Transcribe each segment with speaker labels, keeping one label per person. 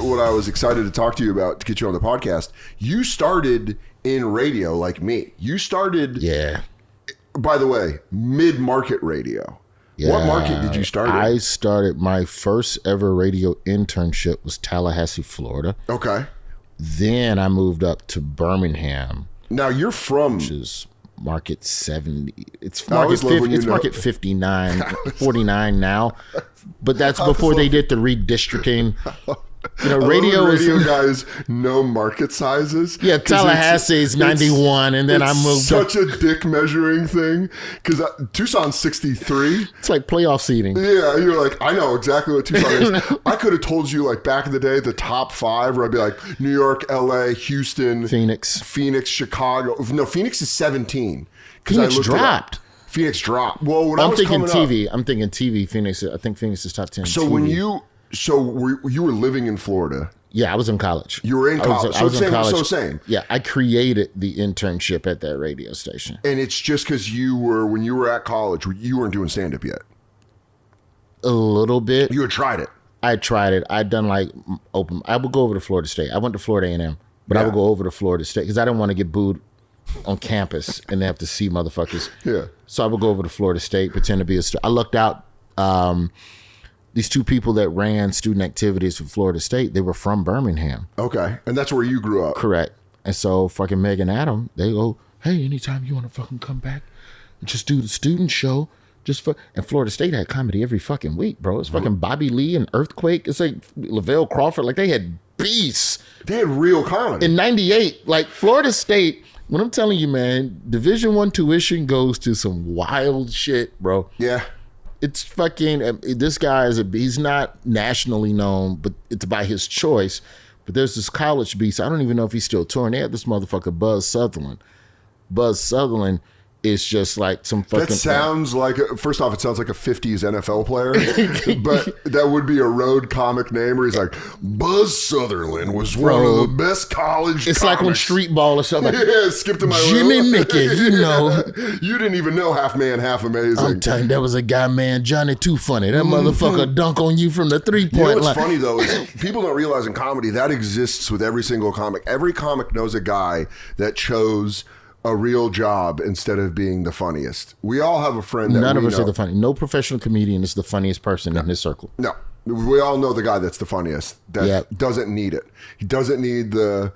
Speaker 1: what I was excited to talk to you about to get you on the podcast. You started in radio like me. You started, by the way, mid-market radio. Yeah. What market did you start in?
Speaker 2: I started, my first ever radio internship was Tallahassee, Florida.
Speaker 1: Okay.
Speaker 2: Then I moved up to Birmingham.
Speaker 1: Now you're from...
Speaker 2: Which is market 70. It's market 59, 49 now. But that's before they did the redistricting. You know, radio
Speaker 1: guys know market sizes.
Speaker 2: Yeah, Tallahassee is 91, and then I moved.
Speaker 1: Such a dick measuring thing because Tucson's 63.
Speaker 2: It's like playoff seeding.
Speaker 1: Yeah, you're like, I know exactly what Tucson is. I could have told you like back in the day the top 5, where I'd be like New York, L.A., Houston,
Speaker 2: Phoenix,
Speaker 1: Chicago. No, Phoenix is 17.
Speaker 2: Phoenix dropped.
Speaker 1: Phoenix dropped. Well, when
Speaker 2: I'm thinking TV. I'm thinking TV. Phoenix. I think Phoenix is top 10.
Speaker 1: So
Speaker 2: TV.
Speaker 1: when you were living in Florida.
Speaker 2: Yeah, I was in college.
Speaker 1: You were in college.
Speaker 2: I was in college.
Speaker 1: So same.
Speaker 2: Yeah, I created the internship at that radio station.
Speaker 1: And it's just because when you were at college, you weren't doing stand-up yet.
Speaker 2: A little bit.
Speaker 1: You had tried it.
Speaker 2: I tried it. I'd done like open. I would go over to Florida State. I went to Florida A&M, but I would go over to Florida State because I didn't want to get booed on campus and they have to see motherfuckers.
Speaker 1: Yeah.
Speaker 2: So I would go over to Florida State, pretend to be I lucked out. These 2 people that ran student activities for Florida State, they were from Birmingham.
Speaker 1: Okay. And that's where you grew up.
Speaker 2: Correct. And so fucking Meg and Adam, they go, hey, anytime you want to fucking come back and just do the student show, and Florida State had comedy every fucking week, bro. It's fucking Bobby Lee and Earthquake. It's like Lavelle Crawford. Like they had beasts.
Speaker 1: They had real comedy.
Speaker 2: In 98, like Florida State, when I'm telling you, man, Division I tuition goes to some wild shit, bro.
Speaker 1: Yeah.
Speaker 2: It's fucking, this guy he's not nationally known, but it's by his choice. But there's this college beast. I don't even know if he's still touring. They had this motherfucker, Buzz Sutherland. Buzz Sutherland is just like some fucking...
Speaker 1: That sounds like, first off, it sounds like a 50s NFL player, but that would be a road comic name where he's like, Buzz Sutherland was one of the best college
Speaker 2: It's
Speaker 1: comics.
Speaker 2: Like when Street Ball or something. Like,
Speaker 1: yeah, skip to my
Speaker 2: Jimmy Mickey, you know.
Speaker 1: You didn't even know Half Man, Half Amazing.
Speaker 2: I'm telling you, that was a guy, man, Johnny Too Funny. That motherfucker dunk on you from the 3-point line.
Speaker 1: You know what's funny, though, is people don't realize in comedy, that exists with every single comic. Every comic knows a guy that chose a real job instead of being the funniest. We all have a friend that
Speaker 2: None of us
Speaker 1: know.
Speaker 2: are the funny. No professional comedian is the funniest person in his circle.
Speaker 1: No. We all know the guy that's the funniest. That doesn't need it. He doesn't need the...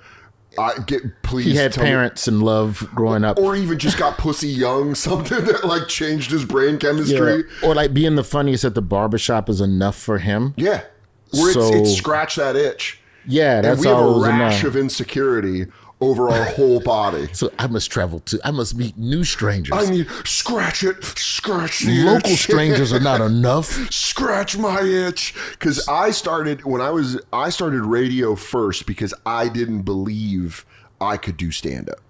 Speaker 2: He had parents and love growing up.
Speaker 1: Or even just got pussy young, something that like changed his brain chemistry.
Speaker 2: Yeah. Or like being the funniest at the barbershop is enough for him.
Speaker 1: Yeah. Where it's scratch that itch.
Speaker 2: Yeah, that's all.
Speaker 1: And we have a rash of insecurity over our whole body.
Speaker 2: So I must meet new strangers.
Speaker 1: I need scratch the
Speaker 2: Local
Speaker 1: itch.
Speaker 2: strangers are not enough.
Speaker 1: Scratch my itch. Because I started radio first because I didn't believe I could do stand-up.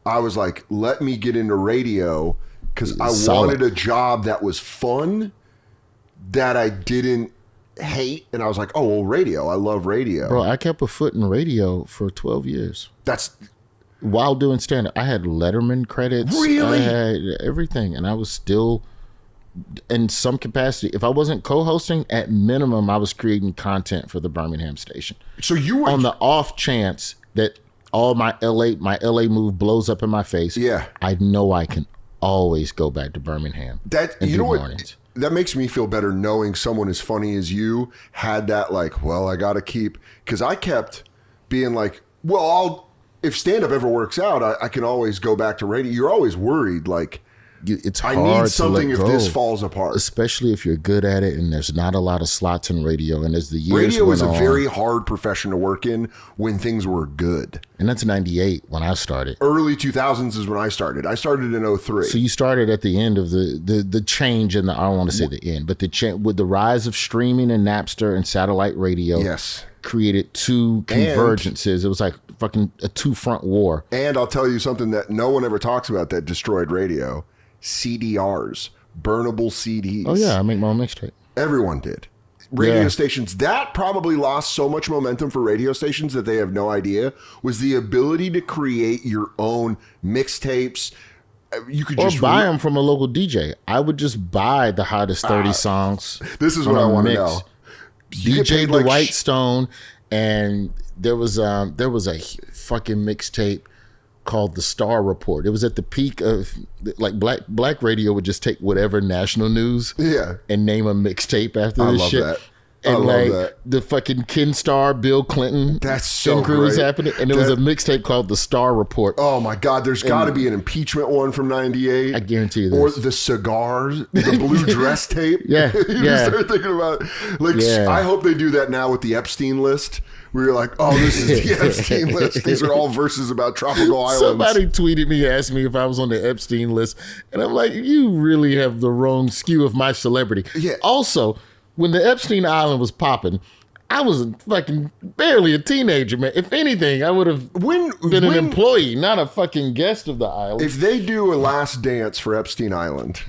Speaker 1: I was like, let me get into radio because I wanted a job that was fun, that I didn't hate, and I was like, oh, well, radio. I love radio.
Speaker 2: Bro, I kept a foot in radio for 12 years.
Speaker 1: That's...
Speaker 2: While doing stand-up, I had Letterman credits.
Speaker 1: Really?
Speaker 2: I had everything, and I was still, in some capacity, if I wasn't co-hosting, at minimum, I was creating content for the Birmingham station.
Speaker 1: So you were...
Speaker 2: On the off chance that all my LA move blows up in my face,
Speaker 1: yeah,
Speaker 2: I know I can always go back to Birmingham and do mornings.
Speaker 1: That makes me feel better knowing someone as funny as you had that, like, well, I got to keep... Because I kept being like, well, if stand-up ever works out, I can always go back to radio. You're always worried, like,
Speaker 2: it's hard
Speaker 1: I need something
Speaker 2: to let
Speaker 1: if
Speaker 2: go,
Speaker 1: this falls apart.
Speaker 2: especially if you're good at it and there's not a lot of slots in radio. And as the years
Speaker 1: radio
Speaker 2: went
Speaker 1: is a
Speaker 2: on,
Speaker 1: very hard profession to work in when things were good.
Speaker 2: And that's 98 when I started.
Speaker 1: Early 2000s is when I started. I started in 03.
Speaker 2: So you started at the end of the change in I don't want to say the end, but with the rise of streaming and Napster and satellite radio.
Speaker 1: Yes.
Speaker 2: Created 2 convergences. It was like fucking a 2-front war.
Speaker 1: And I'll tell you something that no one ever talks about that destroyed radio. CDRs, burnable CDs.
Speaker 2: Oh yeah, I make my own mixtape.
Speaker 1: Everyone did. Radio stations, that probably lost so much momentum for radio stations that they have no idea, was the ability to create your own mixtapes. You could just
Speaker 2: buy them from a local DJ. I would just buy the hottest 30 songs.
Speaker 1: This is what I want to know.
Speaker 2: DJ the White Stone and there was a fucking mixtape called The Star Report. It was at the peak of like black radio would just take whatever national news and name a mixtape after this shit.
Speaker 1: That.
Speaker 2: And like the fucking Ken Starr, Bill Clinton,
Speaker 1: that's so
Speaker 2: crew was
Speaker 1: great.
Speaker 2: happening, and there was a mixtape called The Star Report.
Speaker 1: Oh my God, there's got to be an impeachment one from '98.
Speaker 2: I guarantee you this.
Speaker 1: Or the cigars, the blue dress tape.
Speaker 2: Yeah,
Speaker 1: you start thinking about like. I hope they do that now with the Epstein list, where you're like, oh, this is the Epstein list. These are all verses about tropical islands.
Speaker 2: Somebody tweeted me, asked me if I was on the Epstein list, and I'm like, you really have the wrong skew of my celebrity.
Speaker 1: Yeah.
Speaker 2: Also, when the Epstein Island was popping, I was fucking barely a teenager, man. If anything, I would have been an employee, not a fucking guest of the island.
Speaker 1: If they do a last dance for Epstein Island,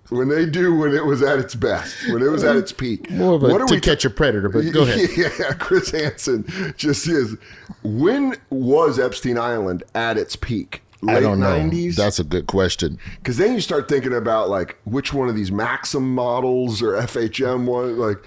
Speaker 1: when it was at its best, when it was at its peak.
Speaker 2: More of a To Catch a Predator, but go ahead.
Speaker 1: Yeah, Chris Hansen just is. When was Epstein Island at its peak? Late
Speaker 2: I don't know.
Speaker 1: 90s?
Speaker 2: That's a good question.
Speaker 1: Because then you start thinking about like which one of these Maxim models or FHM one, like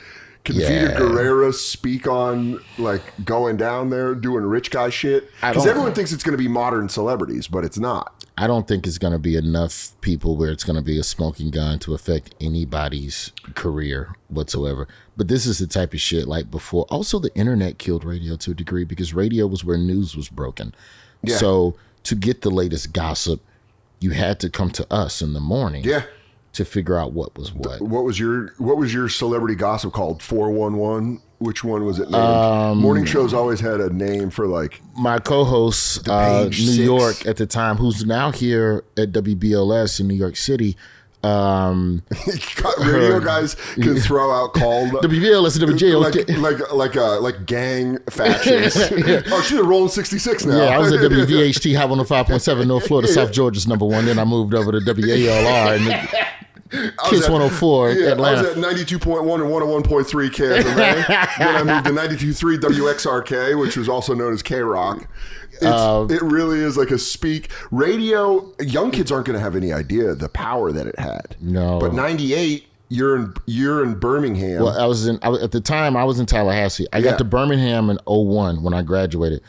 Speaker 1: can Vita Guerrera speak on like going down there doing rich guy shit? Because everyone thinks it's going to be modern celebrities, but it's not.
Speaker 2: I don't think it's going to be enough people where it's going to be a smoking gun to affect anybody's career whatsoever. But this is the type of shit like before. Also, the internet killed radio to a degree because radio was where news was broken. Yeah. So to get the latest gossip, you had to come to us in the morning to figure out what was what. What was
Speaker 1: your celebrity gossip called? 411? Which one was it named? Morning shows always had a name for like...
Speaker 2: My co-host, New York at the time, who's now here at WBLS in New York City...
Speaker 1: radio guys can throw out call
Speaker 2: WBLS and WJL
Speaker 1: like gang factions. Oh, she's a rolling 66 now.
Speaker 2: Yeah, I was at WVHT High 105.7 North Florida, South Georgia's #1. Then I moved over to WALR and Kiss 104 Atlanta.
Speaker 1: I was at 92.1 and 101.3 KFMA. Then I moved to 92.3 WXRK, which was also known as K-Rock. It really is like a speak radio. Young kids aren't going to have any idea the power that it had.
Speaker 2: No,
Speaker 1: but 98, you're in Birmingham.
Speaker 2: Well, at the time I was in Tallahassee. I got to Birmingham in 01 when I graduated.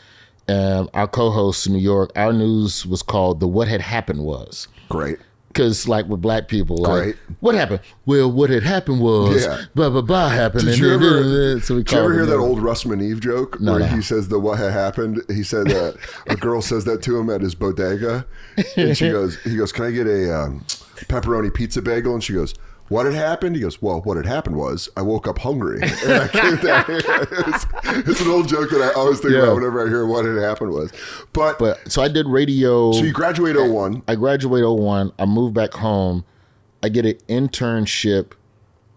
Speaker 2: Our co-host in New York, our news was called "The What Had Happened Was."
Speaker 1: Great.
Speaker 2: Because like with black people, like what happened? Well, what had happened was blah blah blah happened.
Speaker 1: Did you ever hear that old Russ Maneve joke where he says the what had happened? He said a girl says that to him at his bodega, and he goes, "Can I get a pepperoni pizza bagel?" And she goes, "What had happened?" He goes, "Well, what had happened was I woke up hungry." And I came down here. It's an old joke that I always think about whenever I hear what had happened was. But
Speaker 2: so I did radio.
Speaker 1: So you graduate 01.
Speaker 2: I graduate 01. I move back home. I get an internship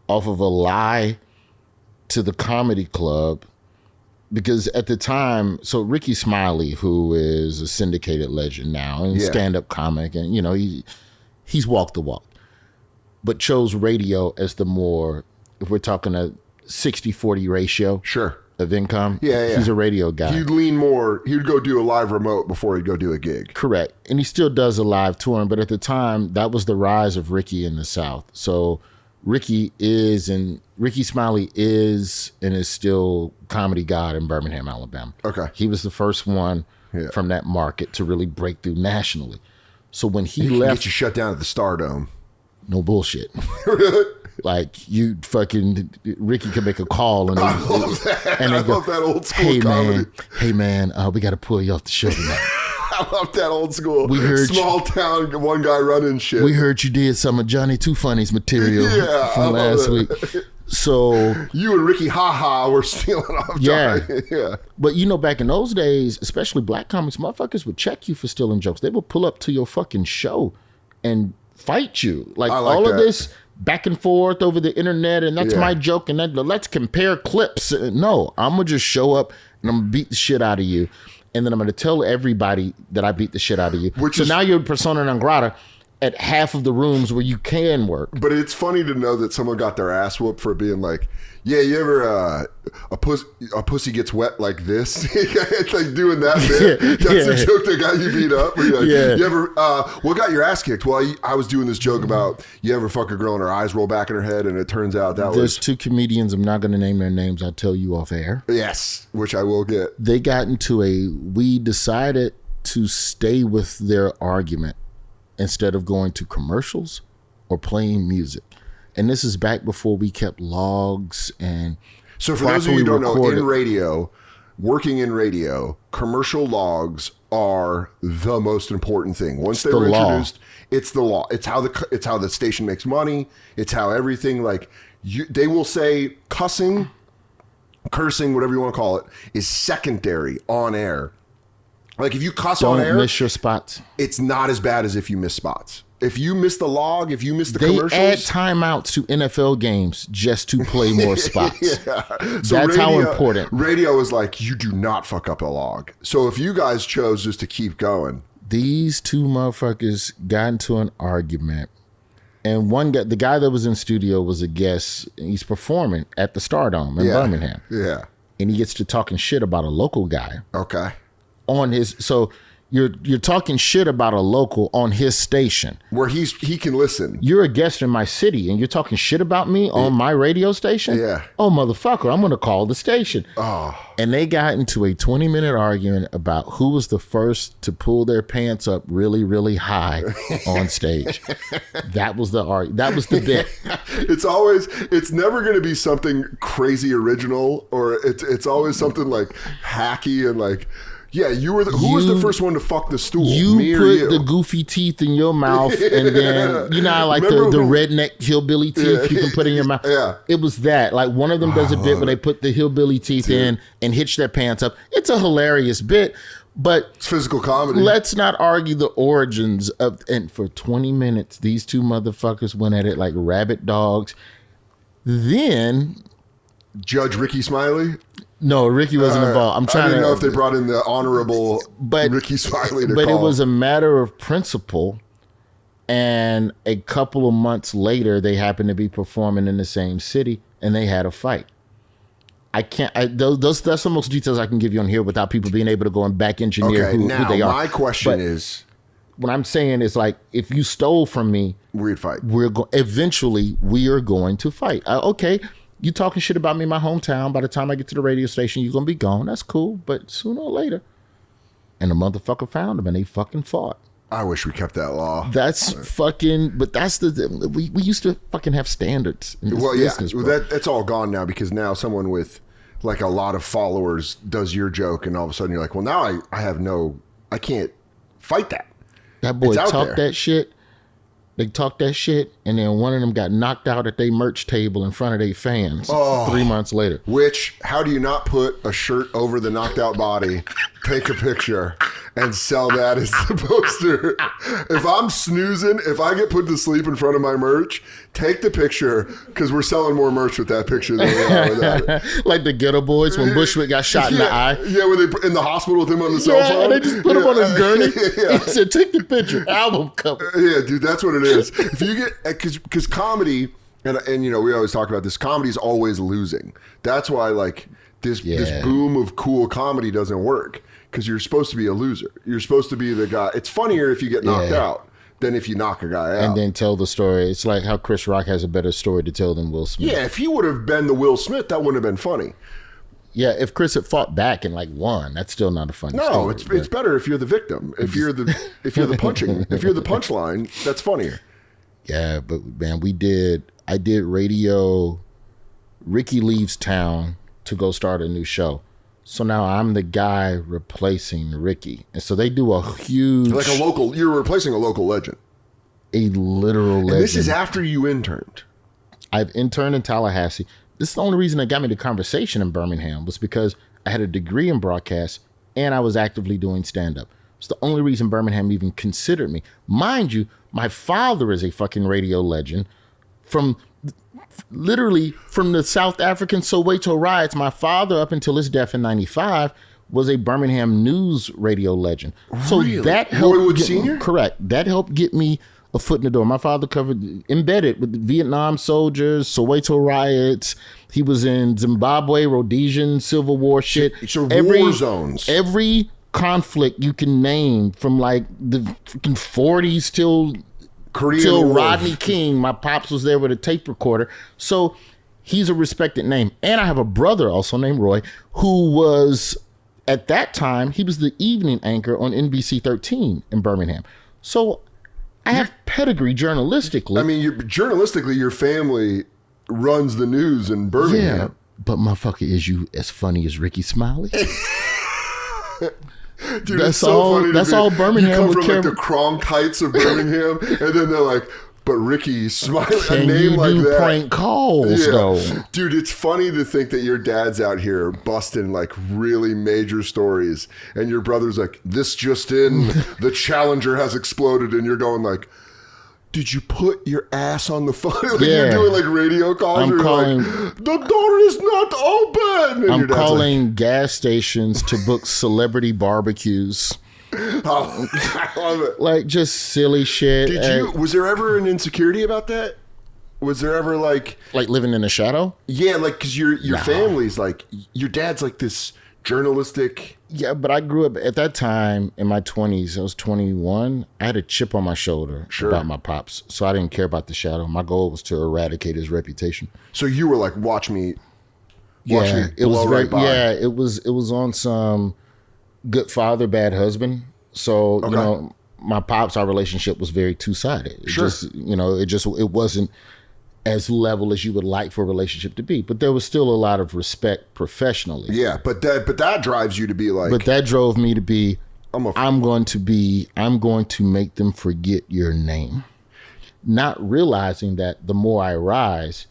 Speaker 2: off of a lie to the comedy club. Because at the time, so Ricky Smiley, who is a syndicated legend now and stand-up comic, and you know, he's walked the walk. But chose radio as the more, if we're talking a 60-40 ratio of income, he's a radio guy.
Speaker 1: He'd lean more, he'd go do a live remote before he'd go do a gig.
Speaker 2: Correct. And he still does a live touring, but at the time, that was the rise of Ricky in the South. So Ricky Smiley is and is still comedy god in Birmingham, Alabama.
Speaker 1: Okay.
Speaker 2: He was the first one from that market to really break through nationally. So when he left...
Speaker 1: get you shut down at the Stardome.
Speaker 2: No bullshit. Like you fucking Ricky could make a call and
Speaker 1: I love that old school comedy.
Speaker 2: Hey man, we got to pull you off the show tonight.
Speaker 1: I love that old school. We heard small town one guy running shit.
Speaker 2: We heard you did some of Johnny Too Funny's material from last week. So
Speaker 1: you and Ricky were stealing off Johnny. Yeah.
Speaker 2: But you know, back in those days, especially black comics, motherfuckers would check you for stealing jokes. They would pull up to your fucking show and fight you. Like all of this back and forth over the internet, and that's my joke, and let's compare clips. No, I'm gonna just show up and I'm gonna beat the shit out of you, and then I'm gonna tell everybody that I beat the shit out of you. Now you're persona non grata, at half of the rooms where you can work.
Speaker 1: But it's funny to know that someone got their ass whooped for being like, yeah, you ever a pussy gets wet like this? It's like doing that bit. That's the joke that got you beat up. Where you're like, you ever what got your ass kicked? Well, I was doing this joke about you ever fuck a girl and her eyes roll back in her head, and it turns out
Speaker 2: there's two comedians. I'm not going to name their names. I'll tell you off air.
Speaker 1: Yes, which I will get.
Speaker 2: They got into we decided to stay with their argument instead of going to commercials or playing music. And this is back before we kept logs and
Speaker 1: so for those of you who don't know, working in radio, commercial logs are the most important thing. Once they were introduced, it's the law. It's how the station makes money. It's how everything they will say cursing, whatever you want to call it, is secondary on air. Like if you cuss on air,
Speaker 2: don't miss your spots.
Speaker 1: It's not as bad as if you miss spots. If you miss the log, if you miss the commercials.
Speaker 2: They add timeouts to NFL games just to play more spots.
Speaker 1: So
Speaker 2: that's how important.
Speaker 1: Radio is like, you do not fuck up a log. So if you guys chose just to keep going.
Speaker 2: These two motherfuckers got into an argument. And the guy that was in studio was a guest. He's performing at the Stardome in Birmingham.
Speaker 1: Yeah.
Speaker 2: And he gets to talking shit about a local guy.
Speaker 1: Okay.
Speaker 2: So you're talking shit about a local on his station
Speaker 1: where he can listen.
Speaker 2: You're a guest in my city and you're talking shit about me on my radio station.
Speaker 1: Yeah.
Speaker 2: Oh, motherfucker, I'm gonna call the station.
Speaker 1: Oh.
Speaker 2: And they got into a 20-minute argument about who was the first to pull their pants up really, really high on stage. That was the bit.
Speaker 1: It's never going to be something crazy original, or it's always something like hacky and like, yeah, who was the first one to fuck the stool? Me or you?
Speaker 2: The goofy teeth in your mouth, and then like the redneck hillbilly teeth you can put in your mouth.
Speaker 1: Yeah,
Speaker 2: it was that. Like one of them does a bit where they put the hillbilly teeth in and hitch their pants up. It's a hilarious bit, but
Speaker 1: it's physical comedy.
Speaker 2: Let's not argue the origins of. And for 20 minutes, these two motherfuckers went at it like rabid dogs. Then
Speaker 1: Judge Ricky Smiley.
Speaker 2: No, Ricky wasn't involved.
Speaker 1: I didn't know if they brought in the honorable Ricky Smiley to call.
Speaker 2: But it was a matter of principle. And a couple of months later, they happened to be performing in the same city, and they had a fight. That's the most details I can give you on here without people being able to go and back engineer who they are.
Speaker 1: My question is,
Speaker 2: what I'm saying is like, if you stole from me,
Speaker 1: we'd fight.
Speaker 2: Eventually, we are going to fight. Okay. You talking shit about me in my hometown. By the time I get to the radio station, you're going to be gone. That's cool. But sooner or later. And the motherfucker found him and they fucking fought.
Speaker 1: I wish we kept that law.
Speaker 2: That's fucking, but that's we used to fucking have standards in this business, bro.
Speaker 1: That's all gone now because now someone with like a lot of followers does your joke and all of a sudden you're like, well, now I can't fight that.
Speaker 2: That boy talked that shit. They talked that shit, and then one of them got knocked out at their merch table in front of their fans 3 months later.
Speaker 1: How do you not put a shirt over the knocked out body, take a picture, and sell that as the poster? If I'm snoozing, if I get put to sleep in front of my merch, take the picture, because we're selling more merch with that picture than we are without it.
Speaker 2: Like the Ghetto Boys when Bushwick got shot in the eye.
Speaker 1: Yeah, when they in the hospital with him on the cell phone.
Speaker 2: And they just put him on a gurney. He said, take the picture, album cover.
Speaker 1: Yeah, dude, that's what it is. If you get, because comedy, and you know, we always talk about this, comedy is always losing. That's why like this boom of cool comedy doesn't work, because you're supposed to be a loser. You're supposed to be the guy. It's funnier if you get knocked out than if you knock a guy out.
Speaker 2: And then tell the story. It's like how Chris Rock has a better story to tell than Will Smith.
Speaker 1: Yeah, if he would have been the Will Smith, that wouldn't have been funny.
Speaker 2: Yeah, if Chris had fought back and like won, that's still not a funny story.
Speaker 1: No, it's better if you're the victim. If you're the punchline, that's funnier.
Speaker 2: Yeah, but man, I did radio. Ricky leaves town to go start a new show. So now I'm the guy replacing Ricky. And so they do a huge...
Speaker 1: You're replacing a local legend.
Speaker 2: A literal legend.
Speaker 1: And this is after you interned.
Speaker 2: I've interned in Tallahassee. This is the only reason that got me the conversation in Birmingham was because I had a degree in broadcast and I was actively doing stand-up. It's the only reason Birmingham even considered me. Mind you, my father is a fucking radio legend from the South African Soweto riots. My father, up until his death in 95, was a Birmingham news radio legend. So
Speaker 1: really?
Speaker 2: that helped.
Speaker 1: Roywood Sr.?
Speaker 2: Correct. That helped get me a foot in the door. My father covered, embedded with the Vietnam soldiers, Soweto riots. He was in Zimbabwe, Rhodesian Civil War shit.
Speaker 1: So war zones.
Speaker 2: Every conflict you can name from like the freaking 40s till Rodney King. My pops was there with a tape recorder. So he's a respected name. And I have a brother also named Roy who was, at that time, he was the evening anchor on NBC 13 in Birmingham. So I have pedigree journalistically.
Speaker 1: I mean, journalistically, your family runs the news in Birmingham.
Speaker 2: Yeah, but motherfucker, is you as funny as Ricky Smiley?
Speaker 1: Dude, that's so funny.
Speaker 2: That's all Birmingham.
Speaker 1: You come from like the Cronkites of Birmingham, and then they're like, but Ricky Smiley,
Speaker 2: Can
Speaker 1: a name
Speaker 2: you
Speaker 1: like
Speaker 2: do
Speaker 1: that.
Speaker 2: Prank calls, though?
Speaker 1: Dude, it's funny to think that your dad's out here busting like really major stories, and your brother's like, this just in, the Challenger has exploded, and you're going like, did you put your ass on the phone? Like you're doing like radio calls.
Speaker 2: I'm calling,
Speaker 1: like, the door is not open. And
Speaker 2: I'm calling gas stations to book celebrity barbecues.
Speaker 1: I love it.
Speaker 2: Like just silly shit.
Speaker 1: Was there ever an insecurity about that? Was there ever like
Speaker 2: living in the shadow?
Speaker 1: Yeah, like because your family's like, your dad's like this journalistic.
Speaker 2: Yeah, but I grew up at that time in my 20s. I was 21. I had a chip on my shoulder about my pops, so I didn't care about the shadow. My goal was to eradicate his reputation.
Speaker 1: So you were like, watch me.
Speaker 2: It was on some good father, bad husband. So you know, my pops, our relationship was very two-sided. It wasn't as level as you would like for a relationship to be, but there was still a lot of respect professionally.
Speaker 1: Yeah, but that drives you to be like.
Speaker 2: But that drove me to be. I'm going to make them forget your name, not realizing that the more I rise,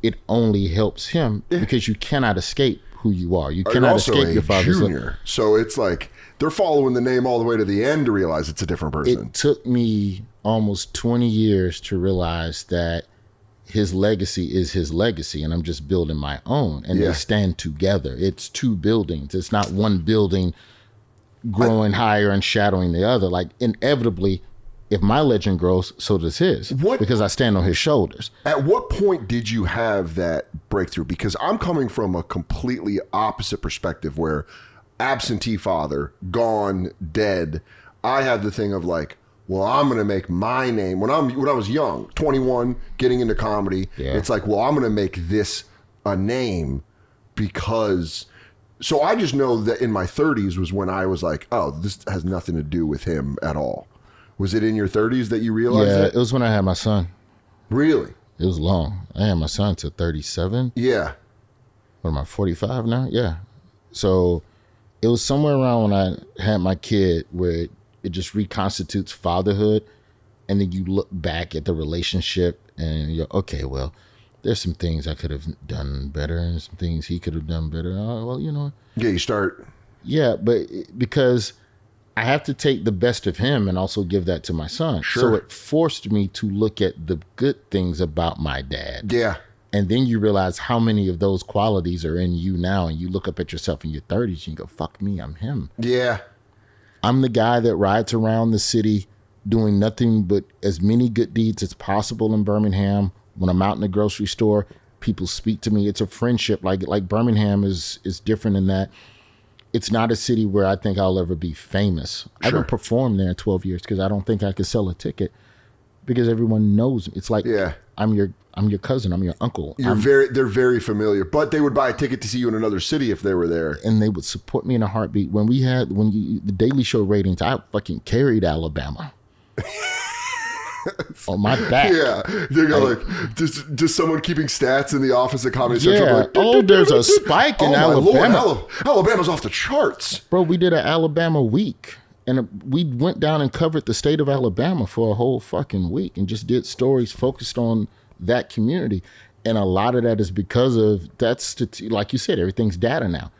Speaker 2: it only helps him because you cannot escape who you are. You cannot escape your father's
Speaker 1: junior. So it's like they're following the name all the way to the end to realize it's a different person.
Speaker 2: It took me almost 20 years to realize that his legacy is his legacy, and I'm just building my own, and they stand together. It's two buildings. It's not one building growing higher and shadowing the other. Like inevitably, if my legend grows, so does his, because I stand on his shoulders.
Speaker 1: At what point did you have that breakthrough? Because I'm coming from a completely opposite perspective where absentee father, gone, dead. I have the thing of like, well, I'm going to make my name. When I was young, 21, getting into comedy, it's like, well, I'm going to make this a name because. So I just know that in my 30s was when I was like, oh, this has nothing to do with him at all. Was it in your 30s that you realized that?
Speaker 2: Yeah, it was when I had my son.
Speaker 1: Really?
Speaker 2: It was long. I had my son till 37.
Speaker 1: Yeah.
Speaker 2: What am I, 45 now? Yeah. So it was somewhere around when I had my kid where it just reconstitutes fatherhood, and then you look back at the relationship and you're okay, well, there's some things I could have done better and some things he could have done better. Well, you know.
Speaker 1: Yeah, you start.
Speaker 2: Yeah, but because I have to take the best of him and also give that to my son.
Speaker 1: Sure.
Speaker 2: So it forced me to look at the good things about my dad.
Speaker 1: Yeah.
Speaker 2: And then you realize how many of those qualities are in you now, and you look up at yourself in your 30s and you go, fuck me, I'm him.
Speaker 1: Yeah.
Speaker 2: I'm the guy that rides around the city doing nothing but as many good deeds as possible in Birmingham. When I'm out in the grocery store, people speak to me. It's a friendship. Like Birmingham is different in that it's not a city where I think I'll ever be famous. Sure. I haven't performed there in 12 years because I don't think I could sell a ticket because everyone knows me. It's like, I'm your cousin. I'm your uncle.
Speaker 1: They're very familiar, but they would buy a ticket to see you in another city if they were there.
Speaker 2: And they would support me in a heartbeat. The Daily Show ratings, I fucking carried Alabama. On my back.
Speaker 1: Yeah. They go like, just someone keeping stats in the office at Comedy Central.
Speaker 2: Like, there's a spike in Alabama.
Speaker 1: Lord, Alabama's off the charts.
Speaker 2: Bro, we did an Alabama week. And we went down and covered the state of Alabama for a whole fucking week and just did stories focused on that community. And a lot of that is because of, like you said, everything's data now.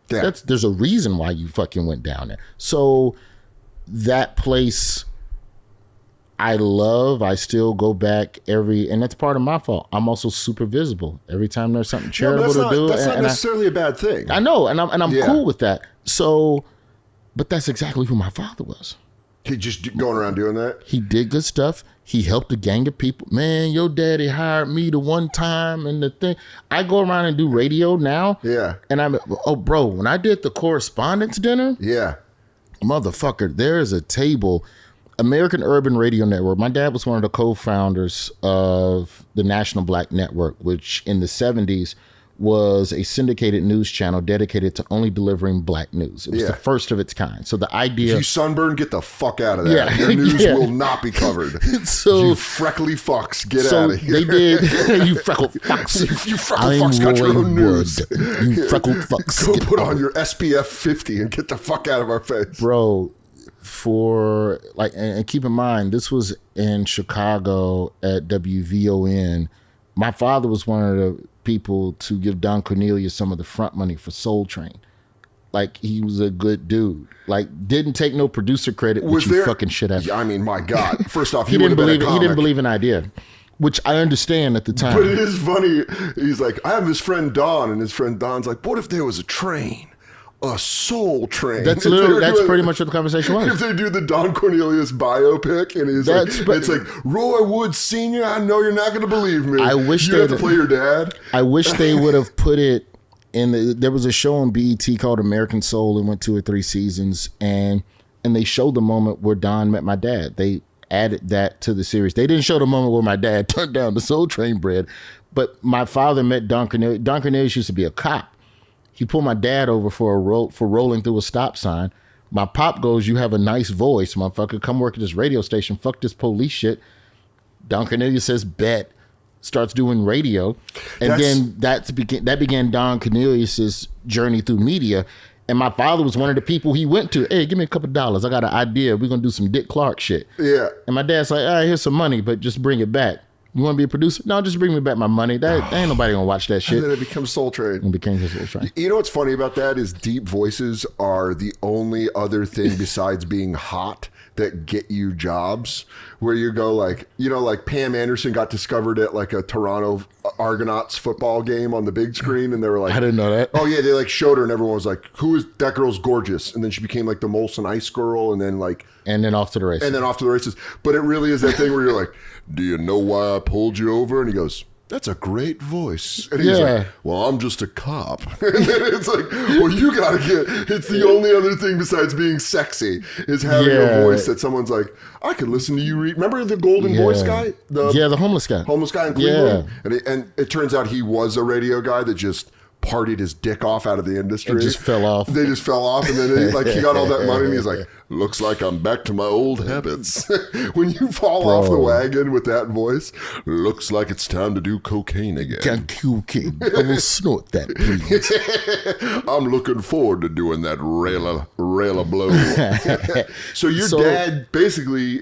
Speaker 2: Yeah. There's a reason why you fucking went down there. So that place I love, I still go back and that's part of my fault. I'm also super visible. Every time there's something charitable to do.
Speaker 1: That's not necessarily a bad thing.
Speaker 2: I know, and I'm cool with that. So, but that's exactly who my father was.
Speaker 1: He just going around doing that?
Speaker 2: He did good stuff. He helped a gang of people. Man, your daddy hired me the one time and the thing. I go around and do radio now.
Speaker 1: Yeah.
Speaker 2: And bro, when I did the correspondence dinner,
Speaker 1: Yeah.
Speaker 2: motherfucker, there is a table, American Urban Radio Network. My dad was one of the co-founders of the National Black Network, which in the 70s was a syndicated news channel dedicated to only delivering black news. It was the first of its kind. So the idea...
Speaker 1: If you sunburn, get the fuck out of there.
Speaker 2: Yeah.
Speaker 1: Your news will not be covered.
Speaker 2: So
Speaker 1: you freckly fucks, get out of here.
Speaker 2: They did. You freckled fucks.
Speaker 1: You freckle fucks got your own news.
Speaker 2: You freckled fucks.
Speaker 1: Go put on your SPF 50 and get the fuck out of our face.
Speaker 2: Bro, and keep in mind, this was in Chicago at WVON. My father was one of the people to give Don Cornelius some of the front money for Soul Train. Like, he was a good dude. Like, didn't take no producer credit, which you fucking should have.
Speaker 1: I mean, my God. First off,
Speaker 2: he didn't believe in idea, which I understand at the time.
Speaker 1: But it is funny. He's like, I have this friend Don, and his friend Don's like, what if there was a train? A soul train.
Speaker 2: That's pretty much what the conversation was.
Speaker 1: If they do the Don Cornelius biopic, and it's like Roy Wood Sr., I know you're not going to believe me.
Speaker 2: I wish
Speaker 1: you have to play your dad.
Speaker 2: I wish they would have put it in. There was a show on BET called American Soul. It went 2 or 3 seasons, and they showed the moment where Don met my dad. They added that to the series. They didn't show the moment where my dad turned down the Soul Train bread, but my father met Don Cornelius. Don Cornelius used to be a cop. He pulled my dad over for rolling through a stop sign. My pop goes, you have a nice voice, motherfucker. Come work at this radio station. Fuck this police shit. Don Cornelius says, bet. Starts doing radio. And then that began Don Cornelius's journey through media. And my father was one of the people he went to. Hey, give me a couple dollars. I got an idea. We're going to do some Dick Clark shit.
Speaker 1: Yeah.
Speaker 2: And my dad's like, all right, here's some money, but just bring it back. You want to be a producer? No, just bring me back my money. That ain't nobody gonna watch that shit.
Speaker 1: And then it becomes Soul Train.
Speaker 2: And became Soul Train.
Speaker 1: You know what's funny about that is deep voices are the only other thing besides being hot that get you jobs. Where you go like, like Pam Anderson got discovered at like a Toronto Argonauts football game on the big screen, and they were like,
Speaker 2: I didn't know that.
Speaker 1: Oh yeah, they like showed her, and everyone was like, "Who is that girl's gorgeous?" And then she became like the Molson Ice girl, and then off to the races. But it really is that thing where you're like, do you know why I pulled you over? And he goes, that's a great voice. And he's like, well, I'm just a cop. And then it's like, well, you got to it's the only other thing besides being sexy is having a voice that someone's like, I could listen to you read. Remember the golden voice guy?
Speaker 2: The homeless guy.
Speaker 1: Homeless guy in Cleveland? Yeah. And it turns out he was a radio guy that just partied his dick off out of the industry.
Speaker 2: It just fell off.
Speaker 1: They just fell off, and then he got all that money, and he's like, looks like I'm back to my old habits. When you fall off the wagon with that voice, looks like it's time to do cocaine again.
Speaker 2: Cocaine. I will snort that, please.
Speaker 1: I'm looking forward to doing that rail blow. So your dad basically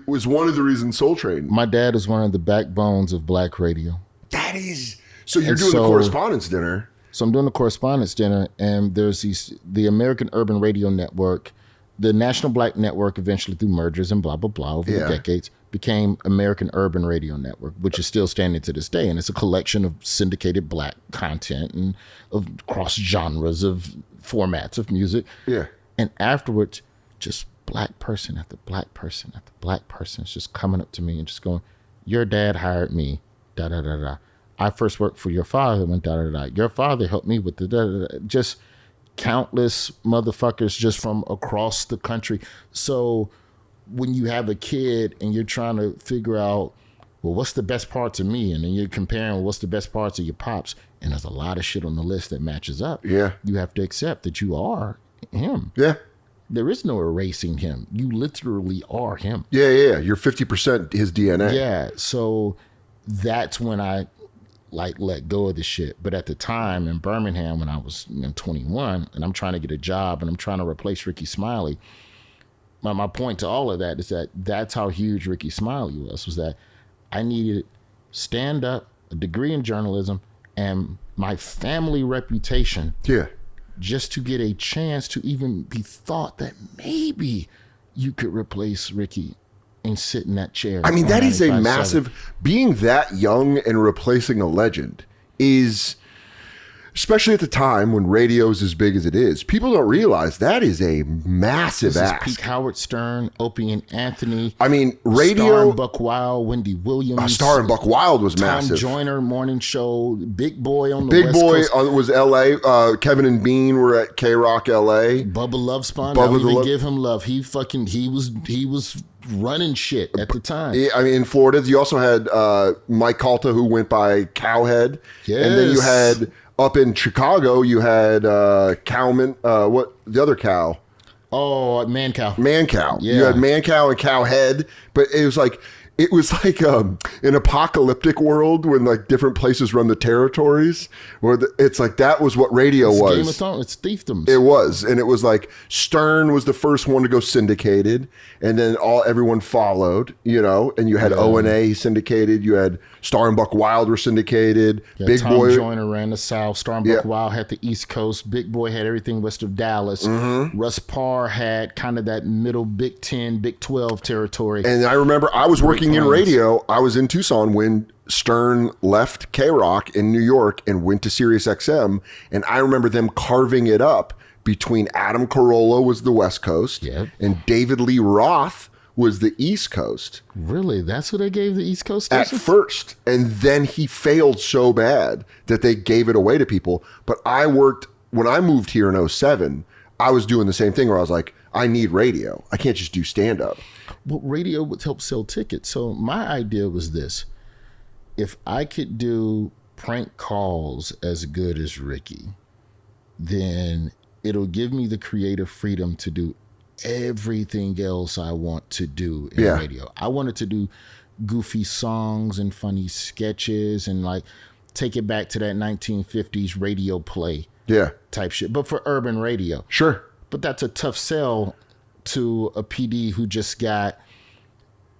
Speaker 1: was one of the reasons Soul Train.
Speaker 2: My dad is one of the backbones of black radio.
Speaker 1: That is. So you're doing the correspondence dinner.
Speaker 2: So I'm doing the correspondence dinner, and there's the American Urban Radio Network, the National Black Network, eventually through mergers and blah, blah, blah over the decades, became American Urban Radio Network, which is still standing to this day. And it's a collection of syndicated black content and of cross genres of formats of music. Yeah. And afterwards, just black person after black person after black person is just coming up to me and just going, your dad hired me, da, da, da, da. I first worked for your father, went da da da. Your father helped me with the da da da. Just countless motherfuckers just from across the country. So when you have a kid and you're trying to figure out, well, what's the best parts of me? And then you're comparing what's the best parts of your pops. And there's a lot of shit on the list that matches up. Yeah. You have to accept that you are him. Yeah. There is no erasing him. You literally are him.
Speaker 1: Yeah, yeah. You're 50% his DNA.
Speaker 2: Yeah. So that's when I let go of the shit. But at the time in Birmingham, when I was 21 and I'm trying to get a job and I'm trying to replace Ricky Smiley, my point to all of that is that that's how huge Ricky Smiley was that I needed stand up, a degree in journalism, and my family reputation just to get a chance to even be thought that maybe you could replace Ricky and sit in that chair.
Speaker 1: I mean, that is a massive, being that young and replacing a legend is, especially at the time when radio's as big as it is, people don't realize that is a massive ask.
Speaker 2: Peak Howard Stern, Opie and Anthony.
Speaker 1: I mean, radio.
Speaker 2: Star and Buck Wild, Wendy Williams.
Speaker 1: Star and Buck Wild was
Speaker 2: Tom
Speaker 1: massive.
Speaker 2: Joyner, morning show. Big Boy on the
Speaker 1: Big
Speaker 2: West
Speaker 1: Boy
Speaker 2: Coast.
Speaker 1: was L.A. Kevin and Bean were at K-Rock L.A.
Speaker 2: Bubba Lovespawn.
Speaker 1: Bubba
Speaker 2: Don't even
Speaker 1: the
Speaker 2: give him love. He was running shit at the time.
Speaker 1: I mean, in Florida, you also had Mike Calta, who went by Cowhead.
Speaker 2: Yes.
Speaker 1: And then you had, up in Chicago, you had Cowman, what, the other cow?
Speaker 2: Oh, Man Cow.
Speaker 1: Man Cow.
Speaker 2: Yeah.
Speaker 1: You had Man Cow and Cowhead, but it was like an apocalyptic world when like different places run the territories. Where it's like that was what radio was.
Speaker 2: Game of Thrones. It's fiefdoms.
Speaker 1: It was, and it was like Stern was the first one to go syndicated, and then everyone followed, you know. And you had O&A syndicated. You had Star and Buck Wild were syndicated.
Speaker 2: Yeah,
Speaker 1: Big
Speaker 2: Tom
Speaker 1: Boy
Speaker 2: Joyner ran the South. Star and Buck Wild had the East Coast. Big Boy had everything west of Dallas. Russ Parr had kind of that middle Big 10, Big 12 territory.
Speaker 1: And I remember I was working in radio. I was in Tucson when Stern left K-Rock in New York and went to Sirius XM. And I remember them carving it up between Adam Carolla was the West Coast and David Lee Roth was the East Coast.
Speaker 2: Really? That's who they gave the East Coast
Speaker 1: At
Speaker 2: station?
Speaker 1: first. And then he failed so bad that they gave it away to people. But when I moved here in 07, I was doing the same thing where I was like, I need radio. I can't just do stand-up.
Speaker 2: Well, radio would help sell tickets. So my idea was this. If I could do prank calls as good as Ricky, then it'll give me the creative freedom to do everything else I want to do in radio. I wanted to do goofy songs and funny sketches and like take it back to that 1950s radio play type shit, but for urban radio.
Speaker 1: Sure.
Speaker 2: But that's a tough sell to a PD who just got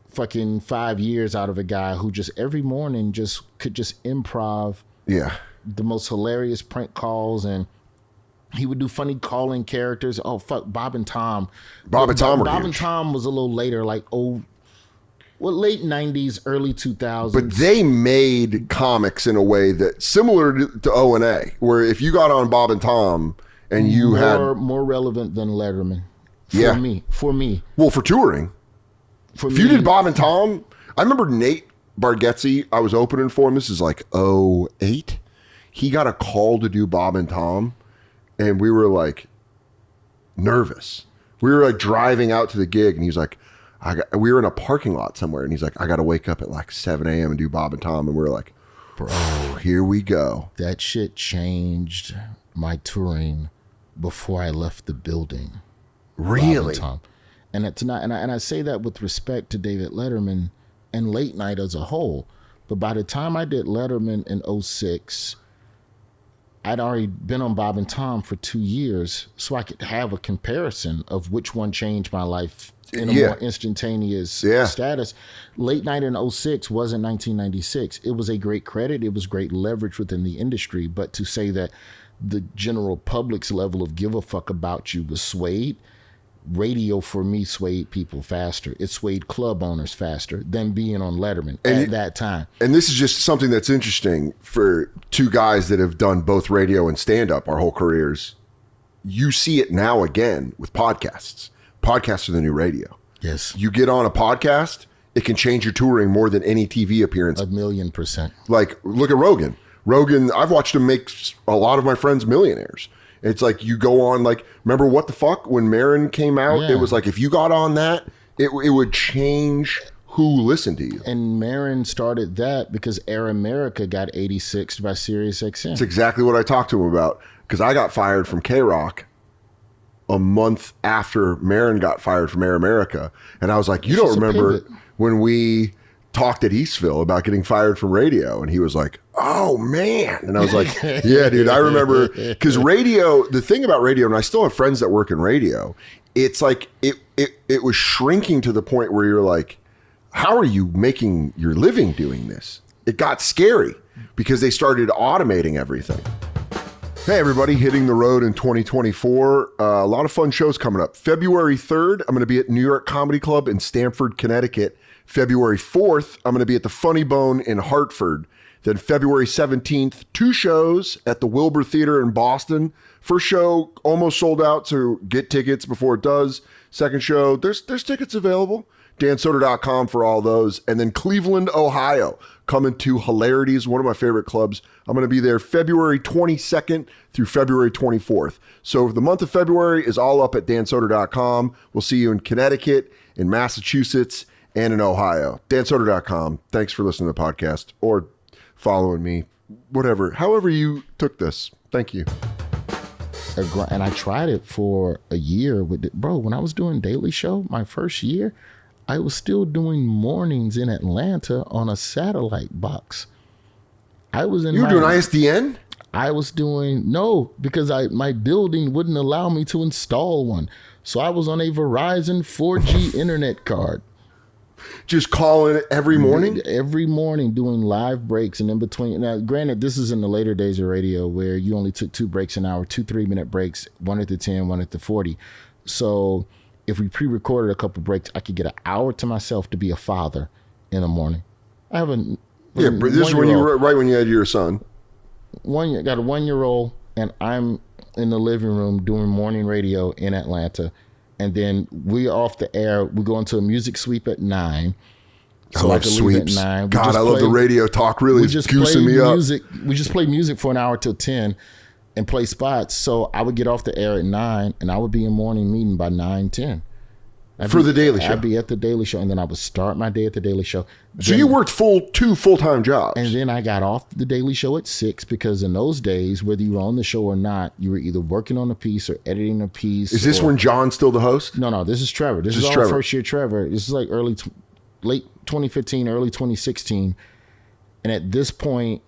Speaker 2: fucking 5 years out of a guy who just every morning could just improv the most hilarious prank calls, and he would do funny calling characters. Oh fuck, Bob and Tom.
Speaker 1: Bob and Tom
Speaker 2: was a little later, like late 90s, early 2000s.
Speaker 1: But they made comics in a way that similar to O&A, where if you got on Bob and Tom and you had
Speaker 2: more relevant than Letterman. For me.
Speaker 1: Well, for touring. If you did Bob and Tom, I remember Nate Bargatze, I was opening for him. This is like 08. He got a call to do Bob and Tom, and we were like nervous. We were like driving out to the gig, and he's like, we were in a parking lot somewhere, and he's like, I got to wake up at like 7 a.m. and do Bob and Tom. And we were like, bro, here we go.
Speaker 2: That shit changed my touring before I left the building.
Speaker 1: Really?
Speaker 2: Tom. And it's not, and I say that with respect to David Letterman and late night as a whole. But by the time I did Letterman in 06, I'd already been on Bob and Tom for 2 years, so I could have a comparison of which one changed my life in a more instantaneous status. Late night in 06 wasn't 1996. It was a great credit. It was great leverage within the industry. But to say that the general public's level of give a fuck about you was swayed, radio for me swayed people faster. It swayed club owners faster than being on Letterman at that time. And
Speaker 1: this is just something that's interesting for two guys that have done both radio and stand-up our whole careers. You see it now again with podcasts. Podcasts are the new radio.
Speaker 2: Yes.
Speaker 1: You get on a podcast, it can change your touring more than any TV appearance.
Speaker 2: 1,000,000%.
Speaker 1: Like, look at Rogan. Rogan, I've watched him make a lot of my friends millionaires. It's like you go on, like, remember What the Fuck when Maron came out?
Speaker 2: Yeah.
Speaker 1: It was like if you got on that, it would change who listened to you.
Speaker 2: And Maron started that because Air America got 86'd by Sirius XM.
Speaker 1: That's exactly what I talked to him about, because I got fired from K-Rock a month after Maron got fired from Air America. And I was like, you don't remember when we talked at Eastville about getting fired from radio? And he was like, oh man. And I was like, yeah, dude, I remember, because radio, the thing about radio, and I still have friends that work in radio, it's like it was shrinking to the point where you're like, how are you making your living doing this? It got scary because they started automating everything. Hey, everybody, hitting the road in 2024. A lot of fun shows coming up. February 3rd, I'm going to be at New York Comedy Club in Stamford, Connecticut. February 4th, I'm going to be at the Funny Bone in Hartford. Then February 17th, 2 shows at the Wilbur Theater in Boston. First show almost sold out, so get tickets before it does. Second show, there's tickets available. DanSoder.com for all those. And then Cleveland, Ohio, coming to Hilarities, one of my favorite clubs. I'm going to be there February 22nd through February 24th. So the month of February is all up at DanSoder.com. We'll see you in Connecticut, in Massachusetts, and in Ohio. DanSoder.com. Thanks for listening to the podcast or following me, whatever, however you took this. Thank you.
Speaker 2: And I tried it for a year with it. Bro, when I was doing Daily Show, my first year, I was still doing mornings in Atlanta on a satellite box. I was in.
Speaker 1: You were doing ISDN?
Speaker 2: I was doing, no, because my building wouldn't allow me to install one. So I was on a Verizon 4G internet card.
Speaker 1: Just calling it every morning?
Speaker 2: Every morning doing live breaks, and in between. Now, granted, this is in the later days of radio where you only took 2 breaks an hour, 2 3-minute breaks, one at the 10, one at the 40. So if we pre-recorded a couple breaks, I could get an hour to myself to be a father in the morning. I have this
Speaker 1: is when when you had your son.
Speaker 2: Got a 1-year-old, and I'm in the living room doing morning radio in Atlanta. And then we're off the air. We go into a music sweep at 9.
Speaker 1: So I love sweeps. At 9. God, I love the radio talk. Really goosing me up.
Speaker 2: We just play music for an hour till 10 and play spots. So I would get off the air at 9, and I would be in morning meeting by 9:10.
Speaker 1: For the Daily Show.
Speaker 2: I'd be at the Daily Show, and then I would start my day at the Daily Show.
Speaker 1: So you worked 2 full-time jobs.
Speaker 2: And then I got off the Daily Show at 6, because in those days, whether you were on the show or not, you were either working on a piece or editing a piece.
Speaker 1: Is this when John's still the host?
Speaker 2: No, this is Trevor. This is all Trevor. First year Trevor. This is like late 2015, early 2016. And at this point,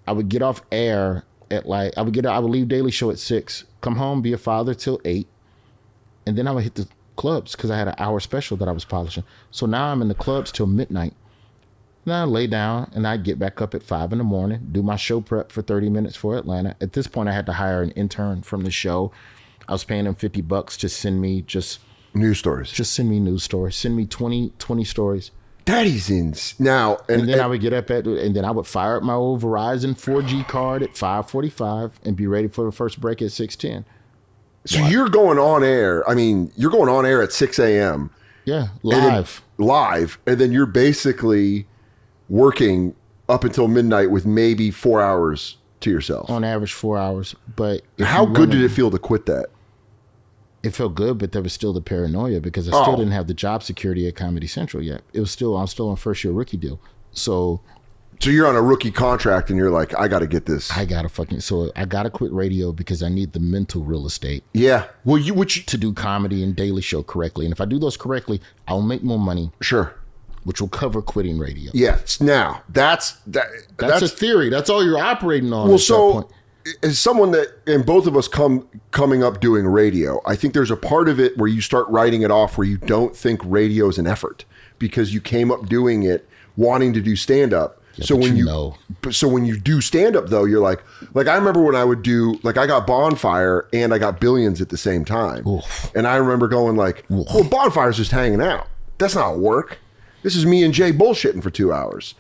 Speaker 2: I would get off air at I would leave Daily Show at 6, come home, be a father till 8, and then I would hit the clubs because I had an hour special that I was polishing. So now I'm in the clubs till midnight. Then I lay down and I'd get back up at 5 in the morning, do my show prep for 30 minutes for Atlanta. At this point, I had to hire an intern from the show. I was paying him $50 to send me
Speaker 1: news stories.
Speaker 2: Just send me news stories. Send me 20 stories.
Speaker 1: Daddy's in now.
Speaker 2: And then I would get up and then I would fire up my old Verizon 4G card at 5:45 and be ready for the first break at 6:10.
Speaker 1: So you're going on air. I mean, you're going on air at 6 a.m.
Speaker 2: Yeah, live.
Speaker 1: And then you're basically working up until midnight with maybe 4 hours to yourself.
Speaker 2: On average, 4 hours. But
Speaker 1: how good did it feel to quit that?
Speaker 2: It felt good, but there was still the paranoia because I still didn't have the job security at Comedy Central yet. I'm still on first year rookie deal. So
Speaker 1: you're on a rookie contract and you're like, I got to get this.
Speaker 2: I got to quit radio because I need the mental real estate.
Speaker 1: Yeah. Well,
Speaker 2: to do comedy and Daily Show correctly. And if I do those correctly, I'll make more money.
Speaker 1: Sure.
Speaker 2: Which will cover quitting radio.
Speaker 1: Yeah. Now that's
Speaker 2: a theory. That's all you're operating on.
Speaker 1: Well, so as someone that, and both of us coming up doing radio, I think there's a part of it where you start writing it off where you don't think radio is an effort because you came up doing it wanting to do stand up.
Speaker 2: Yeah,
Speaker 1: so when you do stand up though, you're like I remember when I would do, I got Bonfire and I got Billions at the same time.
Speaker 2: Oof.
Speaker 1: And I remember going well, Bonfire's just hanging out. That's not work. This is me and Jay bullshitting for 2 hours.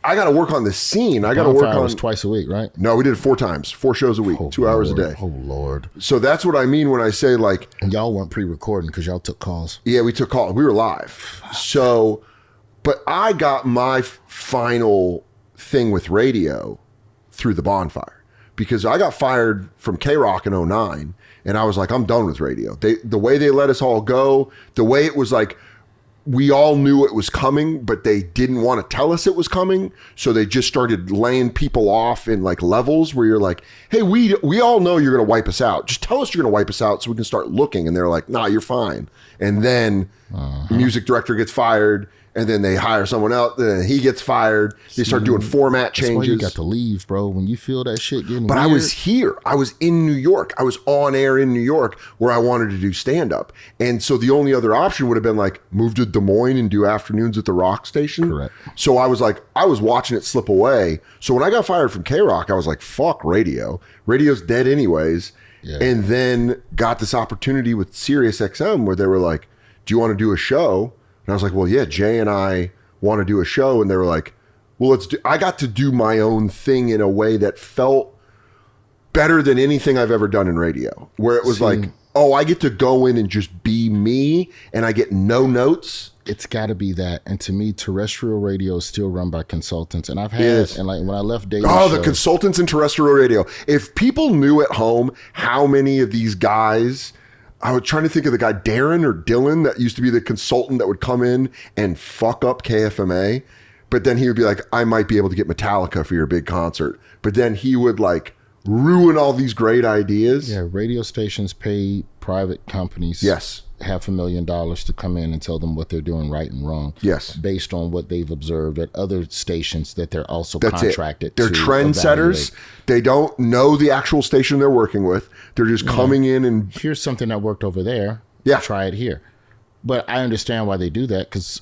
Speaker 1: I got to work on the scene. I got to work on.
Speaker 2: Was twice a week, right?
Speaker 1: No, we did it 4 times, 4 shows a week, 2 hours a day.
Speaker 2: Oh Lord!
Speaker 1: So that's what I mean when I say
Speaker 2: And y'all weren't pre-recording because y'all took calls.
Speaker 1: Yeah, we took calls. We were live. So, but I got my final thing with radio through the Bonfire because I got fired from K-Rock in 2009, and I was like, I'm done with radio. The way they let us all go, the way it was we all knew it was coming, but they didn't want to tell us it was coming. So they just started laying people off in levels where you're like, hey, we all know you're going to wipe us out. Just tell us you're going to wipe us out so we can start looking. And they're like, nah, you're fine. And then music director gets fired. And then they hire someone else. Then he gets fired. They start doing format changes.
Speaker 2: That's why you got to leave, bro. When you feel that shit getting
Speaker 1: But
Speaker 2: weird.
Speaker 1: I was here. I was in New York. I was on air in New York where I wanted to do stand-up. And so the only other option would have been move to Des Moines and do afternoons at the rock station.
Speaker 2: Correct.
Speaker 1: So I was watching it slip away. So when I got fired from K-Rock, I was like, fuck radio. Radio's dead anyways. Yeah. And then got this opportunity with Sirius XM where they were like, do you want to do a show? And I was like, well, yeah, Jay and I want to do a show. And they were like, well, I got to do my own thing in a way that felt better than anything I've ever done in radio, where it was like, oh, I get to go in and just be me and I get no notes.
Speaker 2: It's got to be that. And to me, terrestrial radio is still run by consultants. And I've had, and like when I left daily
Speaker 1: the consultants in terrestrial radio. If people knew at home how many of these guys, I was trying to think of the guy, Darren or Dylan, that used to be the consultant that would come in and fuck up KFMA. But then he would be like, I might be able to get Metallica for your big concert. But then he would like ruin all these great ideas.
Speaker 2: Yeah, radio stations pay private companies $500,000 to come in and tell them what they're doing right and wrong.
Speaker 1: Yes.
Speaker 2: Based on what they've observed at other stations that they're also
Speaker 1: That's
Speaker 2: contracted
Speaker 1: They're
Speaker 2: to
Speaker 1: trendsetters.
Speaker 2: evaluate.
Speaker 1: They don't know the actual station they're working with. They're just coming in and...
Speaker 2: Here's something that worked over there.
Speaker 1: Yeah.
Speaker 2: Try it here. But I understand why they do that, because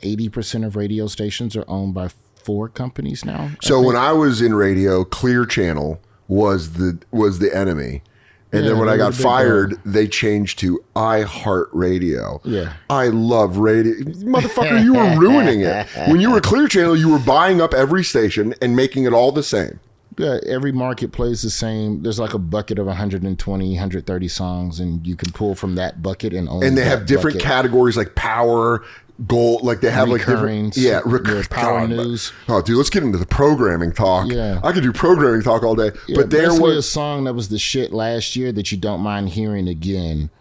Speaker 2: 80% of radio stations are owned by 4 companies now.
Speaker 1: So when I was in radio, Clear Channel was the enemy. And then when I got fired, they changed to iHeartRadio.
Speaker 2: Yeah.
Speaker 1: I love radio. Motherfucker, you were ruining it. When you were Clear Channel, you were buying up every station and making it all the same.
Speaker 2: Yeah, every market plays the same. There's like a bucket of 120, 130 songs, and you can pull from that bucket and own.
Speaker 1: And they have different categories like power, gold, like they have like different,
Speaker 2: power news.
Speaker 1: Oh, dude, let's get into the programming talk.
Speaker 2: Yeah,
Speaker 1: I could do programming talk all day.
Speaker 2: Yeah,
Speaker 1: but there was
Speaker 2: a song that was the shit last year that you don't mind hearing again,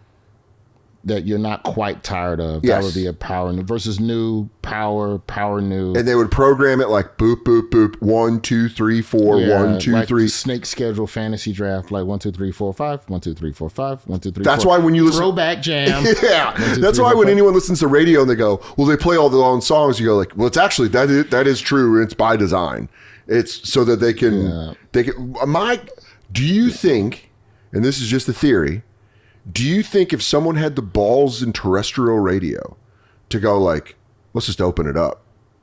Speaker 2: that you're not quite tired of.
Speaker 1: Yes.
Speaker 2: That would be a power new versus new power new.
Speaker 1: And they would program it like boop boop boop 1 2 3 4 1 2
Speaker 2: like
Speaker 1: 3.
Speaker 2: Snake schedule fantasy draft like 1 2 3 4 5 1 2 3 4 5 1 2 3.
Speaker 1: That's why when you listen,
Speaker 2: throwback jam.
Speaker 1: Yeah,
Speaker 2: 1 2
Speaker 1: that's
Speaker 2: 3
Speaker 1: why
Speaker 2: 4
Speaker 1: when
Speaker 2: 5.
Speaker 1: anyone listens to radio and they go, well, they play all the long songs. You go like, well, it's actually that is true. It's by design. It's so that they can Do you think? And this is just a theory. Do you think if someone had the balls in terrestrial radio to go like, let's just open it up.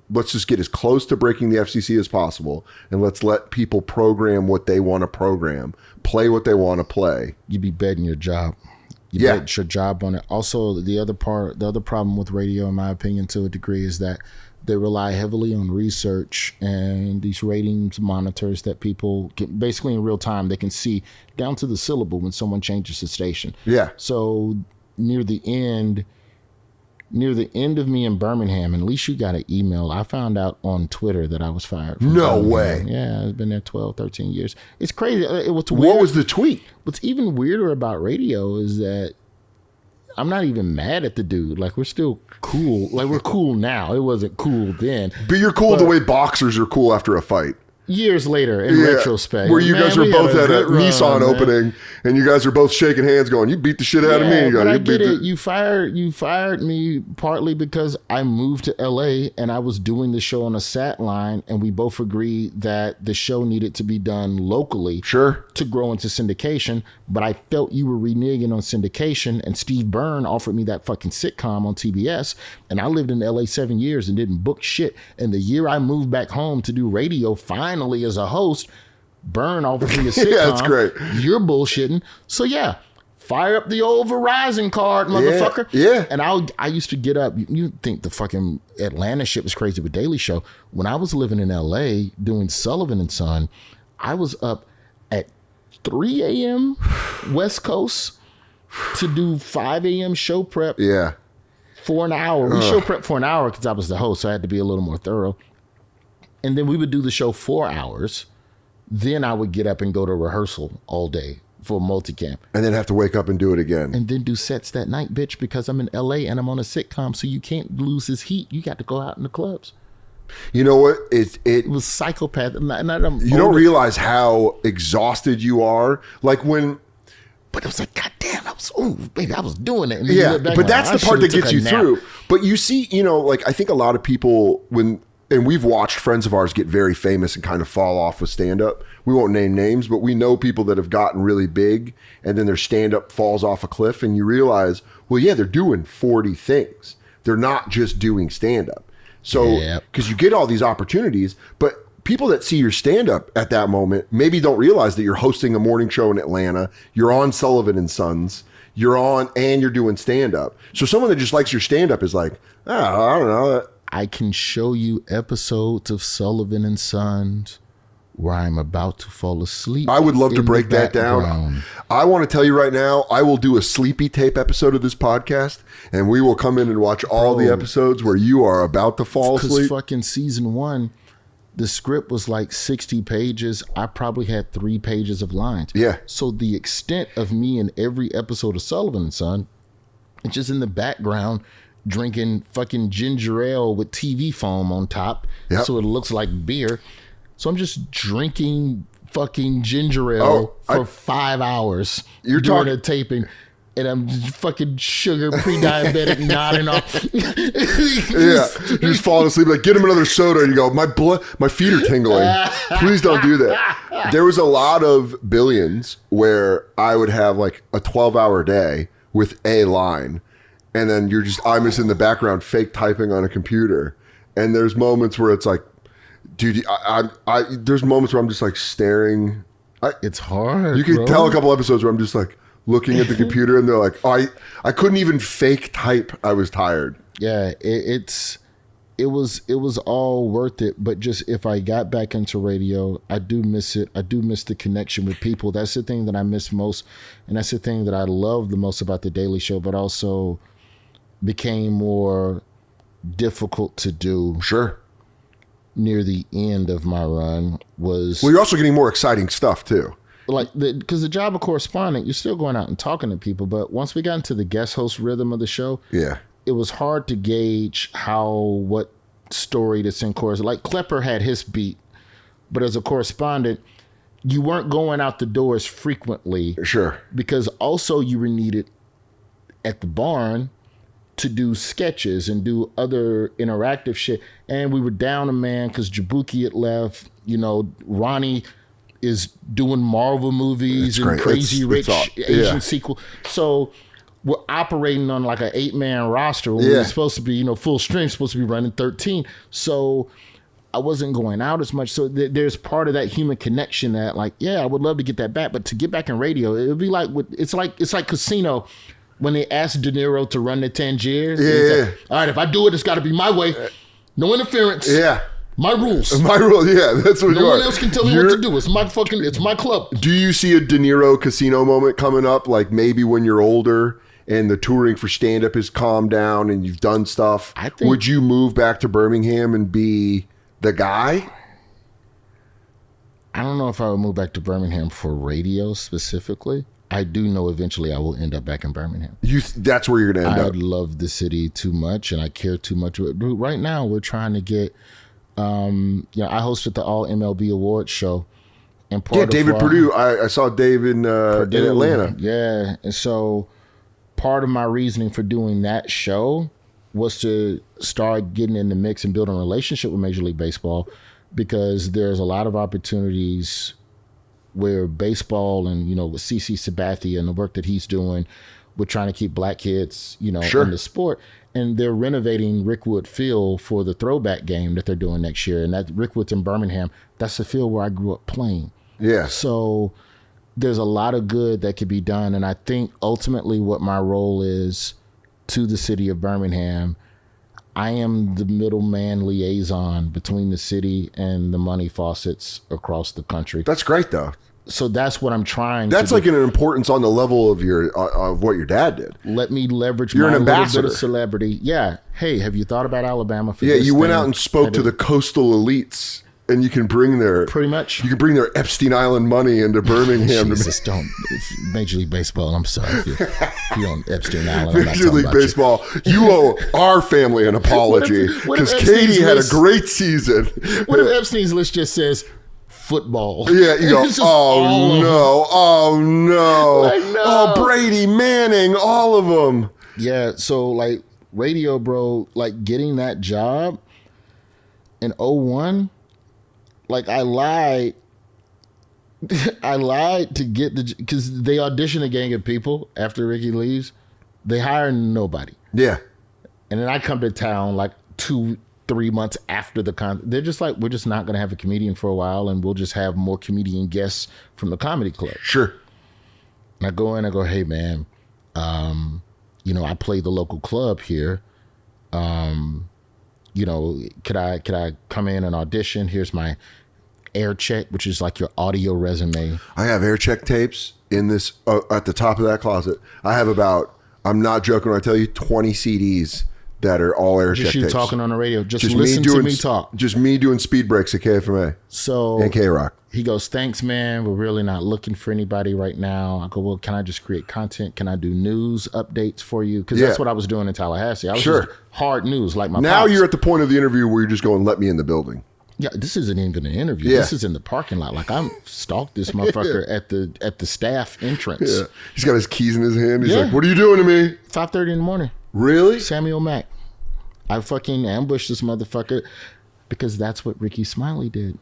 Speaker 1: Let's just get as close to breaking the FCC as possible, and let's let people program what they want to program, play what they want to play.
Speaker 2: You'd be betting your job. You bet your job on it. Also, the other problem with radio, in my opinion, to a degree, is that they rely heavily on research and these ratings monitors that people can, basically in real time, they can see down to the syllable when someone changes the station.
Speaker 1: Yeah.
Speaker 2: So near the end of me in Birmingham, and at least you got an email. I found out on Twitter that I was fired.
Speaker 1: No
Speaker 2: Birmingham.
Speaker 1: way.
Speaker 2: Yeah, I've been there 12, 13 years. It's crazy. What
Speaker 1: was the tweet?
Speaker 2: What's even weirder about radio is that I'm not even mad at the dude. Like, we're still cool. Like, we're cool now. It wasn't cool then.
Speaker 1: But you're cool the way boxers are cool after a fight.
Speaker 2: Years later, in retrospect.
Speaker 1: Where you guys are both at a Nissan opening,
Speaker 2: man.
Speaker 1: and you guys are both shaking hands going, you beat the shit out of me.
Speaker 2: But I get it. You fired me partly because I moved to LA and I was doing the show on a sat line, and we both agreed that the show needed to be done locally to grow into syndication. But I felt you were reneging on syndication, and Steve Byrne offered me that fucking sitcom on TBS, and I lived in LA 7 years and didn't book shit. And the year I moved back home to do radio, finally as a host, Byrne offered me a sitcom.
Speaker 1: Yeah, that's great.
Speaker 2: You're bullshitting. So yeah, fire up the old Verizon card, motherfucker.
Speaker 1: Yeah.
Speaker 2: And I used to get up. You think the fucking Atlanta shit was crazy with Daily Show. When I was living in LA doing Sullivan and Son, I was up at 3 a.m. West Coast to do 5 a.m. show prep.
Speaker 1: Yeah.
Speaker 2: For an hour. We show prep for an hour because I was the host, so I had to be a little more thorough. And then we would do the show 4 hours. Then I would get up and go to rehearsal all day for multicam. And
Speaker 1: then have to wake up and do it again.
Speaker 2: And then do sets that night, bitch, because I'm in LA and I'm on a sitcom, so you can't lose this heat. You got to go out in the clubs.
Speaker 1: You know what? It
Speaker 2: was psychopath. You
Speaker 1: don't realize how exhausted you are. Like when...
Speaker 2: But it was like, God damn, I was doing it. And
Speaker 1: yeah, but that's the part that gets you through. But you see, like I think a lot of people and we've watched friends of ours get very famous and kind of fall off with stand-up. We won't name names, but we know people that have gotten really big and then their stand-up falls off a cliff and you realize, well, yeah, they're doing 40 things. They're not just doing stand-up. So, because you get all these opportunities, but people that see your stand-up at that moment maybe don't realize that you're hosting a morning show in Atlanta, you're on Sullivan and Sons, you're doing stand-up. So someone that just likes your stand-up is like, oh, I don't know.
Speaker 2: I can show you episodes of Sullivan and Sons where I'm about to fall asleep.
Speaker 1: I would love to break that down. I want to tell you right now, I will do a sleepy tape episode of this podcast, and we will come in and watch all the episodes where you are about to fall asleep.
Speaker 2: Because fucking season 1, the script was like 60 pages. I probably had 3 pages of lines.
Speaker 1: Yeah.
Speaker 2: So the extent of me in every episode of Sullivan and Son, it's just in the background drinking fucking ginger ale with TV foam on top.
Speaker 1: Yep.
Speaker 2: So it looks like beer. So I'm just drinking fucking ginger ale for 5 hours during the taping. And I'm just fucking sugar, pre-diabetic, nodding off.
Speaker 1: Yeah, you're just falling asleep. Like, get him another soda. And you go, my feet are tingling. Please don't do that. There was a lot of Billions where I would have like a 12-hour day with a line. And then I'm just in the background fake typing on a computer. And there's moments where it's like, dude, there's moments where I'm just like staring.
Speaker 2: It's hard.
Speaker 1: You can tell a couple episodes where I'm just like looking at the computer, and they're like, I couldn't even fake type. I was tired.
Speaker 2: Yeah, it was all worth it. But just if I got back into radio, I do miss it. I do miss the connection with people. That's the thing that I miss most, and that's the thing that I love the most about the Daily Show. But also became more difficult to do.
Speaker 1: Sure.
Speaker 2: Near the end of my run was...
Speaker 1: Well, you're also getting more exciting stuff, too.
Speaker 2: Like, because the job of correspondent, you're still going out and talking to people. But once we got into the guest host rhythm of the show,
Speaker 1: yeah,
Speaker 2: it was hard to gauge what story to send correspondent. Like, Klepper had his beat. But as a correspondent, you weren't going out the door as frequently.
Speaker 1: Sure.
Speaker 2: Because also you were needed at the barn to do sketches and do other interactive shit. And we were down a man because Jabuki had left. You know, Ronnie is doing Marvel movies and Crazy Rich Asian sequel. So we're operating on like an 8-man roster when we're supposed to be, full strength, supposed to be running 13. So I wasn't going out as much. So there's part of that human connection that like, yeah, I would love to get that back. But to get back in radio, it would be like, it's like Casino. When they asked De Niro to run the Tangiers, like, all right, if I do it, it's got to be my way. No interference.
Speaker 1: Yeah.
Speaker 2: My rules.
Speaker 1: My rule, yeah. That's what
Speaker 2: no one else can tell me what to do. It's my club.
Speaker 1: Do you see a De Niro Casino moment coming up? Like maybe when you're older and the touring for stand-up has calmed down and you've done stuff, would you move back to Birmingham and be the guy?
Speaker 2: I don't know if I would move back to Birmingham for radio specifically. I do know eventually I will end up back in Birmingham.
Speaker 1: That's where you're going to end up.
Speaker 2: I love the city too much and I care too much. Right now, we're trying to get, I hosted the All MLB Awards show. And
Speaker 1: David Perdue. I saw Dave in Atlanta.
Speaker 2: Yeah. And so part of my reasoning for doing that show was to start getting in the mix and building a relationship with Major League Baseball, because there's a lot of opportunities where baseball and, with CC Sabathia and the work that he's doing, we're trying to keep black kids, in the sport. And they're renovating Rickwood Field for the throwback game that they're doing next year. And that Rickwood's in Birmingham. That's the field where I grew up playing.
Speaker 1: Yeah.
Speaker 2: So there's a lot of good that could be done. And I think ultimately what my role is to the city of Birmingham, I am the middleman liaison between the city and the money faucets across the country.
Speaker 1: That's great, though.
Speaker 2: So that's what I'm trying
Speaker 1: to do. That's like an importance on the level of of what your dad did.
Speaker 2: Let me leverage my little bit of celebrity. Yeah. Hey, have you thought about Alabama for this?
Speaker 1: Yeah, you went out and spoke to the coastal elites, and you can bring their...
Speaker 2: Pretty much.
Speaker 1: You can bring their Epstein Island money into Birmingham.
Speaker 2: Jesus, don't. It's Major League Baseball. I'm sorry if you're on Epstein Island.
Speaker 1: Major League Baseball, you owe our family an apology, because Katie had a great season.
Speaker 2: What if Epstein's list just says... football?
Speaker 1: Yeah, you go, oh no. Like, no. Oh, Brady, Manning, all of them.
Speaker 2: Yeah, so like radio, bro, like getting that job in 01, like I lied to get because they audition a gang of people after Ricky leaves. They hire nobody.
Speaker 1: Yeah.
Speaker 2: And then I come to town like 2-3 months after the they're just like, we're just not going to have a comedian for a while, and we'll just have more comedian guests from the comedy club.
Speaker 1: Sure.
Speaker 2: And I go in, I go, hey man, I play the local club here. could I come in and audition? Here's my air check, which is like your audio resume.
Speaker 1: I have air check tapes in this at the top of that closet. I have about, I'm not joking when I tell you, 20 CDs that are all air check tapes.
Speaker 2: Just you talking on the radio. Just listen to me talk.
Speaker 1: Just me doing speed breaks at KFMA.
Speaker 2: So
Speaker 1: and K-Rock.
Speaker 2: He goes, thanks, man. We're really not looking for anybody right now. I go, well, can I just create content? Can I do news updates for you? Because that's what I was doing in Tallahassee. I was just hard news, like my
Speaker 1: Now
Speaker 2: pops.
Speaker 1: you're at the point of the interview where you're just going, let me in the building.
Speaker 2: Yeah, this isn't even an interview.
Speaker 1: Yeah.
Speaker 2: This is in the parking lot. Like I'm stalked this motherfucker at the staff entrance.
Speaker 1: Yeah. He's got his keys in his hand. He's like, what are you doing to me?
Speaker 2: 5:30 in the morning.
Speaker 1: Really?
Speaker 2: Samuel Mack. I fucking ambushed this motherfucker because that's what Ricky Smiley did.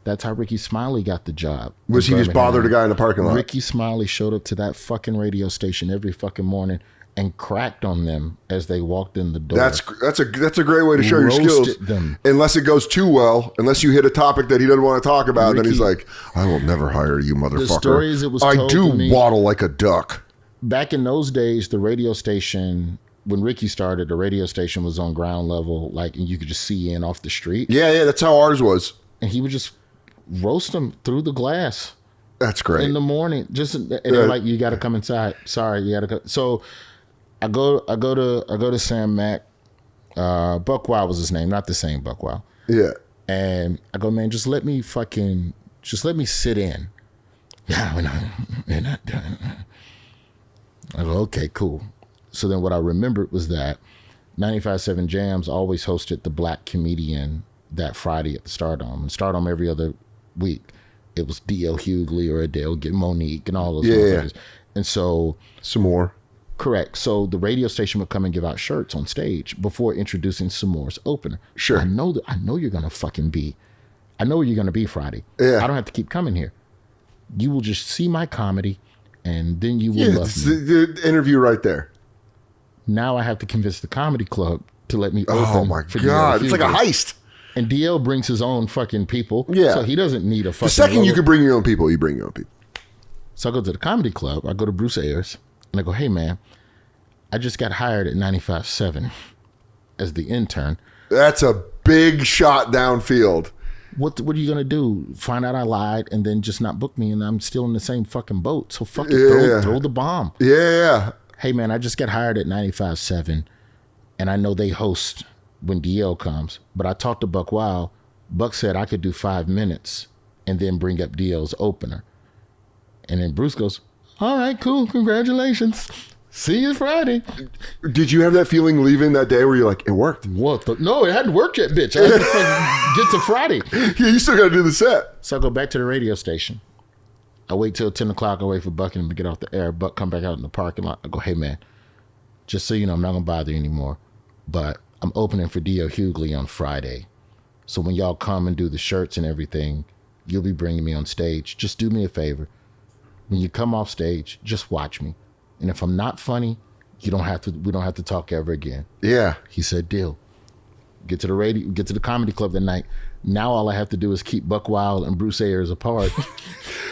Speaker 2: That's how Ricky Smiley got the job.
Speaker 1: Was he just bothered a guy in the parking lot?
Speaker 2: Ricky Smiley showed up to that fucking radio station every fucking morning and cracked on them as they walked in the door.
Speaker 1: That's a great way to show your skills.
Speaker 2: Them.
Speaker 1: Unless it goes too well, unless you hit a topic that he doesn't want to talk about, then he's like, I will never hire you, motherfucker.
Speaker 2: The stories it was
Speaker 1: I
Speaker 2: told
Speaker 1: do
Speaker 2: to me,
Speaker 1: waddle like a duck.
Speaker 2: Back in those days, the radio station, when Ricky started, the radio station was on ground level, like, and you could just see in off the street.
Speaker 1: Yeah, that's how ours was.
Speaker 2: And he would just roast them through the glass.
Speaker 1: That's great.
Speaker 2: In the morning, and they're like, you got to come inside. Sorry, you got to come. So I go to Sam Mack. Buck Wild was his name, not the same Buck Wild.
Speaker 1: Yeah.
Speaker 2: And I go, man, just let me sit in. Yeah, we're not done. I go, okay, cool. So then what I remembered was that 95.7 Jams always hosted the Black Comedian that Friday at the Stardome. And Stardome every other week. It was D.L. Hughley or Adele, get Monique and all those motherfuckers. And so...
Speaker 1: Some more.
Speaker 2: Correct. So the radio station would come and give out shirts on stage before introducing S'more's opener.
Speaker 1: Sure.
Speaker 2: I know you're going to fucking be. I know where you're going to be Friday.
Speaker 1: Yeah.
Speaker 2: I don't have to keep coming here. You will just see my comedy and then you will love me.
Speaker 1: The interview right there.
Speaker 2: Now I have to convince the comedy club to let me open.
Speaker 1: Oh my
Speaker 2: for
Speaker 1: God.
Speaker 2: DL
Speaker 1: It's like a heist.
Speaker 2: And DL brings his own fucking people.
Speaker 1: Yeah.
Speaker 2: So he doesn't need a fucking
Speaker 1: The second you
Speaker 2: logo.
Speaker 1: can bring your own people, you bring your own people.
Speaker 2: So I go to the comedy club. I go to Bruce Ayers and I go, hey man, I just got hired at 95.7 as the intern.
Speaker 1: That's a big shot downfield.
Speaker 2: What are you going to do? Find out I lied and then just not book me and I'm still in the same fucking boat. So fuck it, throw the bomb.
Speaker 1: Yeah.
Speaker 2: Hey man, I just got hired at 95.7 and I know they host when DL comes, but I talked to Buck Wild. Buck said I could do 5 minutes and then bring up DL's opener. And then Bruce goes, all right, cool, congratulations. See you Friday.
Speaker 1: Did you have that feeling leaving that day where you're like, it worked?
Speaker 2: What? No, it hadn't worked yet, bitch. I had to fucking get to Friday.
Speaker 1: Yeah, you still got to do the set.
Speaker 2: So I go back to the radio station. I wait till 10 o'clock. I wait for Buck and him to get off the air. Buck come back out in the parking lot. I go, hey, man, just so you know, I'm not going to bother you anymore. But I'm opening for D.L. Hughley on Friday. So when y'all come and do the shirts and everything, you'll be bringing me on stage. Just do me a favor. When you come off stage, just watch me. And if I'm not funny, we don't have to talk ever again.
Speaker 1: Yeah.
Speaker 2: He said, deal. Get to the radio, get to the comedy club that night. Now all I have to do is keep Buck Wild and Bruce Ayers apart.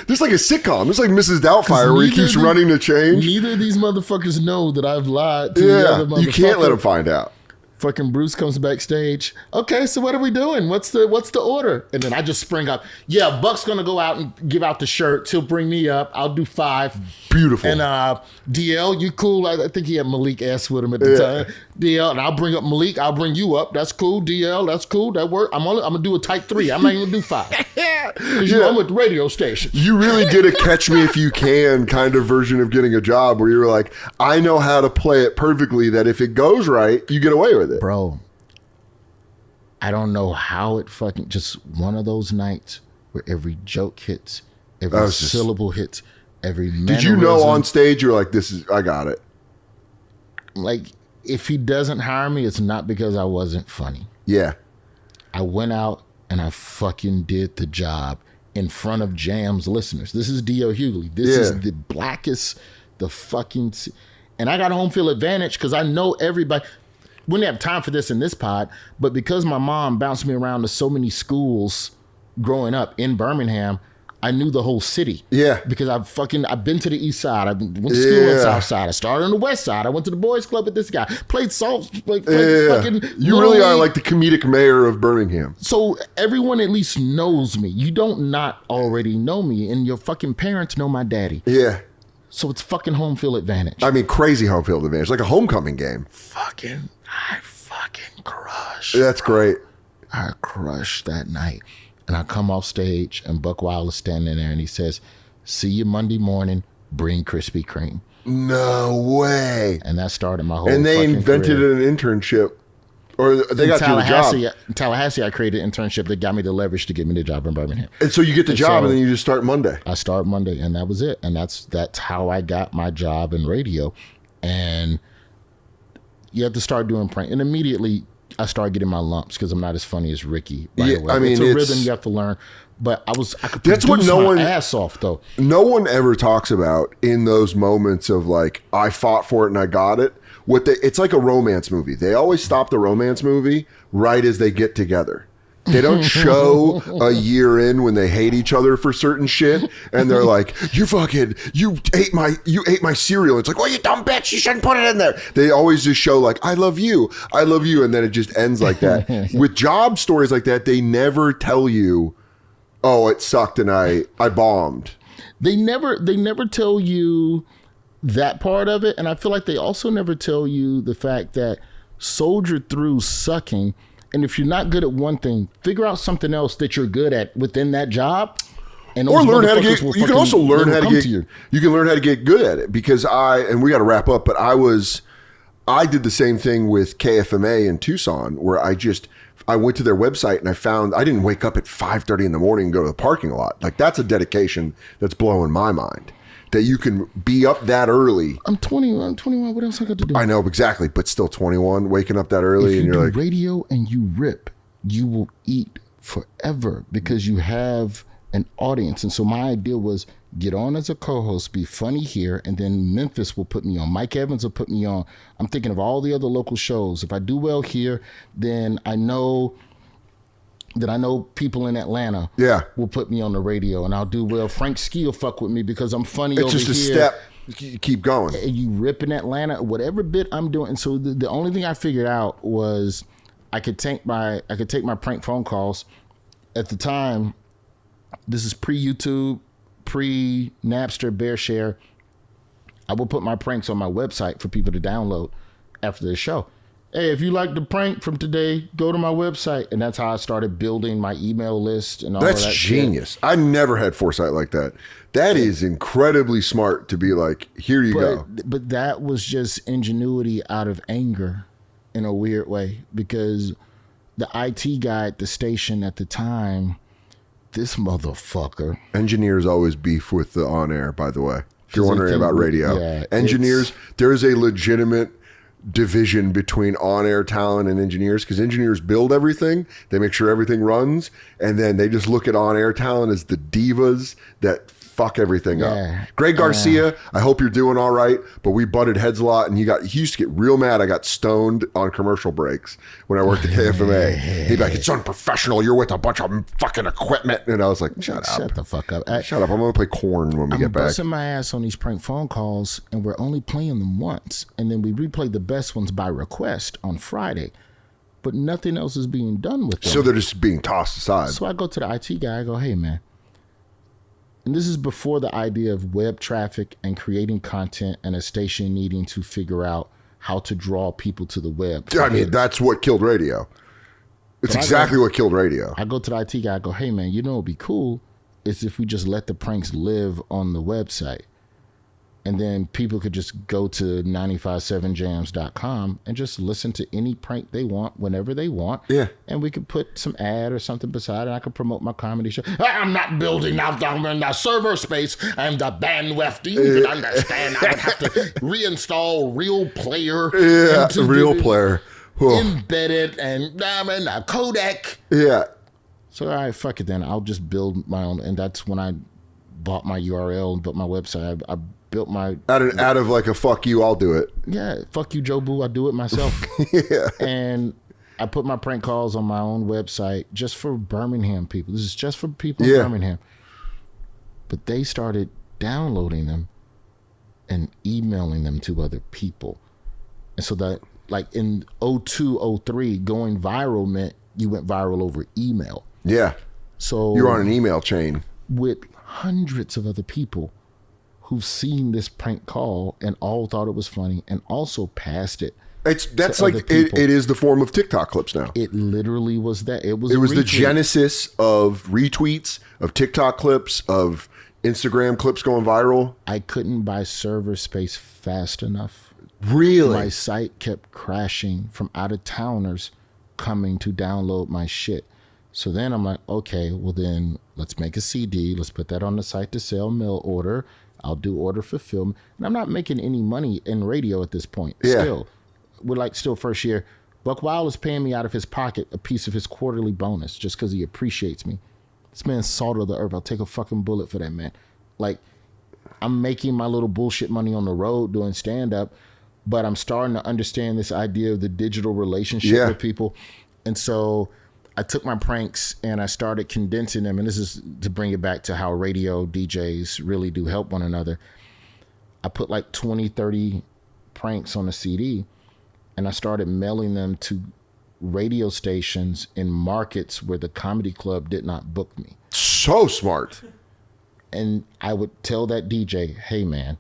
Speaker 1: There's like a sitcom. It's like Mrs. Doubtfire where he keeps running to change.
Speaker 2: Neither of these motherfuckers know that I've lied to the other motherfucker.
Speaker 1: You can't let them find out.
Speaker 2: Fucking Bruce comes backstage. Okay, so what are we doing? What's the order? And then I just spring up. Yeah, Buck's gonna go out and give out the shirts. He'll bring me up. I'll do 5.
Speaker 1: Beautiful.
Speaker 2: And DL, you cool? I think he had Malik S with him at the time. DL, and I'll bring up Malik. I'll bring you up. That's cool. DL, that's cool. That work. I'm gonna do a tight 3. I'm not even gonna do 5. Because you know, I'm with the radio station.
Speaker 1: You really did a catch me if you can kind of version of getting a job where you were like, I know how to play it perfectly that if it goes right, you get away with it.
Speaker 2: Bro, I don't know how it fucking, just one of those nights where every joke hits, every syllable hits, every mannerism.
Speaker 1: Did you know on stage you were like, I got it?
Speaker 2: Like, if he doesn't hire me, it's not because I wasn't funny.
Speaker 1: Yeah.
Speaker 2: I went out and I fucking did the job in front of Jam's listeners. This is D.L. Hughley. This is the blackest, the fucking... And I got home field advantage because I know everybody... Wouldn't have time for this in this pod, but because my mom bounced me around to so many schools growing up in Birmingham, I knew the whole city.
Speaker 1: Yeah.
Speaker 2: Because I've been to the east side. I went to school on the south side. I started on the west side. I went to the boys club with this guy. Played fucking
Speaker 1: You really are like the comedic mayor of Birmingham.
Speaker 2: So everyone at least knows me. You don't not already know me, and your fucking parents know my daddy.
Speaker 1: Yeah.
Speaker 2: So it's fucking home field advantage.
Speaker 1: I mean, crazy home field advantage. Like a homecoming game.
Speaker 2: I fucking crushed.
Speaker 1: That's great.
Speaker 2: I crushed that night. And I come off stage and Buck Wild is standing there and he says, "See you Monday morning, bring Krispy Kreme."
Speaker 1: No way.
Speaker 2: And that started my whole
Speaker 1: And they
Speaker 2: fucking
Speaker 1: invented
Speaker 2: career.
Speaker 1: an internship. Or they got you the job.
Speaker 2: In Tallahassee, I created an internship that got me the leverage to get me the job in Birmingham.
Speaker 1: And so you get the job
Speaker 2: so
Speaker 1: and then you just start Monday.
Speaker 2: I start Monday and that was it. And that's how I got my job in radio. And you have to start doing prank. And immediately I started getting my lumps because I'm not as funny as Ricky.
Speaker 1: Yeah, I mean,
Speaker 2: it's a rhythm you have to learn. But I could
Speaker 1: that's what
Speaker 2: produce
Speaker 1: no
Speaker 2: my
Speaker 1: one
Speaker 2: ass off though.
Speaker 1: No one ever talks about in those moments of like, I fought for it and I got it. It's like a romance movie. They always stop the romance movie right as they get together. They don't show a year in when they hate each other for certain shit, and they're like, you ate my cereal. It's like, well, you dumb bitch, you shouldn't put it in there. They always just show like, I love you, and then it just ends like that. With job stories like that, they never tell you, oh, it sucked and I bombed.
Speaker 2: They never tell you that part of it, and I feel like they also never tell you the fact that soldier through sucking. And if you're not good at one thing, figure out something else that you're good at within that job. And
Speaker 1: or learn how to get. You can also learn how to get. You can learn how to get good at it because and we got to wrap up. But I did the same thing with KFMA in Tucson, where I went to their website and I didn't wake up at 5:30 in the morning and go to the parking lot. Like that's a dedication that's blowing my mind. That you can be up that early.
Speaker 2: I'm 21. What else I got to do?
Speaker 1: I know exactly, but still 21, waking up that early,
Speaker 2: and
Speaker 1: you're like
Speaker 2: radio and you rip, you will eat forever because you have an audience. And so my idea was get on as a co-host, be funny here, and then Memphis will put me on. Mike Evans will put me on. I'm thinking of all the other local shows. If I do well here, then I know people in Atlanta will put me on the radio and I'll do well. Frank Ski will fuck with me because I'm funny over here.
Speaker 1: It's just a step. You keep going.
Speaker 2: And you rip in Atlanta, whatever bit I'm doing. And so the only thing I figured out was I could take my prank phone calls. At the time, this is pre-YouTube, pre-Napster, BearShare. I will put my pranks on my website for people to download after the show. Hey, if you like the prank from today, go to my website. And that's how I started building my email list and all of that.
Speaker 1: That's genius. Shit. I never had foresight like that. That is incredibly smart to be like, here you go.
Speaker 2: But that was just ingenuity out of anger in a weird way. Because the IT guy at the station at the time, this motherfucker.
Speaker 1: Engineers always beef with the on-air, by the way. If you're wondering about radio. Yeah, engineers, there's a legitimate division between on-air talent and engineers because engineers build everything, they make sure everything runs, and then they just look at on-air talent as the divas that fuck everything up. Greg Garcia, I hope you're doing all right, but we butted heads a lot, and he used to get real mad. I got stoned on commercial breaks when I worked at KFMA. He'd be like, it's unprofessional, you're with a bunch of fucking equipment, and I was like, shut
Speaker 2: the fuck up.
Speaker 1: Shut up, I'm gonna play Corn when we get back. I'm
Speaker 2: busting my ass on these prank phone calls, and we're only playing them once, and then we replay the best ones by request on Friday, but nothing else is being done with them.
Speaker 1: So they're just being tossed aside.
Speaker 2: So I go to the IT guy, I go, hey man, and this is before the idea of web traffic and creating content and a station needing to figure out how to draw people to the web.
Speaker 1: I mean, that's what killed radio. It's exactly what killed radio.
Speaker 2: I go to the IT guy, I go, hey man, you know what would be cool is if we just let the pranks live on the website. And then people could just go to 957jams.com and just listen to any prank they want whenever they want.
Speaker 1: Yeah.
Speaker 2: And we could put some ad or something beside it. And I could promote my comedy show. I'm not building out the server space and the bandwidth to even understand. I would have to reinstall Real Player.
Speaker 1: Yeah, Real Player.
Speaker 2: Embedded and a codec.
Speaker 1: Yeah.
Speaker 2: So, all right, fuck it then. I'll just build my own. And that's when I bought my URL and built my website. I built my
Speaker 1: out of like a fuck you, I'll do it.
Speaker 2: Yeah, fuck you, Joe Boo, I do it myself.
Speaker 1: Yeah.
Speaker 2: And I put my prank calls on my own website just for Birmingham people. This is just for people in Birmingham. But they started downloading them and emailing them to other people. And so that, like in 02, 03, going viral meant you went viral over email.
Speaker 1: Yeah.
Speaker 2: So
Speaker 1: you're on an email chain
Speaker 2: with hundreds of other people who've seen this prank call and all thought it was funny and also passed it.
Speaker 1: That's like it is the form of TikTok clips now.
Speaker 2: It literally was that. It was
Speaker 1: the genesis of retweets, of TikTok clips, of Instagram clips going viral.
Speaker 2: I couldn't buy server space fast enough.
Speaker 1: Really?
Speaker 2: My site kept crashing from out-of-towners coming to download my shit. So then I'm like, okay, well then let's make a CD. Let's put that on the site to sell, mail order. I'll do order fulfillment. And I'm not making any money in radio at this point.
Speaker 1: Yeah.
Speaker 2: Still, we're like still first year. Buck Wild is paying me out of his pocket a piece of his quarterly bonus just because he appreciates me. This man's salt of the earth. I'll take a fucking bullet for that man. Like, I'm making my little bullshit money on the road doing stand-up, but I'm starting to understand this idea of the digital relationship with people. And so I took my pranks and I started condensing them. And this is to bring it back to how radio DJs really do help one another. I put like 20, 30 pranks on a CD and I started mailing them to radio stations in markets where the comedy club did not book me.
Speaker 1: So smart.
Speaker 2: And I would tell that DJ, hey man,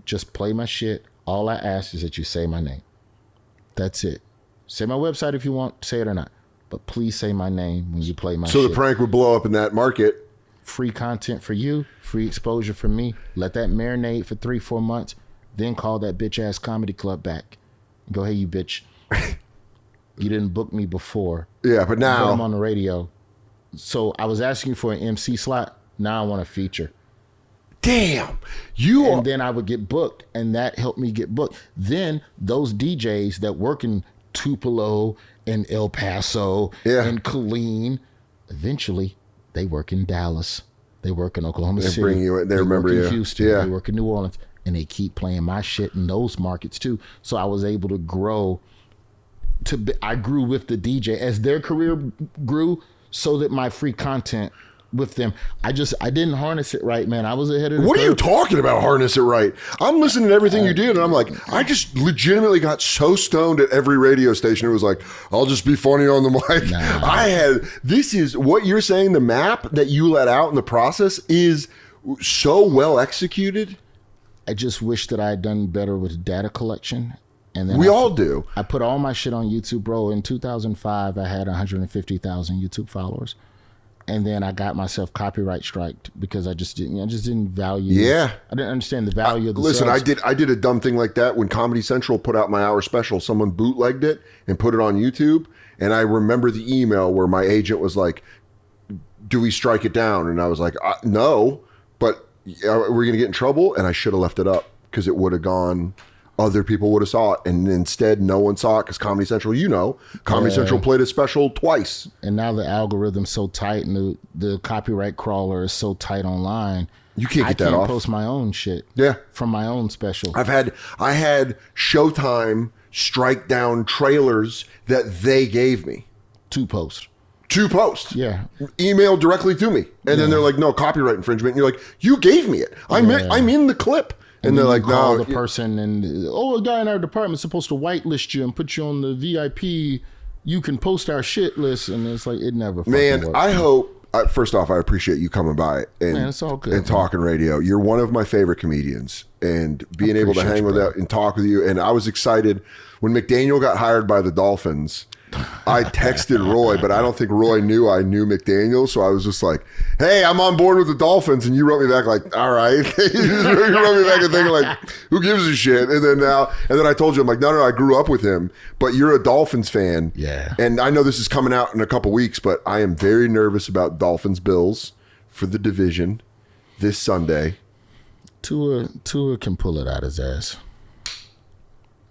Speaker 2: just play my shit. All I ask is that you say my name. That's it. Say my website if you want, say it or not. But please say my name when you play my shit.
Speaker 1: So the prank would blow up in that market.
Speaker 2: Free content for you, free exposure for me. Let that marinate for 3-4 months. Then call that bitch ass comedy club back. Go, hey you bitch. You didn't book me before.
Speaker 1: Yeah, but now
Speaker 2: I'm on the radio. So I was asking for an MC slot. Now I want a feature.
Speaker 1: Damn.
Speaker 2: And then I would get booked, and that helped me get booked. Then those DJs that work in Tupelo and El Paso and Killeen, eventually they work in Dallas. They work in Oklahoma City.
Speaker 1: Bring you in. They remember
Speaker 2: work
Speaker 1: you.
Speaker 2: in Houston. They work in New Orleans. And they keep playing my shit in those markets too. So I was able to grow. I grew with the DJ as their career grew, so that my free content with them. I didn't harness it right, man. I was ahead of the
Speaker 1: What
Speaker 2: curve.
Speaker 1: are you talking about, harness it right? I'm listening to everything you did, and I'm like, I just legitimately got so stoned at every radio station. It was like, I'll just be funny on the mic. Nah. This is what you're saying, the map that you let out in the process is so well executed.
Speaker 2: I just wish that I had done better with data collection. And then
Speaker 1: we all do.
Speaker 2: I put all my shit on YouTube, bro. In 2005, I had 150,000 YouTube followers. And then I got myself copyright striked because I just didn't value.
Speaker 1: Yeah.
Speaker 2: I didn't understand the value of the
Speaker 1: Listen,
Speaker 2: subs.
Speaker 1: I did a dumb thing like that when Comedy Central put out my hour special. Someone bootlegged it and put it on YouTube. And I remember the email where my agent was like, do we strike it down? And I was like, no, but we're going to get in trouble. And I should have left it up because it would have gone, other people would have saw it. And instead, no one saw it because Comedy Central, Comedy Central played a special twice.
Speaker 2: And now the algorithm's so tight and the copyright crawler is so tight online.
Speaker 1: You can't get that off.
Speaker 2: I can't post my own shit.
Speaker 1: Yeah.
Speaker 2: From my own special.
Speaker 1: I had Showtime strike down trailers that they gave me.
Speaker 2: Two posts.
Speaker 1: Yeah. Emailed directly to me. And then they're like, no, copyright infringement. And you're like, you gave me it. I'm in the clip. And they're like,
Speaker 2: call
Speaker 1: no.
Speaker 2: The person and, a guy in our department is supposed to whitelist you and put you on the VIP. You can post our shit list. And it's like, it never fucking works.
Speaker 1: I hope, first off, I appreciate you coming by and,
Speaker 2: it's all good,
Speaker 1: talking radio. You're one of my favorite comedians. And being able to hang with that and talk with you. And I was excited when McDaniel got hired by the Dolphins. I texted Roy, but I don't think Roy knew I knew McDaniel. So I was just like, hey, I'm on board with the Dolphins. And you wrote me back like, all right. You wrote me back and thinking like, who gives a shit? And then I told you, I'm like, no, I grew up with him, but you're a Dolphins fan.
Speaker 2: Yeah.
Speaker 1: And I know this is coming out in a couple weeks, but I am very nervous about Dolphins Bills for the division this Sunday.
Speaker 2: Tua can pull it out his ass.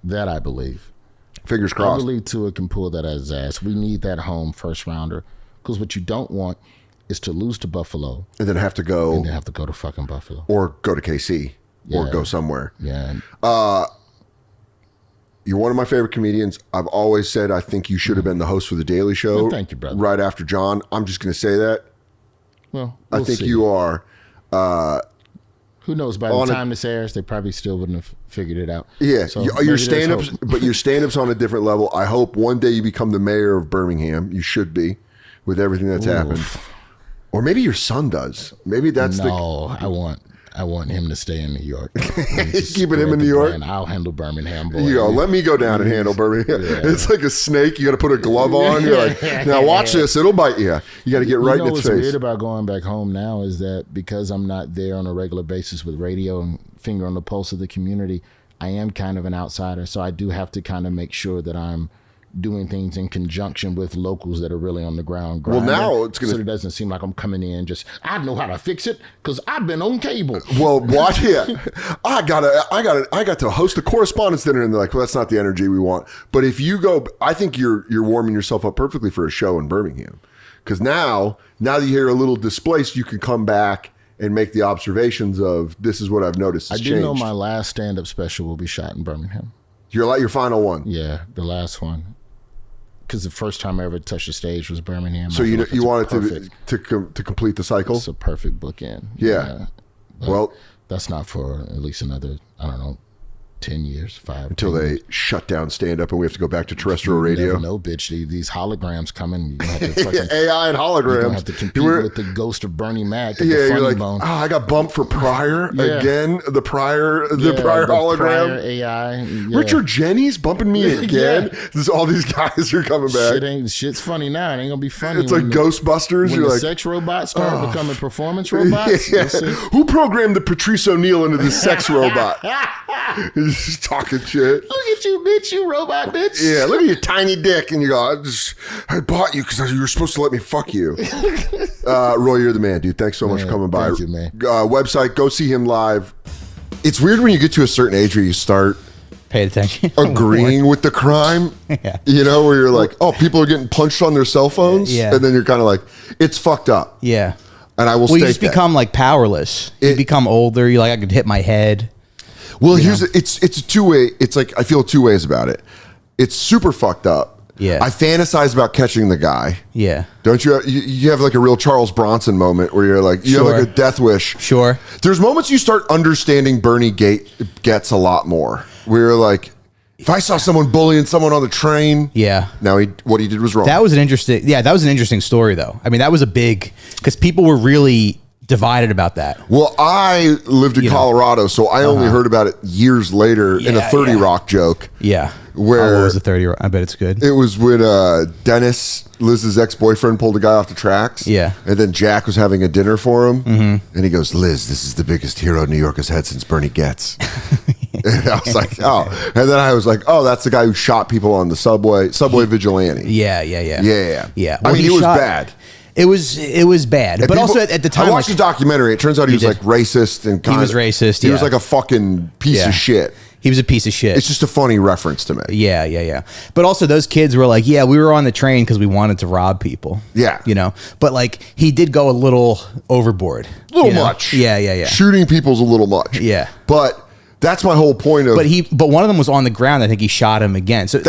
Speaker 2: That I believe.
Speaker 1: Fingers crossed.
Speaker 2: I believe Tua can pull that out his ass. We need that home first rounder because what you don't want is to lose to Buffalo
Speaker 1: and then have to go
Speaker 2: to fucking Buffalo
Speaker 1: or go to KC or go somewhere.
Speaker 2: Yeah.
Speaker 1: You're one of my favorite comedians. I've always said I think you should have been the host for The Daily Show.
Speaker 2: Well, thank you, brother.
Speaker 1: Right after John. I'm just going to say that.
Speaker 2: Well,
Speaker 1: I think you are.
Speaker 2: Who knows? By the time this airs, they probably still wouldn't have figured it out.
Speaker 1: Yeah,
Speaker 2: So
Speaker 1: your
Speaker 2: maybe
Speaker 1: stand-ups,
Speaker 2: there's hope.
Speaker 1: but your stand-ups on a different level. I hope one day you become the mayor of Birmingham. You should be, with everything that's happened. Or maybe your son does. Maybe that's
Speaker 2: No, I want him to stay in New York.
Speaker 1: Keeping him in New York?
Speaker 2: I'll handle Birmingham, boy.
Speaker 1: You go, let me go down and handle Birmingham.
Speaker 2: Yeah.
Speaker 1: It's like a snake. You got to put a glove on. You're like, now watch this. It'll bite you. You got to get right in its
Speaker 2: what's
Speaker 1: face.
Speaker 2: weird about going back home now is that because I'm not there on a regular basis with radio and finger on the pulse of the community, I am kind of an outsider. So I do have to kind of make sure that I'm doing things in conjunction with locals that are really on the ground.
Speaker 1: Well, now it's going
Speaker 2: so it doesn't seem like I'm coming in just, I know how to fix it because I've been on cable.
Speaker 1: Well, watch it. I got to host a correspondence dinner, and they're like, well, that's not the energy we want. But if you go, I think you're warming yourself up perfectly for a show in Birmingham, because now that you're a little displaced, you can come back and make the observations of this is what I've noticed has
Speaker 2: I do
Speaker 1: changed.
Speaker 2: know my last stand-up special will be shot in Birmingham.
Speaker 1: Your final one.
Speaker 2: Yeah, the last one. Because the first time I ever touched the stage was Birmingham.
Speaker 1: So you wanted to complete the cycle.
Speaker 2: It's a perfect bookend.
Speaker 1: Yeah. Well,
Speaker 2: that's not for at least another, I don't know, 10 years, 5
Speaker 1: until
Speaker 2: 10
Speaker 1: they
Speaker 2: years.
Speaker 1: shut down stand up and we have to go back to terrestrial radio.
Speaker 2: No, bitch. These holograms coming. You're gonna have to fucking,
Speaker 1: AI and holograms.
Speaker 2: You're gonna have to compete with the ghost of Bernie Mac. And
Speaker 1: Yeah,
Speaker 2: the
Speaker 1: you're
Speaker 2: funny
Speaker 1: like,
Speaker 2: bone.
Speaker 1: I got bumped for Pryor
Speaker 2: Yeah.
Speaker 1: again. The Pryor
Speaker 2: Yeah,
Speaker 1: hologram.
Speaker 2: Pryor AI. Yeah.
Speaker 1: Richard Jennings bumping me again. All these guys are coming back.
Speaker 2: Shit's funny now. It ain't gonna be funny.
Speaker 1: It's like Ghostbusters.
Speaker 2: When
Speaker 1: You're
Speaker 2: the
Speaker 1: like,
Speaker 2: sex robots start becoming performance robots.
Speaker 1: yeah.
Speaker 2: You'll see.
Speaker 1: Who programmed the Patrice O'Neill into this sex robot? He's just talking shit.
Speaker 2: Look at you, bitch, you robot bitch.
Speaker 1: Yeah, look at your tiny dick, and you go, I bought you because you were supposed to let me fuck you. Roy, you're the man, dude. Thanks so much for coming by.
Speaker 2: Thank you, man.
Speaker 1: Website, go see him live. It's weird when you get to a certain age where you start
Speaker 3: Pay attention.
Speaker 1: agreeing with the crime.
Speaker 3: Yeah.
Speaker 1: You know, where you're like, oh, people are getting punched on their cell phones.
Speaker 3: Yeah.
Speaker 1: And then you're kind of like, it's fucked up.
Speaker 3: Yeah.
Speaker 1: And I will
Speaker 3: Well,
Speaker 1: state
Speaker 3: you just
Speaker 1: that.
Speaker 3: become like powerless. You become older. You're like, I could hit my head.
Speaker 1: Well, it's a two-way. It's like I feel two ways about it. It's super fucked up.
Speaker 3: Yeah.
Speaker 1: I fantasize about catching the guy.
Speaker 3: Yeah.
Speaker 1: Don't you? You have like a real Charles Bronson moment where you're like, you have like a death wish.
Speaker 3: Sure.
Speaker 1: There's moments you start understanding Bernie gets a lot more. Where you're like, if I saw someone bullying someone on the train,
Speaker 3: Yeah.
Speaker 1: now what he did was wrong.
Speaker 3: That was an interesting story though. I mean, that was a big, because people were really divided about that.
Speaker 1: Well, I lived in Colorado, so I only heard about it years later in a 30 Rock joke.
Speaker 3: Yeah.
Speaker 1: Where
Speaker 3: what was the 30? I bet it's good.
Speaker 1: It was when Dennis, Liz's ex-boyfriend, pulled a guy off the tracks.
Speaker 3: Yeah.
Speaker 1: And then Jack was having a dinner for him. Mm-hmm. And he goes, Liz, this is the biggest hero New York has had since Bernie Getz. And I was like, oh. And then I was like, oh, that's the guy who shot people on the subway vigilante.
Speaker 3: Yeah.
Speaker 1: Yeah.
Speaker 3: Well,
Speaker 1: I mean, he was bad.
Speaker 3: It was bad.
Speaker 1: And
Speaker 3: But
Speaker 1: people-
Speaker 3: also at the time,
Speaker 1: I watched the documentary. It turns out he was
Speaker 3: did.
Speaker 1: like racist and
Speaker 3: was racist,
Speaker 1: He was
Speaker 3: yeah.
Speaker 1: like a fucking piece
Speaker 3: Yeah.
Speaker 1: of shit.
Speaker 3: he was a piece of shit.
Speaker 1: It's just a funny reference to me.
Speaker 3: Yeah. But also those kids were like, yeah, we were on the train because we wanted to rob people.
Speaker 1: Yeah.
Speaker 3: You know, but like he did go a little overboard.
Speaker 1: A little
Speaker 3: you know?
Speaker 1: much.
Speaker 3: Yeah.
Speaker 1: Shooting people's a little much.
Speaker 3: Yeah.
Speaker 1: But that's my whole point of...
Speaker 3: But one of them was on the ground. I think he shot him again. So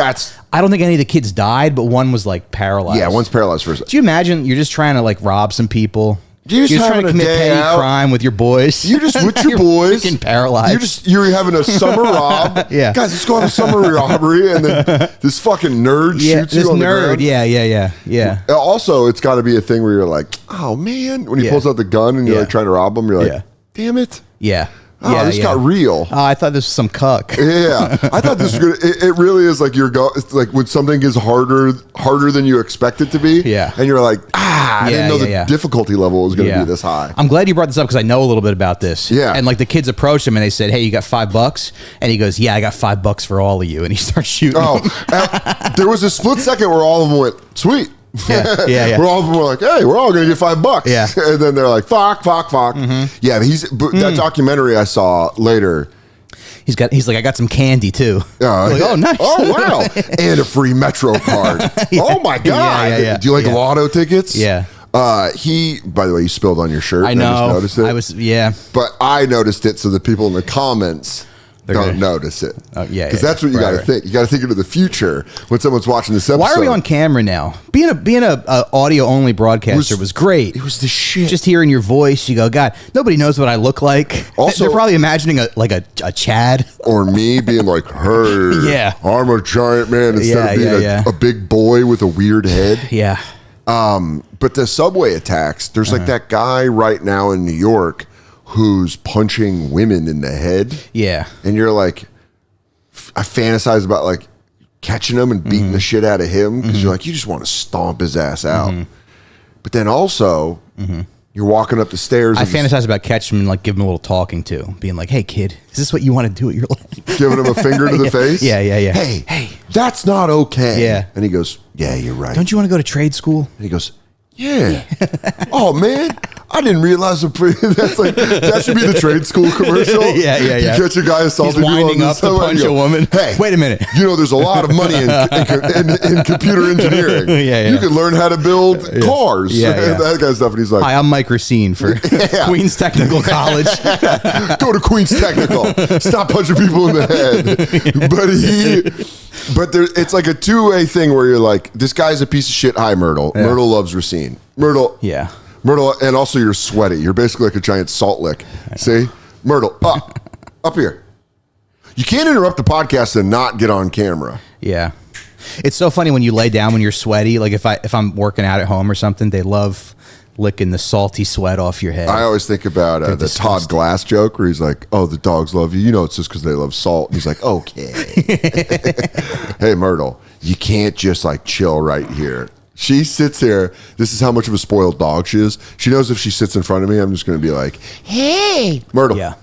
Speaker 3: I don't think any of the kids died, but one was like paralyzed.
Speaker 1: Yeah, one's paralyzed for a second.
Speaker 3: Do you imagine you're just trying to like rob some people?
Speaker 1: You're just
Speaker 3: trying
Speaker 1: having
Speaker 3: to
Speaker 1: a
Speaker 3: commit
Speaker 1: day
Speaker 3: petty
Speaker 1: out.
Speaker 3: crime with your boys.
Speaker 1: You're just with your
Speaker 3: You're
Speaker 1: boys.
Speaker 3: freaking paralyzed.
Speaker 1: You're having a summer rob.
Speaker 3: Yeah.
Speaker 1: Guys, let's go have a summer robbery. And then this fucking nerd shoots
Speaker 3: this
Speaker 1: you on the
Speaker 3: nerd.
Speaker 1: ground.
Speaker 3: Yeah.
Speaker 1: Also, it's got to be a thing where you're like, oh, man. When he pulls out the gun and you're like trying to rob him, you're like, damn it.
Speaker 3: Yeah.
Speaker 1: Oh, this got real.
Speaker 3: Oh, I thought this was some cuck.
Speaker 1: Yeah, I thought this was good. It really is like it's like when something is harder than you expect it to be.
Speaker 3: Yeah.
Speaker 1: And you're like, I didn't know the difficulty level was going to be this high.
Speaker 3: I'm glad you brought this up because I know a little bit about this.
Speaker 1: Yeah.
Speaker 3: And like the kids approached him and they said, hey, you got $5? And he goes, yeah, I got $5 for all of you. And he starts shooting.
Speaker 1: Oh, there was a split second where all of them went, sweet.
Speaker 3: Yeah.
Speaker 1: Where all of them were like, hey, we're all going to get $5.
Speaker 3: Yeah.
Speaker 1: And then they're like, fuck.
Speaker 3: Mm-hmm.
Speaker 1: Yeah, that documentary I saw later.
Speaker 3: He's like, I got some candy too. Like, oh, nice.
Speaker 1: Oh, wow. And a free Metro card. Oh, my God.
Speaker 3: Yeah.
Speaker 1: Do you like lotto tickets?
Speaker 3: Yeah.
Speaker 1: By the way, you spilled on your shirt.
Speaker 3: I know.
Speaker 1: I just noticed it.
Speaker 3: But
Speaker 1: I noticed it so the people in the comments don't notice it.
Speaker 3: Yeah,
Speaker 1: Because that's what you got to
Speaker 3: right.
Speaker 1: think. You got to think into the future when someone's watching this episode.
Speaker 3: Why are we on camera now? Being a audio only broadcaster was great.
Speaker 1: It was the shit.
Speaker 3: Just hearing your voice, you go, God, nobody knows what I look like.
Speaker 1: Also-
Speaker 3: They're probably imagining a Chad.
Speaker 1: Or me being like, hey,
Speaker 3: Yeah.
Speaker 1: I'm a giant man instead of being a big boy with a weird head.
Speaker 3: Yeah.
Speaker 1: But the subway attacks, there's like that guy right now in New York who's punching women in the head.
Speaker 3: Yeah.
Speaker 1: And you're like, I fantasize about like catching him and beating the shit out of him because you're like, you just want to stomp his ass out. But then also, you're walking up the stairs.
Speaker 3: I
Speaker 1: and
Speaker 3: fantasize about catching him and like give him a little talking to, being like, "Hey, kid, is this what you want to do at your life?"
Speaker 1: giving him a finger to the face.
Speaker 3: Yeah.
Speaker 1: Hey, that's not okay.
Speaker 3: Yeah.
Speaker 1: And he goes, yeah, you're right.
Speaker 3: Don't you want to go to trade school?
Speaker 1: And he goes, yeah. Oh man, I didn't realize that should be the trade school commercial.
Speaker 3: Yeah.
Speaker 1: You catch a guy assaulting
Speaker 3: He's winding up to punch a woman.
Speaker 1: Hey,
Speaker 3: wait a minute.
Speaker 1: You know, there's a lot of money in computer engineering.
Speaker 3: Yeah.
Speaker 1: You can learn how to build cars.
Speaker 3: Yeah.
Speaker 1: That kind of stuff. And he's like,
Speaker 3: Hi, I'm Mike Racine for Queens Technical College.
Speaker 1: go to Queens Technical. Stop punching people in the head. But it's like a two-way thing where you're like, this guy's a piece of shit. Hi, Myrtle.
Speaker 3: Yeah.
Speaker 1: Myrtle loves Racine. Myrtle.
Speaker 3: Yeah.
Speaker 1: Myrtle, and also you're sweaty. You're basically like a giant salt lick. See? Myrtle, up here. You can't interrupt the podcast and not get on camera.
Speaker 3: Yeah. It's so funny when you lay down when you're sweaty. Like if I'm working out at home or something, they love licking the salty sweat off your head.
Speaker 1: I always think about the Todd Glass joke where he's like, oh, the dogs love you. You know it's just because they love salt. And he's like, okay. Hey, Myrtle, you can't just like chill right here. She sits here. This is how much of a spoiled dog she is. She knows if she sits in front of me, I'm just going to be like, hey, Myrtle.
Speaker 3: Yeah.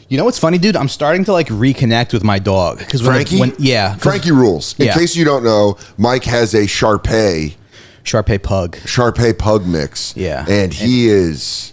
Speaker 3: You know what's funny, dude? I'm starting to like reconnect with my dog.
Speaker 1: Frankie? Frankie rules. In case you don't know, Mike has a Shar-Pei pug mix.
Speaker 3: Yeah.
Speaker 1: And he is...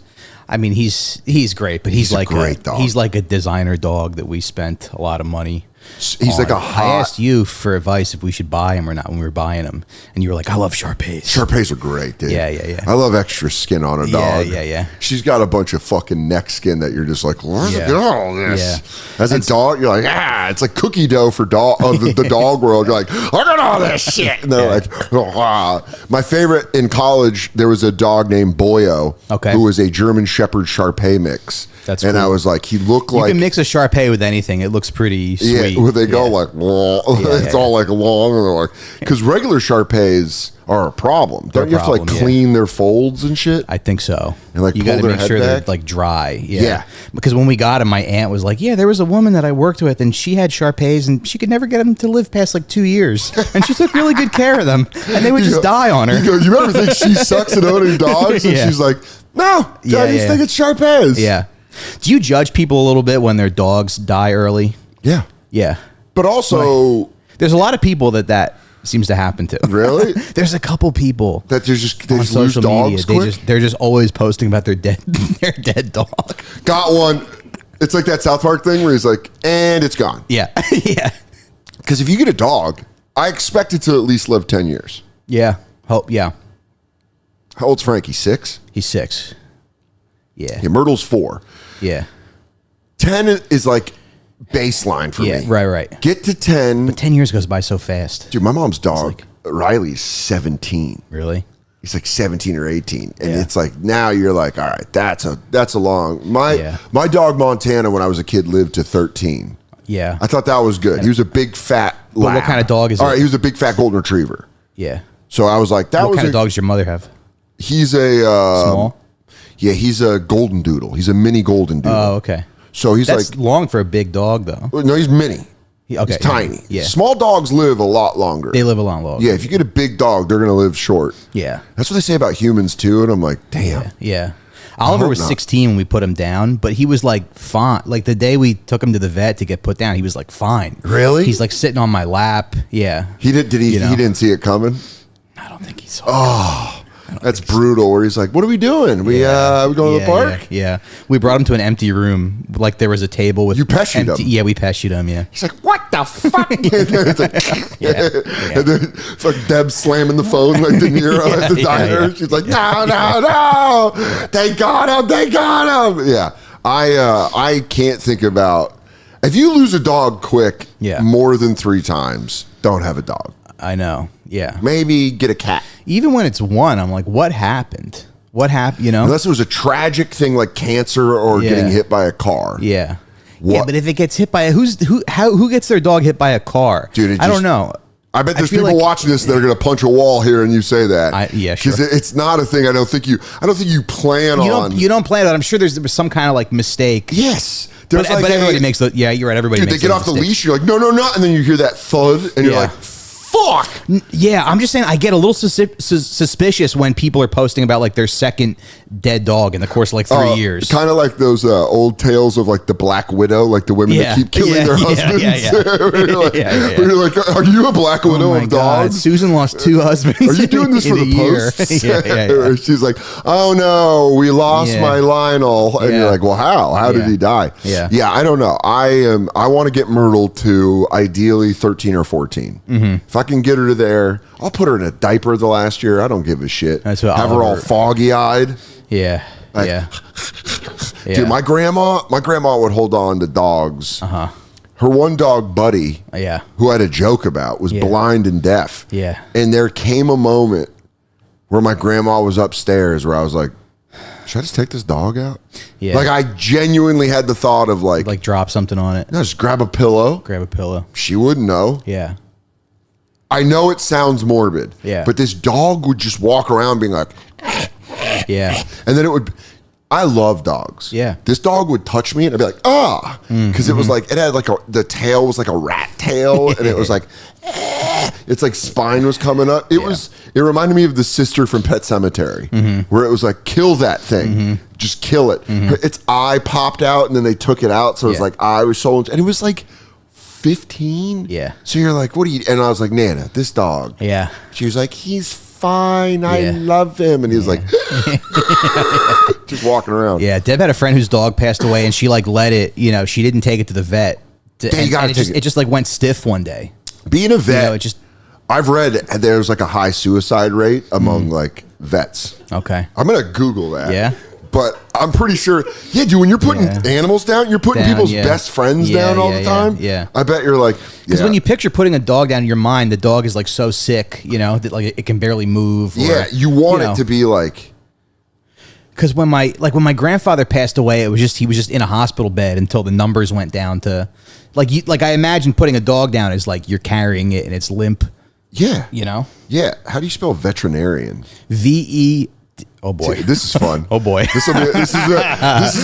Speaker 3: I mean, he's great, but he's like a great dog. He's like a designer dog that we spent a lot of money.
Speaker 1: He's like a hot...
Speaker 3: I asked you for advice if we should buy him or not when we were buying him, and you were like, "I love Shar-Peis."
Speaker 1: Shar-Peis are great, dude.
Speaker 3: Yeah.
Speaker 1: I love extra skin on a dog.
Speaker 3: Yeah.
Speaker 1: She's got a bunch of fucking neck skin that you're just like, where's it get all this?
Speaker 3: Yeah.
Speaker 1: As a dog, you're like, it's like cookie dough for the dog world. You're like, look at all this shit. And they're like, My favorite in college, there was a dog named Boyo, who was a German Shepherd Shar-Pei mix.
Speaker 3: That's
Speaker 1: and
Speaker 3: cool.
Speaker 1: I was like, he looked like...
Speaker 3: You can mix a Shar-Pei with anything. It looks pretty sweet.
Speaker 1: Yeah, where they go like, it's all like long. And they're like, because regular Shar-Peis are a problem. Don't you have to like clean their folds and shit?
Speaker 3: I think so.
Speaker 1: And like
Speaker 3: you
Speaker 1: got to
Speaker 3: make sure they're like dry. Yeah. Because when we got him, my aunt was like, there was a woman that I worked with and she had Shar-Peis and she could never get them to live past like 2 years. And she took really good care of them. And they would just die on her.
Speaker 1: You ever think she sucks at owning dogs? And she's like, no, I just think it's Shar-Peis.
Speaker 3: Yeah. Do you judge people a little bit when their dogs die early?
Speaker 1: Yeah.
Speaker 3: Yeah.
Speaker 1: But also...
Speaker 3: There's a lot of people that seems to happen to.
Speaker 1: Really?
Speaker 3: There's a couple people
Speaker 1: that they just
Speaker 3: social
Speaker 1: lose dogs
Speaker 3: media. They're just always posting about their dead dog.
Speaker 1: Got one. It's like that South Park thing where he's like, and it's gone.
Speaker 3: Yeah. Yeah.
Speaker 1: Because if you get a dog, I expect it to at least live 10 years.
Speaker 3: Yeah. Yeah.
Speaker 1: How old's Frankie? 6?
Speaker 3: He's 6. Yeah.
Speaker 1: Myrtle's 4.
Speaker 3: Yeah.
Speaker 1: 10 is like baseline for me.
Speaker 3: Yeah, right.
Speaker 1: Get to 10.
Speaker 3: But 10 years goes by so fast.
Speaker 1: Dude, my mom's dog, Riley's 17.
Speaker 3: Really?
Speaker 1: He's like 17 or 18. And it's like, now you're like, all right, that's a long. My dog Montana, when I was a kid, lived to 13.
Speaker 3: Yeah.
Speaker 1: I thought that was good. He was a big fat lab.
Speaker 3: What kind of dog is
Speaker 1: All right, he was a big fat golden retriever.
Speaker 3: Yeah.
Speaker 1: So I was like,
Speaker 3: what kind of dog does your mother have?
Speaker 1: He's a...
Speaker 3: Small?
Speaker 1: Yeah, he's a golden doodle. He's a mini golden doodle.
Speaker 3: Oh, okay.
Speaker 1: So
Speaker 3: That's long for a big dog, though.
Speaker 1: No, he's mini.
Speaker 3: Okay.
Speaker 1: He's tiny.
Speaker 3: Yeah.
Speaker 1: Small dogs live a lot longer.
Speaker 3: They live a lot longer.
Speaker 1: Yeah, if you get a big dog, they're going to live short.
Speaker 3: Yeah.
Speaker 1: That's what they say about humans, too. And I'm like, damn.
Speaker 3: Yeah. Oliver was 16 when we put him down, but he was like fine. Like the day we took him to the vet to get put down, he was like fine.
Speaker 1: Really?
Speaker 3: He's like sitting on my lap. Yeah.
Speaker 1: He didn't see it coming?
Speaker 3: I don't think he saw it.
Speaker 1: That's brutal. Where he's like, "What are we doing? We going to the park?"
Speaker 3: Yeah. We brought him to an empty room. Like there was a table with
Speaker 1: you peshued him.
Speaker 3: Yeah, we peshued him. Yeah.
Speaker 1: He's like, "What the fuck?" It's like, And then it's like Deb slamming the phone like De Niro at the diner. She's like, "No! They got him! Yeah. I can't think about. If you lose a dog quick,
Speaker 3: Yeah.
Speaker 1: more than 3 times, don't have a dog.
Speaker 3: I know. Yeah.
Speaker 1: Maybe get a cat.
Speaker 3: Even when it's one, I'm like, what happened? What happened? You know?
Speaker 1: Unless it was a tragic thing like cancer or
Speaker 3: Yeah.
Speaker 1: getting hit by a car.
Speaker 3: Yeah.
Speaker 1: What?
Speaker 3: Yeah, but if it gets hit by who gets their dog hit by a car?
Speaker 1: Dude,
Speaker 3: I don't know.
Speaker 1: I bet there's
Speaker 3: feel
Speaker 1: people
Speaker 3: like-
Speaker 1: watching this that are going to punch a wall here, and you say that.
Speaker 3: Yeah, sure.
Speaker 1: Because it's not a thing. I don't think you plan on.
Speaker 3: You don't plan it. I'm sure there's some kind of like mistake.
Speaker 1: Yes,
Speaker 3: But everybody makes the. Yeah, you're right. Everybody
Speaker 1: Dude,
Speaker 3: makes
Speaker 1: they get
Speaker 3: those
Speaker 1: off the
Speaker 3: mistakes.
Speaker 1: leash. You're like, no, and then you hear that thud, and you're
Speaker 3: Yeah.
Speaker 1: like, fuck.
Speaker 3: Yeah, I'm just saying I get a little suspicious when people are posting about like their second dead dog in the course of like 3 years.
Speaker 1: Kind of like those old tales of like the Black Widow, like the women that keep killing their husbands. Where you're like, where you're like, are you a Black Widow
Speaker 3: Oh my
Speaker 1: of
Speaker 3: God.
Speaker 1: dogs?
Speaker 3: Susan lost 2 husbands.
Speaker 1: Are you doing this
Speaker 3: in
Speaker 1: for
Speaker 3: a
Speaker 1: the
Speaker 3: year.
Speaker 1: post? She's like, oh no, we lost
Speaker 3: Yeah.
Speaker 1: my Lionel. And you're like, well, how? How did he die?
Speaker 3: Yeah.
Speaker 1: Yeah, I don't know. I want to get Myrtle to ideally 13 or 14. If I can get her to there, I'll put her in a diaper the last year. I don't give a shit.
Speaker 3: That's what
Speaker 1: Have her all
Speaker 3: Oliver-
Speaker 1: foggy eyed.
Speaker 3: Yeah.
Speaker 1: Like-
Speaker 3: Yeah.
Speaker 1: Dude, my grandma would hold on to dogs.
Speaker 3: Uh-huh.
Speaker 1: Her one dog, Buddy,
Speaker 3: Yeah.
Speaker 1: who I had a joke about, was
Speaker 3: Yeah.
Speaker 1: blind and deaf.
Speaker 3: Yeah.
Speaker 1: And there came a moment where my grandma was upstairs where I was like, should I just take this dog out?
Speaker 3: Yeah.
Speaker 1: Like I genuinely had the thought of like
Speaker 3: drop something on it.
Speaker 1: no, just grab a pillow.
Speaker 3: Grab a pillow.
Speaker 1: She wouldn't know.
Speaker 3: Yeah.
Speaker 1: I know it sounds morbid.
Speaker 3: Yeah.
Speaker 1: But this dog would just walk around being like,
Speaker 3: Yeah.
Speaker 1: and then it would. I love dogs.
Speaker 3: Yeah.
Speaker 1: This dog would touch me and I'd be like, ah, because it was like it had like the tail was like a rat tail, and it was like, it's like spine was coming up. It reminded me of the sister from Pet Cemetery, where it was like, kill that thing, just kill it. Its eye popped out, and then they took it out, so it was like eye was so, and it was like 15.
Speaker 3: Yeah.
Speaker 1: So you're like, what do you? And I was like, Nana, this dog.
Speaker 3: Yeah.
Speaker 1: She was like, he's fine. I
Speaker 3: Yeah.
Speaker 1: love him. And he was like, just walking around.
Speaker 3: Yeah. Deb had a friend whose dog passed away, and she like let it. You know, she didn't take it to the vet.
Speaker 1: Yeah, you gotta take it.
Speaker 3: It just like went stiff one day.
Speaker 1: Being a vet,
Speaker 3: You know, it just
Speaker 1: I've read there's like a high suicide rate among like vets.
Speaker 3: okay.
Speaker 1: I'm going to Google that.
Speaker 3: Yeah.
Speaker 1: But I'm pretty sure, yeah, dude, when you're putting animals down, you're putting
Speaker 3: Down,
Speaker 1: people's
Speaker 3: yeah.
Speaker 1: best friends
Speaker 3: Yeah,
Speaker 1: down all
Speaker 3: yeah,
Speaker 1: the
Speaker 3: yeah,
Speaker 1: time.
Speaker 3: yeah.
Speaker 1: I bet you're like,
Speaker 3: Because when you picture putting a dog down in your mind, the dog is like so sick, you know, that like it can barely move. Or,
Speaker 1: yeah, you want
Speaker 3: know.
Speaker 1: it to be like,
Speaker 3: Because when my grandfather passed away, he was just in a hospital bed until the numbers went down to like I imagine putting a dog down is like you're carrying it and it's limp,
Speaker 1: yeah.
Speaker 3: you know.
Speaker 1: Yeah. How do you spell veterinarian?
Speaker 3: VE. Oh boy,
Speaker 1: This is fun.
Speaker 3: Oh boy.
Speaker 1: This is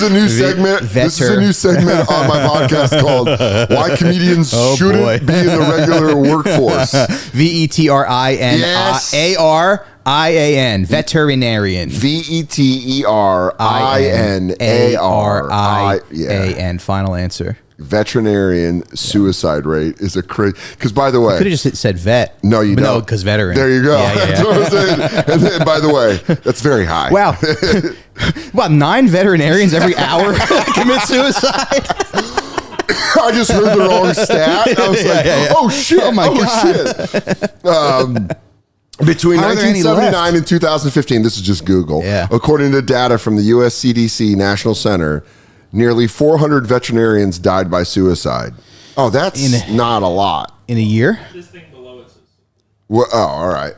Speaker 1: a new segment. This is a
Speaker 3: Vetter.
Speaker 1: new segment on my podcast called "Why Comedians
Speaker 3: Oh,
Speaker 1: Shouldn't
Speaker 3: boy.
Speaker 1: Be in the Regular Workforce."
Speaker 3: VETRINARIAN. Veterinarian.
Speaker 1: VETERINARI. Yeah.
Speaker 3: Final answer.
Speaker 1: Veterinarian suicide rate is a crazy. Because by the way,
Speaker 3: Could have just said vet.
Speaker 1: no, you
Speaker 3: But
Speaker 1: don't.
Speaker 3: No, because veteran.
Speaker 1: There you go.
Speaker 3: Yeah, yeah,
Speaker 1: That's
Speaker 3: yeah.
Speaker 1: what I'm saying. And then, by the way, that's very high.
Speaker 3: Wow. Wow, 9 veterinarians every hour commit suicide.
Speaker 1: I just heard the wrong stat. I was like, oh shit!
Speaker 3: Oh, my God.
Speaker 1: Shit! Between
Speaker 3: How are there any
Speaker 1: 1979
Speaker 3: left?
Speaker 1: and 2015, this is just Google.
Speaker 3: Yeah.
Speaker 1: According to data from the U.S. CDC National Center, nearly 400 veterinarians died by suicide. Oh, that's not a lot.
Speaker 3: In a year?
Speaker 4: This thing below it says.
Speaker 1: Well, oh, all right.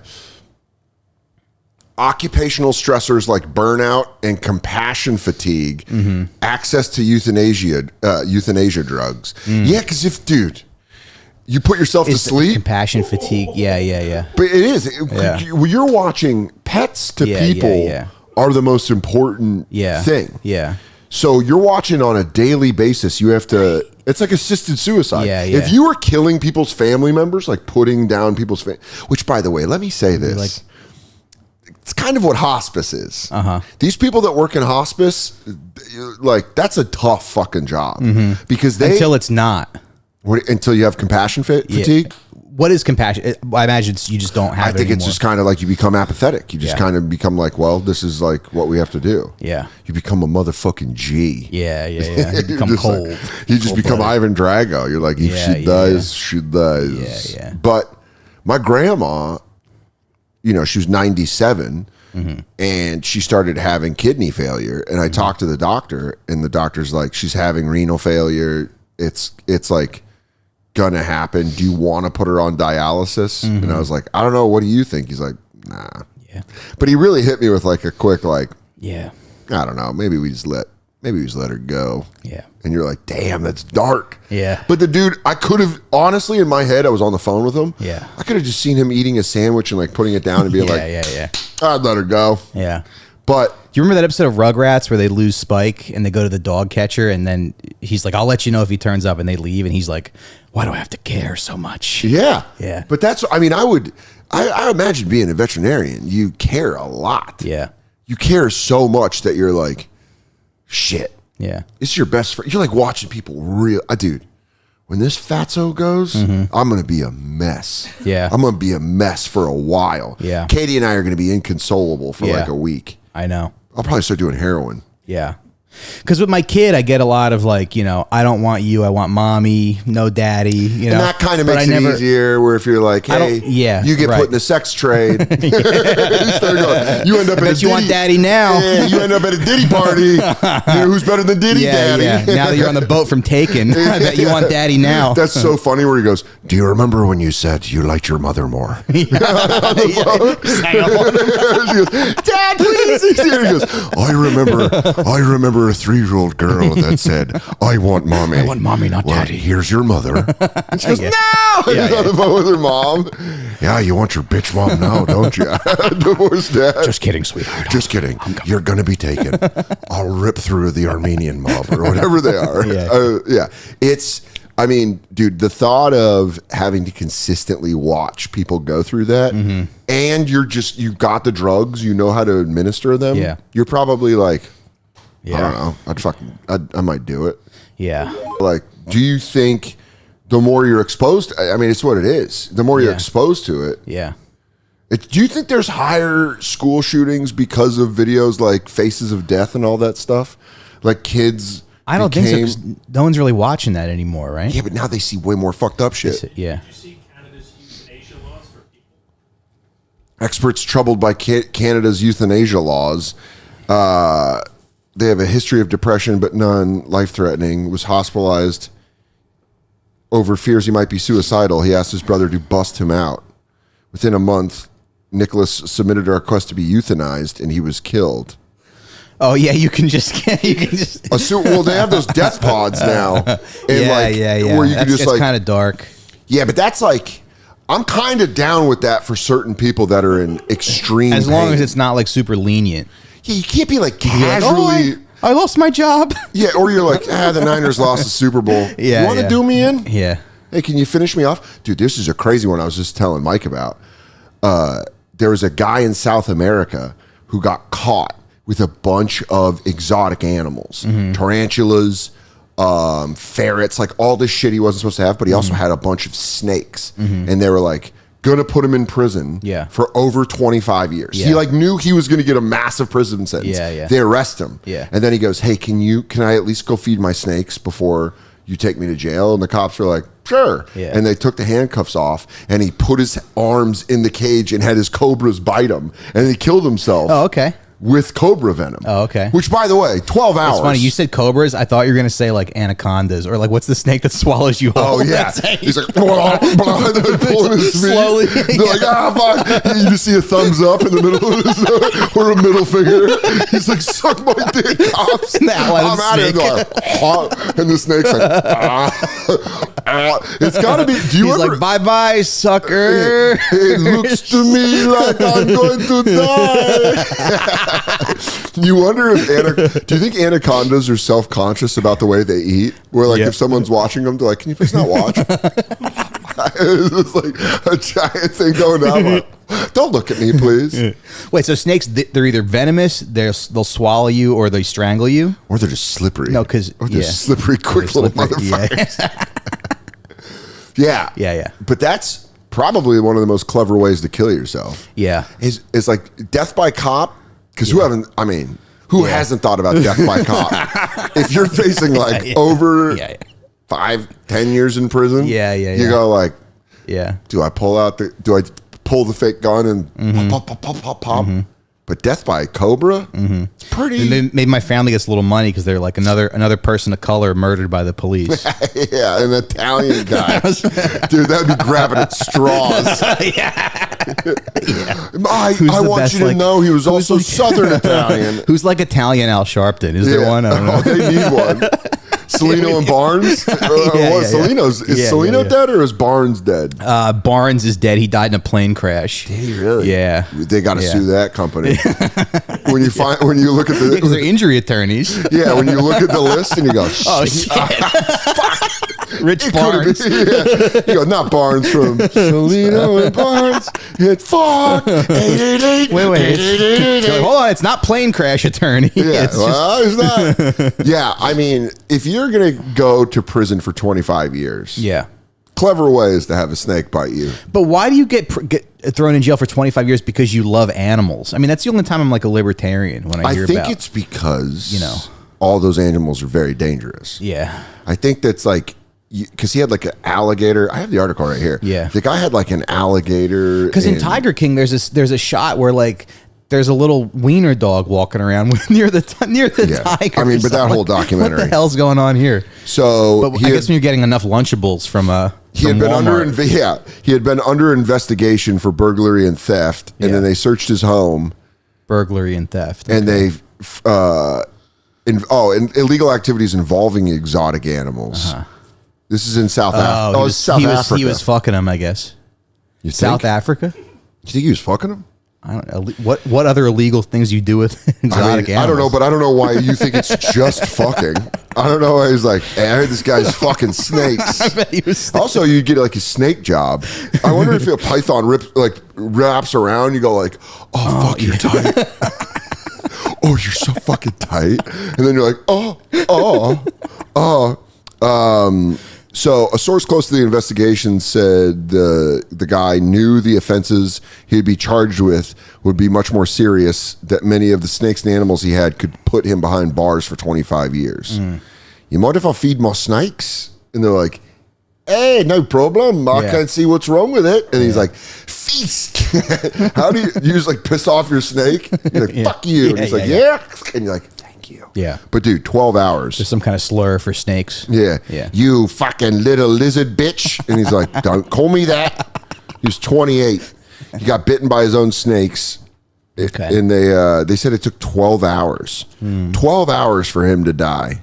Speaker 1: Occupational stressors like burnout and compassion fatigue, access to euthanasia drugs. Yeah, because dude, you put yourself to sleep.
Speaker 3: Compassion fatigue. Yeah.
Speaker 1: But it is. When you're watching, pets to people are the most important thing.
Speaker 3: Yeah.
Speaker 1: So you're watching on a daily basis. You have to. It's like assisted suicide.
Speaker 3: Yeah.
Speaker 1: If you were killing people's family members, like putting down people's which, by the way, let me say this. It's kind of what hospice is. These people that work in hospice, like that's a tough fucking job because
Speaker 3: Until it's not.
Speaker 1: until you have compassion fatigue.
Speaker 3: What is compassion? I imagine you just don't have
Speaker 1: I think it's just kind of like you become apathetic. You just kind of become like, well, this is like what we have to do.
Speaker 3: Yeah.
Speaker 1: You become a motherfucking G.
Speaker 3: Yeah. You become
Speaker 1: Just
Speaker 3: cold.
Speaker 1: like- you just become Ivan Drago. You're like, if she dies, she dies.
Speaker 3: Yeah.
Speaker 1: But my grandma, she was 97 and she started having kidney failure. And I talked to the doctor, and the doctor's like, she's having renal failure it's like gonna happen. Do you want to put her on dialysis? And I was like, I don't know. What do you think? He's like, nah.
Speaker 3: Yeah.
Speaker 1: But he really hit me with like a quick like,
Speaker 3: Yeah.
Speaker 1: I don't know. Maybe we just let her go.
Speaker 3: Yeah.
Speaker 1: And you're like, damn, that's dark.
Speaker 3: Yeah.
Speaker 1: But the dude, I could have, honestly, in my head, I was on the phone with him.
Speaker 3: Yeah.
Speaker 1: I could have just seen him eating a sandwich and like putting it down and being
Speaker 3: Yeah.
Speaker 1: I'd let her go.
Speaker 3: Yeah.
Speaker 1: But
Speaker 3: Do you remember that episode of Rugrats where they lose Spike and they go to the dog catcher and then he's like, I'll let you know if he turns up, and they leave and he's like, why do I have to care so much?
Speaker 1: yeah.
Speaker 3: Yeah.
Speaker 1: But that's, I mean, I imagine being a veterinarian, you care a lot.
Speaker 3: Yeah.
Speaker 1: You care so much that you're like, shit.
Speaker 3: Yeah.
Speaker 1: It's your best friend. You're like watching people dude, when this fatso goes, I'm going to be a mess.
Speaker 3: Yeah.
Speaker 1: I'm going to be a mess for a while.
Speaker 3: Yeah.
Speaker 1: Katie and I are going to be inconsolable for like a week.
Speaker 3: I know.
Speaker 1: I'll probably start doing heroin.
Speaker 3: Yeah. Because with my kid, I get a lot of like, I don't want you, I want mommy, no daddy,
Speaker 1: And that kind of makes it easier where if you're like, hey, you get put in a sex trade. You end up at
Speaker 3: you want daddy now.
Speaker 1: Yeah, you end up at a Diddy party. You know who's better than Diddy daddy?
Speaker 3: Yeah. Now that you're on the boat from Taken, I bet you want daddy now.
Speaker 1: That's so funny where he goes, do you remember when you said you liked your mother more? She goes, Dad, please. He goes, I remember a 3-year-old girl that said, I want mommy.
Speaker 3: I want mommy, not daddy.
Speaker 1: Here's your mother. And she goes, no!
Speaker 3: Yeah,
Speaker 1: He's on the phone with her mom. Yeah, you want your bitch mom now, don't you? Divorced dad.
Speaker 3: Just kidding, sweetheart.
Speaker 1: Just kidding. You're going to be taken. I'll rip through the Armenian mob or whatever they are.
Speaker 3: Yeah.
Speaker 1: It's, I mean, dude, the thought of having to consistently watch people go through that and you've got the drugs, you know how to administer them.
Speaker 3: Yeah.
Speaker 1: You're probably like,
Speaker 3: Yeah.
Speaker 1: I don't know. I might do it.
Speaker 3: Yeah.
Speaker 1: Like, do you think the more you're exposed, I mean, it's what it is. The more you're exposed to it.
Speaker 3: Yeah.
Speaker 1: Do you think there's higher school shootings because of videos like Faces of Death and all that stuff? Like kids.
Speaker 3: I don't think so. 'Cause no one's really watching that anymore, right?
Speaker 1: Yeah, but now they see way more fucked up shit.
Speaker 3: Yeah.
Speaker 4: Did you see Canada's euthanasia laws for people?
Speaker 1: Experts troubled by Canada's euthanasia laws. They have a history of depression, but none life-threatening. Was hospitalized over fears he might be suicidal. He asked his brother to bust him out. Within a month, Nicholas submitted a request to be euthanized, and he was killed.
Speaker 3: Oh yeah, you can just.
Speaker 1: Well, they have those death pods now. And
Speaker 3: yeah.
Speaker 1: Where you can just
Speaker 3: it's kind of dark.
Speaker 1: Yeah, but that's like, I'm kind of down with that for certain people that are in extreme
Speaker 3: As long
Speaker 1: pain.
Speaker 3: as it's not like super lenient.
Speaker 1: Yeah, you can't be like casually.
Speaker 3: I lost my job.
Speaker 1: Yeah, or you're like, the Niners lost the Super Bowl.
Speaker 3: Yeah,
Speaker 1: You want to
Speaker 3: yeah.
Speaker 1: do me in?
Speaker 3: Yeah.
Speaker 1: Hey, can you finish me off? Dude, this is a crazy one I was just telling Mike about. There was a guy in South America who got caught with a bunch of exotic animals. Tarantulas, ferrets, like all this shit he wasn't supposed to have, but he also had a bunch of snakes. And they were like, gonna put him in prison for over 25 years.
Speaker 3: Yeah.
Speaker 1: He like knew he was gonna get a massive prison sentence.
Speaker 3: Yeah.
Speaker 1: They arrest him.
Speaker 3: Yeah.
Speaker 1: And then he goes, hey, can I at least go feed my snakes before you take me to jail? And the cops were like, sure.
Speaker 3: Yeah.
Speaker 1: And they took the handcuffs off and he put his arms in the cage and had his cobras bite him. And he killed himself.
Speaker 3: Oh, okay.
Speaker 1: With cobra venom.
Speaker 3: Oh, okay.
Speaker 1: Which, by the way, 12 hours.
Speaker 3: It's funny. You said cobras. I thought you were going to say like anacondas or like what's the snake that swallows you whole?
Speaker 1: Oh, yeah. He's like, blah, blah, they're pulling his feet.
Speaker 3: Slowly.
Speaker 1: They're like, fuck. You just see a thumbs up in the middle of his, or a middle finger. He's like, suck my dick, cops.
Speaker 3: And the outline of
Speaker 1: I'm
Speaker 3: the
Speaker 1: out of here. Like, and the snake's like, It's got to be. Do you
Speaker 3: He's
Speaker 1: ever,
Speaker 3: like, bye-bye, sucker.
Speaker 1: It looks to me like I'm going to die. You wonder if do you think anacondas are self-conscious about the way they eat? Where like if someone's watching them, they're like, "Can you please not watch?" It's like a giant thing going down. Like, don't look at me, please.
Speaker 3: Wait, so snakes, they're either venomous, they'll swallow you, or they strangle you?
Speaker 1: Or they're just slippery.
Speaker 3: No, because
Speaker 1: they're slippery, quick little motherfuckers. Yeah. But that's probably one of the most clever ways to kill yourself.
Speaker 3: Yeah.
Speaker 1: Is like death by cop. Because who hasn't thought about death by cop? If you're facing like over 5-10 years in prison, you go like, do I pull the fake gun and pop? But death by a cobra? It's pretty.
Speaker 3: And maybe my family gets a little money because they're like another person of color murdered by the police.
Speaker 1: Yeah, an Italian guy. Dude, that'd be grabbing at straws. I want you to know he was also Southern Italian.
Speaker 3: Who's like Italian Al Sharpton? Is there one? I don't know.
Speaker 1: Oh, they need one. Salino and Barnes? Is Salino dead or is Barnes dead?
Speaker 3: Barnes is dead. He died in a plane crash.
Speaker 1: Did he really?
Speaker 3: Yeah.
Speaker 1: They got to sue that company. When you look at the
Speaker 3: Because they're injury attorneys.
Speaker 1: yeah, when you look at the list and you go,
Speaker 3: Oh shit!
Speaker 1: fuck.
Speaker 3: Rich
Speaker 1: It
Speaker 3: Barnes.
Speaker 1: could've been- You go, not Barnes from Salino and Barnes. It's fuck. 888.
Speaker 3: Wait. You're like, hold on, it's not plane crash attorney.
Speaker 1: Yeah,
Speaker 3: It's
Speaker 1: well, it's not. Yeah, I mean, if you're gonna go to prison for 25 years,
Speaker 3: yeah.
Speaker 1: clever way is to have a snake bite you.
Speaker 3: But why do you get thrown in jail for 25 years because you love animals? I mean, that's the only time I'm like a libertarian when I hear
Speaker 1: think
Speaker 3: about.
Speaker 1: it's because all those animals are very dangerous.
Speaker 3: Yeah.
Speaker 1: I think that's like because he had like an alligator. I have the article right here.
Speaker 3: Yeah.
Speaker 1: The guy had like an alligator.
Speaker 3: Because in Tiger King, there's a shot where like there's a little wiener dog walking around near the tiger.
Speaker 1: I mean, but that whole documentary.
Speaker 3: What the hell's going on here?
Speaker 1: So
Speaker 3: But I guess when you're getting enough Lunchables from
Speaker 1: he had been
Speaker 3: Walmart.
Speaker 1: he had been under investigation for burglary and theft, and
Speaker 3: Yeah.
Speaker 1: then they searched his home,
Speaker 3: burglary and theft,
Speaker 1: and they and illegal activities involving exotic animals. This is in South Africa.
Speaker 3: Oh,
Speaker 1: It's South Africa.
Speaker 3: he was fucking him, I guess.
Speaker 1: You
Speaker 3: South
Speaker 1: think?
Speaker 3: Africa.
Speaker 1: You think he was fucking him?
Speaker 3: I don't know. What other illegal things you do with exotic animals?
Speaker 1: I don't know, but I don't know why you think it's just fucking. I don't know why he's like, hey, I heard this guy's fucking snakes.
Speaker 3: I bet he was.
Speaker 1: Also, you get like a snake job. I wonder if a python wraps around, you go like, oh fuck, you're tight. Oh, you're so fucking tight. And then you're like, So a source close to the investigation said the guy knew the offenses he'd be charged with would be much more serious, that many of the snakes and animals he had could put him behind bars for 25 years. You mind if I feed my snakes? And they're like, hey, no problem. I can't see what's wrong with it. And he's like, feast. How do you just like piss off your snake? You're like, fuck you. And he's like, yeah. And you're like, thank you.
Speaker 3: Yeah.
Speaker 1: But dude, 12 hours.
Speaker 3: There's some kind of slur for snakes.
Speaker 1: Yeah.
Speaker 3: Yeah.
Speaker 1: You fucking little lizard bitch. And he's like, don't call me that. He was 28. He got bitten by his own snakes.
Speaker 3: Okay.
Speaker 1: And they said it took 12 hours. 12 hours for him to die.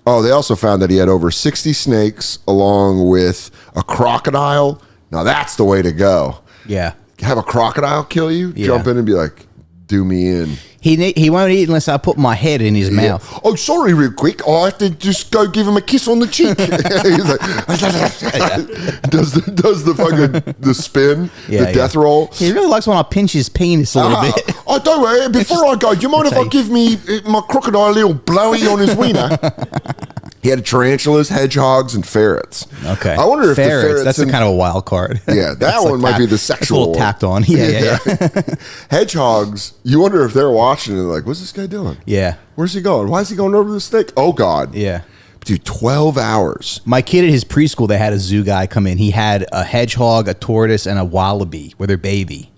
Speaker 1: Oh, they also found that he had over 60 snakes along with a crocodile. Now that's the way to go.
Speaker 3: Yeah.
Speaker 1: Have a crocodile kill you, jump in and be like, do me in.
Speaker 3: He won't eat unless I put my head in his mouth.
Speaker 1: Oh, sorry, real quick. I have to just go give him a kiss on the cheek. He's like, does the fucking the spin, the death roll.
Speaker 3: He really likes when I pinch his penis a little bit.
Speaker 1: Oh, don't worry. Before I go, do you mind if I give me my crocodile a little blowy on his wiener? He had tarantulas, hedgehogs, and ferrets.
Speaker 3: Okay.
Speaker 1: I wonder if
Speaker 3: ferrets,
Speaker 1: the ferrets...
Speaker 3: that's a kind of a wild card.
Speaker 1: Yeah, that one might be the sexual
Speaker 3: That's a little
Speaker 1: one.
Speaker 3: tacked on. Yeah.
Speaker 1: Hedgehogs, you wonder if they're watching and like, what's this guy doing?
Speaker 3: Yeah.
Speaker 1: Where's he going? Why is he going over the snake? Oh, God.
Speaker 3: Yeah.
Speaker 1: Dude, 12 hours.
Speaker 3: My kid at his preschool, they had a zoo guy come in. He had a hedgehog, a tortoise, and a wallaby with their baby.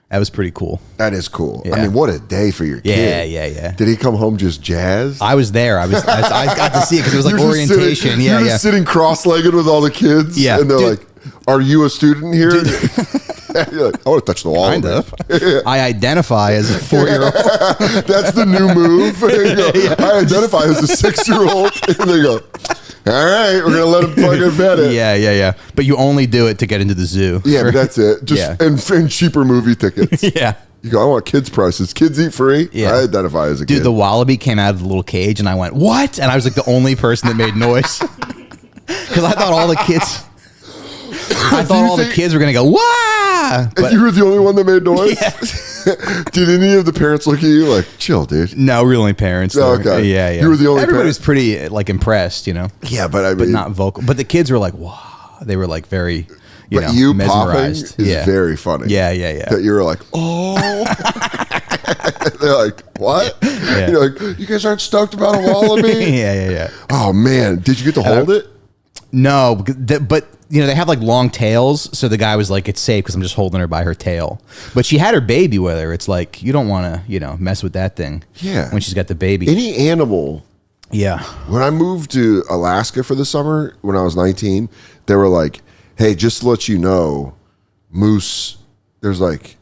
Speaker 3: That was pretty cool.
Speaker 1: That is cool.
Speaker 3: Yeah.
Speaker 1: I mean, what a day for your kid.
Speaker 3: Yeah.
Speaker 1: Did he come home just jazzed?
Speaker 3: I was there. I got to see it because it was like
Speaker 1: You're just
Speaker 3: orientation.
Speaker 1: Sitting,
Speaker 3: Yeah,
Speaker 1: you're just sitting cross-legged with all the kids.
Speaker 3: Yeah.
Speaker 1: And they're
Speaker 3: Dude.
Speaker 1: like, are you a student here? You're like, I want to touch the wall.
Speaker 3: Kind of. I identify as a 4-year-old.
Speaker 1: That's the new move. I identify as a 6-year-old. And they go, all right, we're going to let him fucking bet it.
Speaker 3: Yeah. But you only do it to get into the zoo.
Speaker 1: Yeah, but that's it. Just and cheaper movie tickets.
Speaker 3: Yeah.
Speaker 1: You go, I want kids' prices. Kids eat free.
Speaker 3: Yeah.
Speaker 1: I identify as a kid.
Speaker 3: Dude, the wallaby came out of the little cage and I went, what? And I was like the only person that made noise. Because I thought all the kids... the kids were going to go, wah!
Speaker 1: And you were the only one that made noise? Did any of the parents look at you like, chill, dude?
Speaker 3: No, we're the only parents.
Speaker 1: Oh,
Speaker 3: There.
Speaker 1: okay.
Speaker 3: Yeah.
Speaker 1: You were the only
Speaker 3: Everybody
Speaker 1: parent?
Speaker 3: was pretty like impressed, you know?
Speaker 1: Yeah, but I mean...
Speaker 3: But not vocal. But the kids were like, wow. They were like very,
Speaker 1: But you popping
Speaker 3: mesmerized.
Speaker 1: is very funny.
Speaker 3: Yeah.
Speaker 1: That you were like, oh. They're like, what?
Speaker 3: Yeah.
Speaker 1: You're like, you guys aren't stoked about a wallaby?
Speaker 3: yeah.
Speaker 1: Oh, man. Did you get to hold it?
Speaker 3: No, but they have like long tails. So the guy was like, it's safe because I'm just holding her by her tail. But she had her baby with her. It's like, you don't want to, mess with that thing.
Speaker 1: Yeah.
Speaker 3: When she's got the baby.
Speaker 1: Any animal.
Speaker 3: Yeah.
Speaker 1: When I moved to Alaska for the summer, when I was 19, they were like, hey, just to let you know, moose, there's like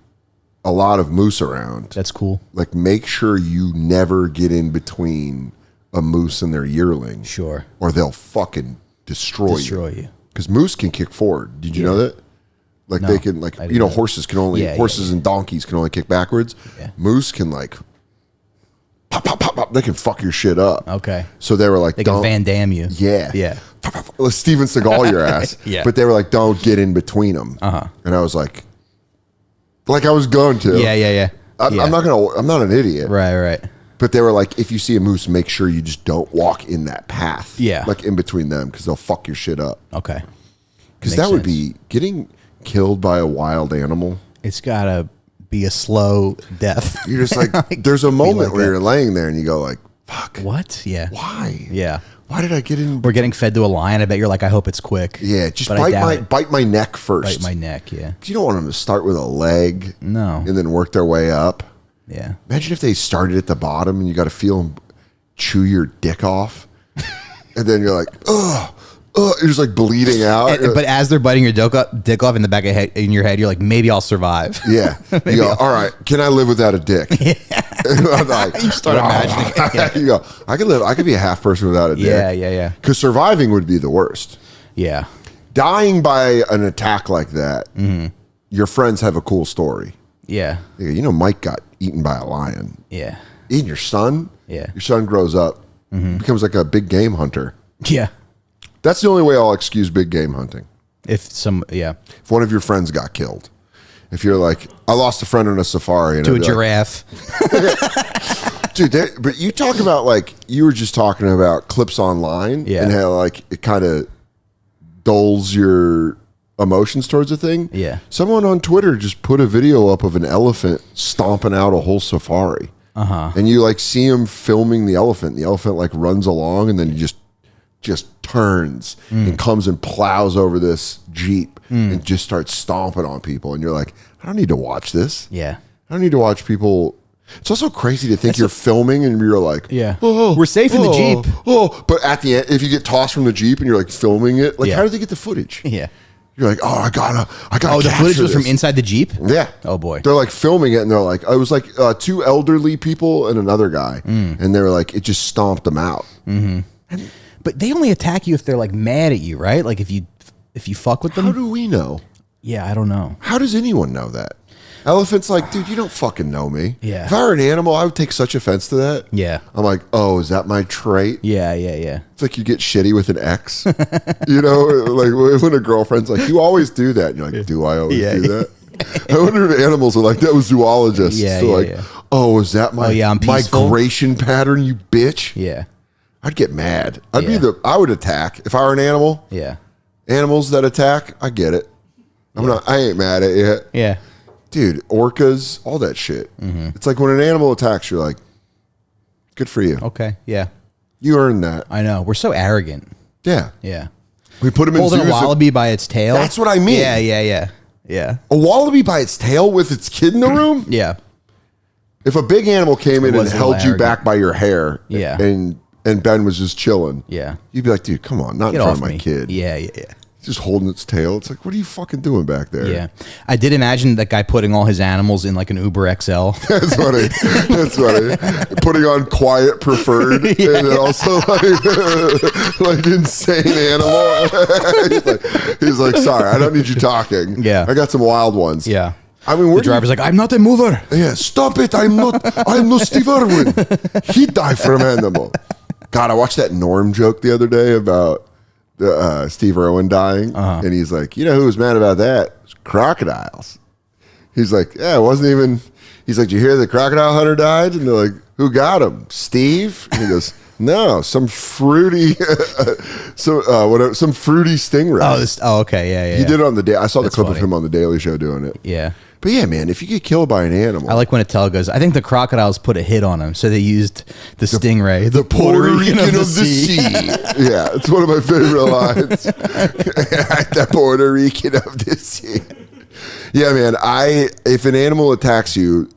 Speaker 1: a lot of moose around.
Speaker 3: That's cool.
Speaker 1: Like, make sure you never get in between a moose and their yearling.
Speaker 3: Sure.
Speaker 1: Or they'll fucking destroy you. Because moose can kick forward. Did you know that? Like, they can, like, horses can only, horses and donkeys can only kick backwards.
Speaker 3: Yeah.
Speaker 1: Moose can, like, pop, pop, pop, pop. They can fuck your shit up.
Speaker 3: Okay.
Speaker 1: So they were like,
Speaker 3: they can Van Damme you.
Speaker 1: Yeah.
Speaker 3: Yeah.
Speaker 1: Pop, pop, pop. Steven Seagal your ass.
Speaker 3: Yeah.
Speaker 1: But they were like, don't get in between them.
Speaker 3: Uh-huh.
Speaker 1: And I was like I was going to.
Speaker 3: Yeah.
Speaker 1: I'm not an idiot.
Speaker 3: Right.
Speaker 1: But they were like, if you see a moose, make sure you just don't walk in that path.
Speaker 3: Yeah.
Speaker 1: Like in between them, because they'll fuck your shit up.
Speaker 3: Okay.
Speaker 1: Because that would be getting killed by a wild animal.
Speaker 3: It's got to be a slow death.
Speaker 1: You're just like, there's a moment where you're laying there and you go like, fuck.
Speaker 3: What? Yeah.
Speaker 1: Why?
Speaker 3: Yeah.
Speaker 1: Why did I get in?
Speaker 3: We're getting fed to a lion. I bet you're like, I hope it's quick.
Speaker 1: Yeah, just
Speaker 3: But I doubt
Speaker 1: bite
Speaker 3: it.
Speaker 1: my neck first.
Speaker 3: Bite my neck, yeah.
Speaker 1: 'Cause you don't want them to start with a leg.
Speaker 3: No.
Speaker 1: And then work their way up.
Speaker 3: Yeah.
Speaker 1: Imagine if they started at the bottom and you got to feel them chew your dick off. And then you're like, ugh. You're just like bleeding out.
Speaker 3: But as they're biting your dick off in the back of in your head, you're like, maybe I'll survive.
Speaker 1: Yeah. You go, all right, can I live without a dick? Yeah. Like,
Speaker 3: You start imagining it. Yeah.
Speaker 1: You go, I could be a half person without a dick.
Speaker 3: Yeah.
Speaker 1: Because surviving would be the worst.
Speaker 3: Yeah.
Speaker 1: Dying by an attack like that, your friends have a cool story.
Speaker 3: Yeah.
Speaker 1: They go, Mike got eaten by a lion.
Speaker 3: Yeah.
Speaker 1: Even your son?
Speaker 3: Yeah.
Speaker 1: Your son grows up, becomes like a big game hunter.
Speaker 3: Yeah.
Speaker 1: That's the only way I'll excuse big game hunting.
Speaker 3: If
Speaker 1: one of your friends got killed. If you're like, I lost a friend on a safari. And
Speaker 3: to a
Speaker 1: I'd be
Speaker 3: giraffe.
Speaker 1: Like, dude, but you talk about like, you were just talking about clips online and how like it kind of dulls your emotions towards a thing.
Speaker 3: Yeah.
Speaker 1: Someone on Twitter just put a video up of an elephant stomping out a whole safari. Uh-huh. And you like see him filming the elephant. The elephant like runs along and then he just turns and comes and plows over this Jeep and just starts stomping on people. And you're like, I don't need to watch this.
Speaker 3: Yeah.
Speaker 1: I don't need to watch people. It's also crazy to think you're filming and you're like,
Speaker 3: we're safe in the Jeep.
Speaker 1: But at the end, if you get tossed from the Jeep and you're like filming it, like how did they get the footage?
Speaker 3: Yeah.
Speaker 1: You're like, I gotta.
Speaker 3: Oh, the footage was
Speaker 1: this.
Speaker 3: from inside the Jeep?
Speaker 1: Yeah.
Speaker 3: Oh, boy.
Speaker 1: They're like filming it and they're like, it was like two elderly people and another guy. And they were like, it just stomped them out.
Speaker 3: But they only attack you if they're like mad at you, right? Like if you fuck with them.
Speaker 1: How do we know?
Speaker 3: Yeah, I don't know.
Speaker 1: How does anyone know that? Elephant's like, dude, you don't fucking know me.
Speaker 3: Yeah.
Speaker 1: If I were an animal, I would take such offense to that.
Speaker 3: Yeah.
Speaker 1: I'm like, oh, is that my trait?
Speaker 3: Yeah.
Speaker 1: It's like you get shitty with an ex. Like when a girlfriend's like, you always do that. And you're like, do I always do that? I wonder if animals are like that with zoologists. Oh, is that my
Speaker 3: I'm peaceful.
Speaker 1: migration pattern, you bitch?
Speaker 3: Yeah.
Speaker 1: I'd get mad. I would attack. If I were an animal,
Speaker 3: Yeah.
Speaker 1: animals that attack, I get it. I ain't mad at you.
Speaker 3: Yeah.
Speaker 1: Dude, orcas, all that shit. It's like when an animal attacks, you're like, good for you.
Speaker 3: Okay. Yeah.
Speaker 1: You earned that.
Speaker 3: I know. We're so arrogant.
Speaker 1: Yeah.
Speaker 3: Yeah.
Speaker 1: We put them in
Speaker 3: Holding
Speaker 1: zoos.
Speaker 3: a wallaby by its tail.
Speaker 1: That's what I mean.
Speaker 3: Yeah.
Speaker 1: A wallaby by its tail with its kid in the room?
Speaker 3: Yeah.
Speaker 1: If a big animal came in and
Speaker 3: was a
Speaker 1: held
Speaker 3: little
Speaker 1: you back by your hair and Ben was just chilling, you'd be like, dude, come on, not
Speaker 3: Get
Speaker 1: in front
Speaker 3: off
Speaker 1: of my
Speaker 3: me.
Speaker 1: kid.
Speaker 3: Yeah.
Speaker 1: Just holding its tail. It's like, what are you fucking doing back there?
Speaker 3: Yeah. I did imagine that guy putting all his animals in like an Uber XL.
Speaker 1: That's funny. Putting on quiet preferred and then also like insane animal. he's like, sorry, I don't need you talking.
Speaker 3: Yeah.
Speaker 1: I got some wild ones.
Speaker 3: Yeah.
Speaker 1: I mean,
Speaker 3: The driver's like, I'm not a mover.
Speaker 1: Yeah, stop it. I'm not Steve Irwin. He died from animal. God, I watched that Norm joke the other day about Steve Irwin dying. And he's like, you know who was mad about that? It's crocodiles. He's like, yeah, it wasn't even. He's like, did you hear the crocodile hunter died? And they're like, who got him? Steve? And he goes, No, some fruity, some fruity stingray.
Speaker 3: Okay, yeah.
Speaker 1: He did it on the day. I saw
Speaker 3: That's
Speaker 1: the clip
Speaker 3: funny.
Speaker 1: of him on the Daily Show doing it.
Speaker 3: Yeah.
Speaker 1: But yeah, man, if you get killed by an animal,
Speaker 3: I like when Attell goes, I think the crocodiles put a hit on him, so they used the stingray,
Speaker 1: the Puerto Rican of the sea. Yeah, it's one of my favorite lines. The Puerto Rican of the sea. Yeah, man. If an animal attacks you,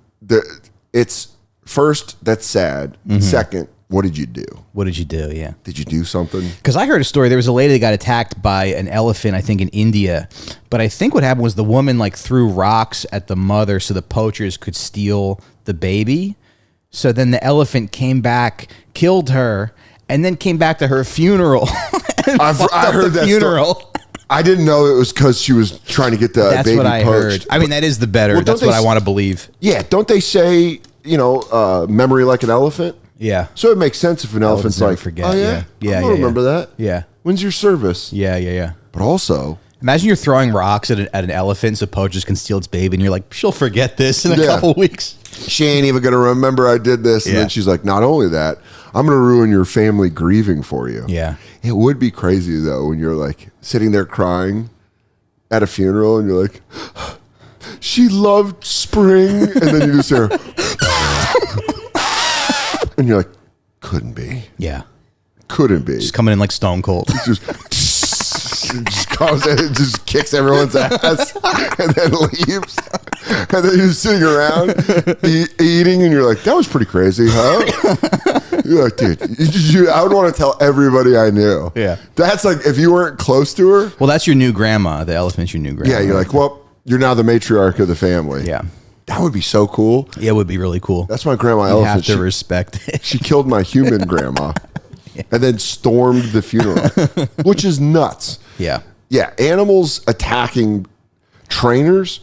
Speaker 1: it's first, that's sad. Second, what did you do?
Speaker 3: What did you do? Yeah.
Speaker 1: Did you do something?
Speaker 3: Because I heard a story. There was a lady that got attacked by an elephant, I think, in India. But I think what happened was the woman like threw rocks at the mother so the poachers could steal the baby. So then the elephant came back, killed her, and then came back to her funeral.
Speaker 1: I heard that
Speaker 3: funeral.
Speaker 1: Story. I didn't know it was because she was trying to get the
Speaker 3: That's
Speaker 1: baby
Speaker 3: what I
Speaker 1: poached.
Speaker 3: heard. I mean, that is the better.
Speaker 1: Well,
Speaker 3: That's what I want to believe.
Speaker 1: Yeah, don't they say, memory like an elephant?
Speaker 3: Yeah.
Speaker 1: So it makes sense if an elephant's
Speaker 3: never
Speaker 1: like,
Speaker 3: forget.
Speaker 1: oh yeah,
Speaker 3: Yeah,
Speaker 1: I
Speaker 3: yeah,
Speaker 1: remember that.
Speaker 3: Yeah.
Speaker 1: When's your service?
Speaker 3: Yeah.
Speaker 1: But also,
Speaker 3: Imagine you're throwing rocks at an elephant so poachers can steal its baby, and you're like, she'll forget this in a couple weeks.
Speaker 1: she ain't even gonna remember I did this. And
Speaker 3: Yeah.
Speaker 1: then she's like, not only that, I'm gonna ruin your family grieving for you.
Speaker 3: Yeah.
Speaker 1: It would be crazy though when you're like sitting there crying at a funeral and you're like, she loved spring, and then you just hear, and you're like, couldn't be.
Speaker 3: Yeah.
Speaker 1: Couldn't be.
Speaker 3: Just coming in like stone cold.
Speaker 1: Just comes in and just kicks everyone's ass and then leaves. And then you're sitting around eating and you're like, that was pretty crazy, huh? You're like, dude, I would want to tell everybody I knew.
Speaker 3: Yeah.
Speaker 1: That's like, if you weren't close to her.
Speaker 3: Well, that's your new grandma. The elephant's your new grandma.
Speaker 1: Yeah, you're like, well, you're now the matriarch of the family.
Speaker 3: Yeah.
Speaker 1: That would be so cool.
Speaker 3: Yeah, it would be really cool.
Speaker 1: That's my grandma
Speaker 3: You
Speaker 1: elephant.
Speaker 3: have to respect it.
Speaker 1: She killed my human grandma and then stormed the funeral, which is nuts.
Speaker 3: Yeah.
Speaker 1: Yeah, animals attacking trainers,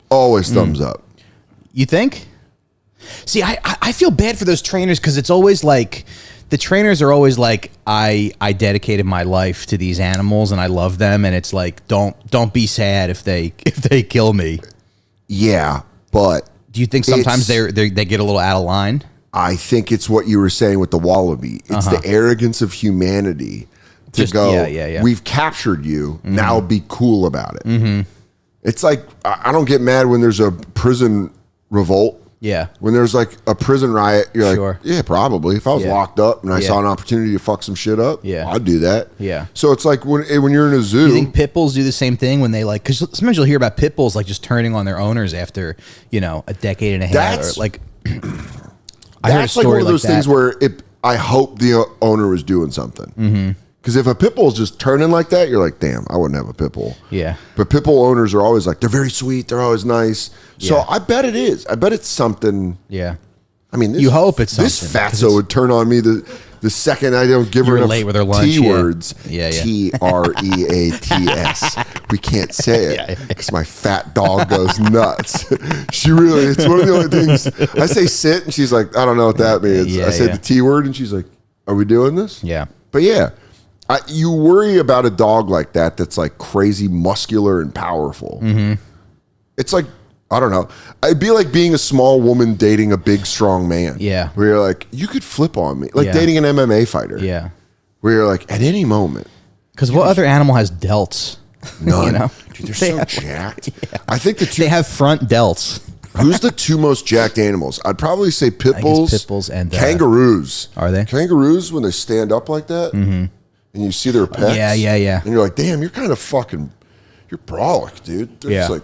Speaker 1: always thumbs up.
Speaker 3: You think? See, I feel bad for those trainers because it's always like the trainers are always like, I dedicated my life to these animals and I love them, and it's like, don't be sad if they kill me.
Speaker 1: Yeah, but
Speaker 3: Do you think sometimes they get a little out of line?
Speaker 1: I think it's what you were saying with the wallaby. It's the arrogance of humanity to go, we've captured you, now be cool about it. It's like, I don't get mad when there's a prison revolt.
Speaker 3: Yeah.
Speaker 1: When there's like a prison riot, you're
Speaker 3: Sure.
Speaker 1: like, yeah, probably. If I was locked up and I saw an opportunity to fuck some shit up, I'd do that.
Speaker 3: Yeah.
Speaker 1: So it's like when you're in a zoo.
Speaker 3: You think pit bulls do the same thing when they like? Because sometimes you'll hear about pit bulls like just turning on their owners after a decade and a half.
Speaker 1: That's-
Speaker 3: Or like,
Speaker 1: That's like one of those things where I hope the owner was doing something. Because if a pit bull's just turning like that, you're like, damn, I wouldn't have a pit bull.
Speaker 3: Yeah.
Speaker 1: But pit bull owners are always like, they're very sweet, they're always nice. So
Speaker 3: Yeah.
Speaker 1: I bet it is. I bet it's something.
Speaker 3: Yeah.
Speaker 1: I mean,
Speaker 3: You hope it's
Speaker 1: this
Speaker 3: something, 'cause
Speaker 1: fatso would turn on me the second I don't give her
Speaker 3: were
Speaker 1: enough
Speaker 3: late with her lunch,
Speaker 1: T
Speaker 3: yeah.
Speaker 1: words.
Speaker 3: Yeah.
Speaker 1: TREATS. We can't say it because my fat dog goes nuts. It's one of the only things. I say sit and she's like, I don't know what that means.
Speaker 3: Yeah,
Speaker 1: I say
Speaker 3: yeah.
Speaker 1: the T word and she's like, are we doing this?
Speaker 3: Yeah.
Speaker 1: But yeah, you worry about a dog like that that's like crazy muscular and powerful. It's like, I don't know. It'd be like being a small woman dating a big, strong man.
Speaker 3: Yeah.
Speaker 1: Where you're like, you could flip on me. Like
Speaker 3: Yeah.
Speaker 1: dating an MMA fighter.
Speaker 3: Yeah.
Speaker 1: Where you're like, at any moment.
Speaker 3: Because what other animal has delts?
Speaker 1: None. Dude, they're so jacked. I think the two.
Speaker 3: They have front delts.
Speaker 1: Who's the two most jacked animals? I'd probably say pit
Speaker 3: I
Speaker 1: bulls.
Speaker 3: guess pit bulls and
Speaker 1: kangaroos.
Speaker 3: Are they?
Speaker 1: Kangaroos, when they stand up like that, and you see their pecs.
Speaker 3: Yeah.
Speaker 1: And you're like, damn, you're kind of fucking, you're brolic, dude. They're just like,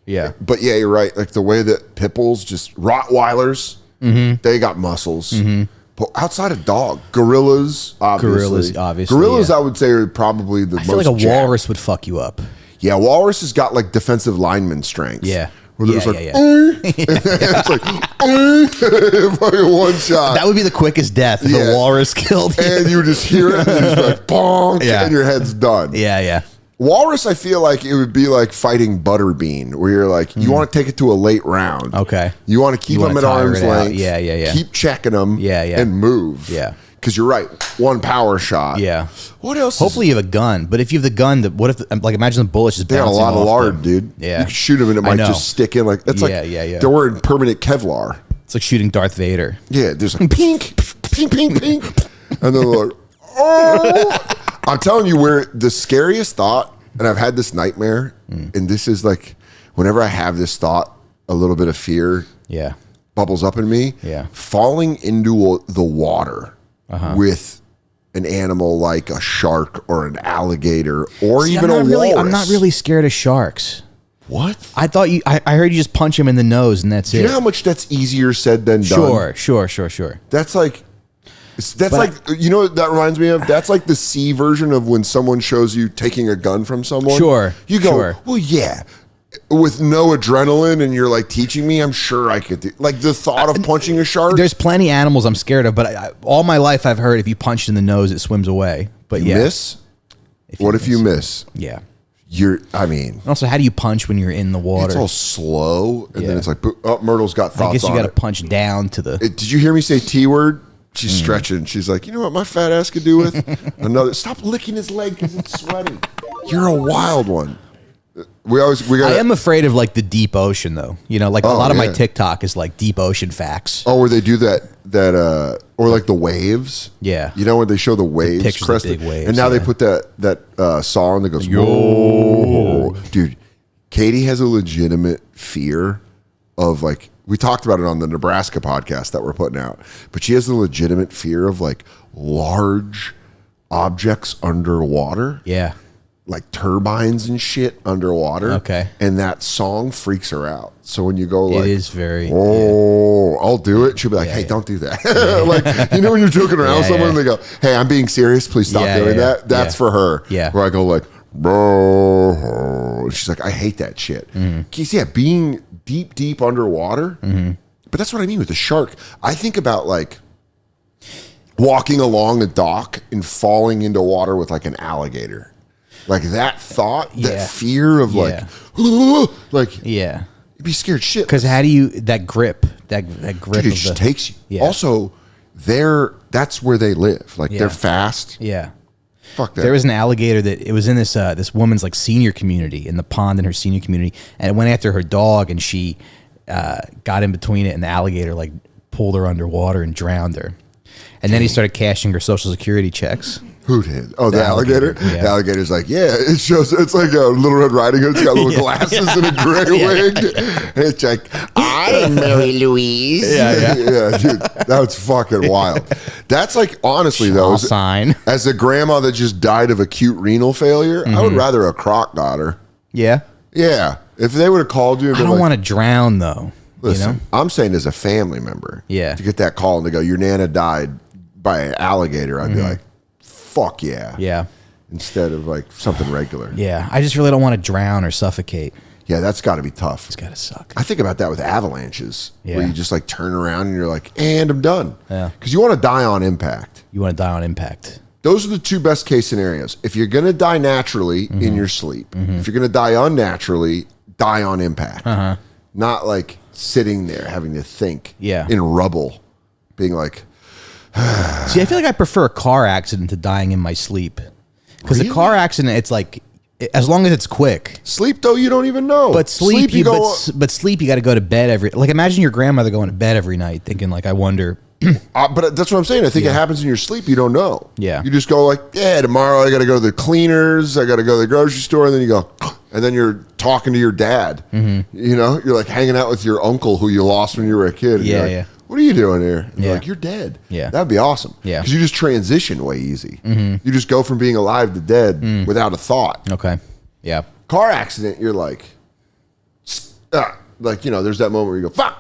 Speaker 3: Yeah.
Speaker 1: but yeah, you're right. Like the way that pit bulls, just Rottweilers, they got muscles. But outside of dog, gorillas, obviously. Gorillas,
Speaker 3: yeah.
Speaker 1: I would say, are probably the
Speaker 3: I
Speaker 1: most
Speaker 3: feel like a
Speaker 1: jacked.
Speaker 3: walrus would fuck you up.
Speaker 1: Yeah, walrus has got like defensive lineman strength.
Speaker 3: Yeah.
Speaker 1: Where there's like,
Speaker 3: yeah.
Speaker 1: it's like, fucking one shot.
Speaker 3: That would be the quickest death if
Speaker 1: Yeah.
Speaker 3: a walrus killed you.
Speaker 1: And you just hear it, and you just like, bonk,
Speaker 3: Yeah.
Speaker 1: and your head's done.
Speaker 3: Yeah.
Speaker 1: Walrus, I feel like it would be like fighting Butterbean, where you're like, you want to take it to a late round.
Speaker 3: Okay.
Speaker 1: You want to keep
Speaker 3: You wanna
Speaker 1: them at
Speaker 3: tire
Speaker 1: arm's
Speaker 3: it out.
Speaker 1: length.
Speaker 3: Yeah.
Speaker 1: Keep checking them.
Speaker 3: Yeah.
Speaker 1: And move.
Speaker 3: Yeah.
Speaker 1: Because you're right. One power shot.
Speaker 3: Yeah.
Speaker 1: What else?
Speaker 3: Hopefully you have a gun, but if you have the gun, what if like imagine the bullets just
Speaker 1: They got a
Speaker 3: bouncing
Speaker 1: lot of
Speaker 3: off
Speaker 1: lard,
Speaker 3: them.
Speaker 1: dude.
Speaker 3: Yeah.
Speaker 1: You can shoot them and it
Speaker 3: I
Speaker 1: might
Speaker 3: know.
Speaker 1: just stick in like that's
Speaker 3: Yeah.
Speaker 1: They're wearing permanent Kevlar.
Speaker 3: It's like shooting Darth Vader.
Speaker 1: Yeah, there's like pink. ping, ping, ping. And then they're like, oh. I'm telling you where the scariest thought, and I've had this nightmare, and this is like, whenever I have this thought, a little bit of fear
Speaker 3: Yeah.
Speaker 1: bubbles up in me.
Speaker 3: Yeah.
Speaker 1: Falling into the water with an animal like a shark or an alligator or even a walrus.
Speaker 3: I'm not really scared of sharks.
Speaker 1: What?
Speaker 3: I thought I heard you just punch him in the nose and that's
Speaker 1: Do
Speaker 3: it.
Speaker 1: you know how much that's easier said than done?
Speaker 3: Sure.
Speaker 1: That's like, you know what that reminds me of? That's like the C version of when someone shows you taking a gun from someone.
Speaker 3: Sure.
Speaker 1: You go,
Speaker 3: sure.
Speaker 1: well, yeah. With no adrenaline and you're like teaching me, I'm sure I could do. Like the thought of punching a shark.
Speaker 3: There's plenty of animals I'm scared of, but all my life I've heard if you punch it in the nose, it swims away. But
Speaker 1: you
Speaker 3: yeah.
Speaker 1: miss? What if you miss?
Speaker 3: Yeah.
Speaker 1: I mean.
Speaker 3: Also, how do you punch when you're in the water?
Speaker 1: It's all slow. And then
Speaker 3: Yeah.
Speaker 1: it's like, oh, Myrtle's got thoughts on
Speaker 3: I guess you got to
Speaker 1: it.
Speaker 3: punch down to the.
Speaker 1: Did you hear me say T word? She's stretching. She's like, you know what my fat ass could do with? Another. Stop licking his leg because it's sweaty. You're a wild one. We got.
Speaker 3: I am afraid of like the deep ocean though. You know, like a lot of my
Speaker 1: yeah.
Speaker 3: TikTok is like deep ocean facts.
Speaker 1: Oh, where they do that or like the waves.
Speaker 3: Yeah.
Speaker 1: You know when they show the waves,
Speaker 3: pictures of
Speaker 1: crested,
Speaker 3: big waves,
Speaker 1: and now they
Speaker 3: yeah.
Speaker 1: put that song that goes, whoa. Dude, Katie has a legitimate fear of like, we talked about it on the Nebraska podcast that we're putting out, but she has a legitimate fear of like large objects underwater.
Speaker 3: Yeah.
Speaker 1: Like turbines and shit underwater.
Speaker 3: Okay.
Speaker 1: And that song freaks her out. So when you go like,
Speaker 3: It is very.
Speaker 1: oh, I'll do it. She'll be like, hey,
Speaker 3: yeah.
Speaker 1: don't do that. Like, you know, when you're joking around with someone and they go, hey, I'm being serious. Please stop doing that. That's for her.
Speaker 3: Yeah.
Speaker 1: Where I go like, bro. She's like, I hate that shit. Yeah, being deep underwater. But that's what I mean with the shark. I think about like walking along a dock and falling into water with like an alligator. Like that thought, that fear of like,
Speaker 3: Yeah.
Speaker 1: you'd be scared shit.
Speaker 3: Because how do you that grip that grip
Speaker 1: Dude, it
Speaker 3: of
Speaker 1: just
Speaker 3: the,
Speaker 1: takes you.
Speaker 3: Yeah.
Speaker 1: Also, that's where they live. Like they're fast.
Speaker 3: Yeah.
Speaker 1: Fuck that.
Speaker 3: There was an alligator that it was in this this woman's like senior community in the pond in her senior community, and it went after her dog, and she got in between it, and the alligator like pulled her underwater and drowned her, and then he started cashing her Social Security checks.
Speaker 1: Who did? Oh, the alligator?
Speaker 3: Yeah.
Speaker 1: The alligator's like, yeah, it shows, it's like a Little Red Riding Hood. It's got little glasses and a gray wig. And it's like, I am Mary Louise. Yeah, dude, that's fucking wild. That's like, honestly, though,
Speaker 3: Sign.
Speaker 1: as a grandma that just died of acute renal failure, I would rather a croc got her.
Speaker 3: Yeah.
Speaker 1: Yeah. If they would have called you and
Speaker 3: I
Speaker 1: been
Speaker 3: don't
Speaker 1: like,
Speaker 3: want to drown though.
Speaker 1: listen,
Speaker 3: You know?
Speaker 1: I'm saying as a family member,
Speaker 3: Yeah.
Speaker 1: to get that call and to go, your Nana died by an alligator, I'd be like, fuck yeah.
Speaker 3: Yeah.
Speaker 1: Instead of like something regular.
Speaker 3: Yeah. I just really don't want to drown or suffocate.
Speaker 1: Yeah, that's got to be tough.
Speaker 3: It's gotta suck.
Speaker 1: I think about that with avalanches,
Speaker 3: Yeah.
Speaker 1: where you just like turn around and you're like, and I'm done.
Speaker 3: Yeah.
Speaker 1: Because you want to die on impact.
Speaker 3: You want to die on impact.
Speaker 1: Those are the two best case scenarios. If you're going to die naturally in your sleep, if you're going to die unnaturally, die on impact. Not like sitting there having to think
Speaker 3: Yeah.
Speaker 1: in rubble, being like,
Speaker 3: See, I feel like I prefer a car accident to dying in my sleep. Because
Speaker 1: Really?
Speaker 3: a car accident, it's like, as long as it's quick.
Speaker 1: sleep though, you don't even know.
Speaker 3: But sleep, you
Speaker 1: go,
Speaker 3: but sleep, you got to go to bed every. Like, imagine your grandmother going to bed every night, thinking like, I wonder.
Speaker 1: but that's what I'm saying. I think it happens in your sleep. You don't know.
Speaker 3: Yeah.
Speaker 1: You just go like, yeah, tomorrow I got to go to the cleaners. I got to go to the grocery store. And then you go, and then you're talking to your dad. You know, you're like hanging out with your uncle who you lost when you were a kid. And
Speaker 3: Yeah,
Speaker 1: you're like,
Speaker 3: yeah.
Speaker 1: What are you doing here? And you're
Speaker 3: Yeah.
Speaker 1: like, you're dead.
Speaker 3: Yeah.
Speaker 1: That'd be awesome.
Speaker 3: Yeah.
Speaker 1: Because you just transition way easy. You just go from being alive to dead without a thought.
Speaker 3: Okay. Yeah.
Speaker 1: Car accident, you're like, you know, there's that moment where you go, fuck,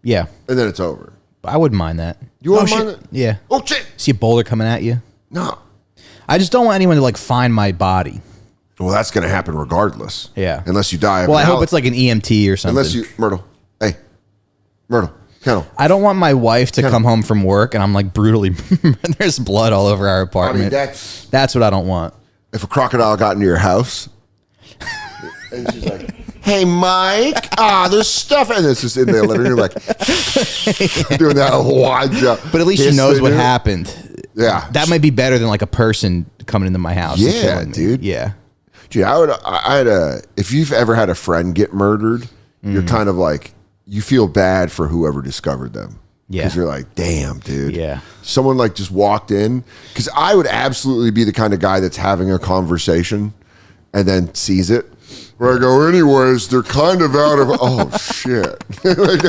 Speaker 3: Yeah.
Speaker 1: and then it's over.
Speaker 3: I wouldn't mind that.
Speaker 1: You wouldn't
Speaker 3: Oh,
Speaker 1: mind
Speaker 3: shit.
Speaker 1: that?
Speaker 3: Yeah.
Speaker 1: Oh, shit.
Speaker 3: See a boulder coming at you.
Speaker 1: No.
Speaker 3: I just don't want anyone to like find my body.
Speaker 1: Well, that's going to happen regardless.
Speaker 3: Yeah.
Speaker 1: Unless you die. of
Speaker 3: Well, I
Speaker 1: an
Speaker 3: hope
Speaker 1: al-
Speaker 3: it's like an EMT or something.
Speaker 1: Unless you, Myrtle. Hey, Myrtle, Kennel.
Speaker 3: I don't want my wife to come home from work and I'm like brutally. There's blood all over our
Speaker 1: I
Speaker 3: apartment.
Speaker 1: mean,
Speaker 3: That's what I don't want.
Speaker 1: if a crocodile got into your house and she's like, hey, Mike, there's stuff. And it's just in the living room, like, doing that wide job.
Speaker 3: But at least she
Speaker 1: Yes,
Speaker 3: knows
Speaker 1: they
Speaker 3: what
Speaker 1: do.
Speaker 3: happened.
Speaker 1: Yeah.
Speaker 3: That might be better than like a person coming into my house. and
Speaker 1: Yeah,
Speaker 3: killing me.
Speaker 1: dude.
Speaker 3: Yeah.
Speaker 1: Dude, I had if you've ever had a friend get murdered, you're kind of like, you feel bad for whoever discovered them.
Speaker 3: Yeah.
Speaker 1: Because you're like, damn, dude.
Speaker 3: Yeah.
Speaker 1: Someone like just walked in. Because I would absolutely be the kind of guy that's having a conversation and then sees it. Where I go, anyways, they're kind of out of, oh, shit. Like,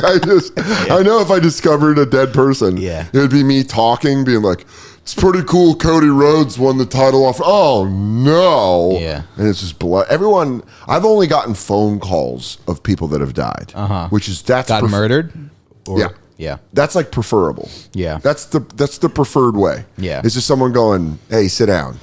Speaker 1: I know if I discovered a dead person, it would be me talking, being like, it's pretty cool. Cody Rhodes won the title off. Oh, no.
Speaker 3: Yeah.
Speaker 1: And it's just blood. Everyone, I've only gotten phone calls of people that have died, which is, that's
Speaker 3: Got murdered? Or,
Speaker 1: yeah.
Speaker 3: Yeah.
Speaker 1: That's like preferable.
Speaker 3: Yeah.
Speaker 1: That's the preferred way.
Speaker 3: Yeah.
Speaker 1: It's just someone going, hey, sit down.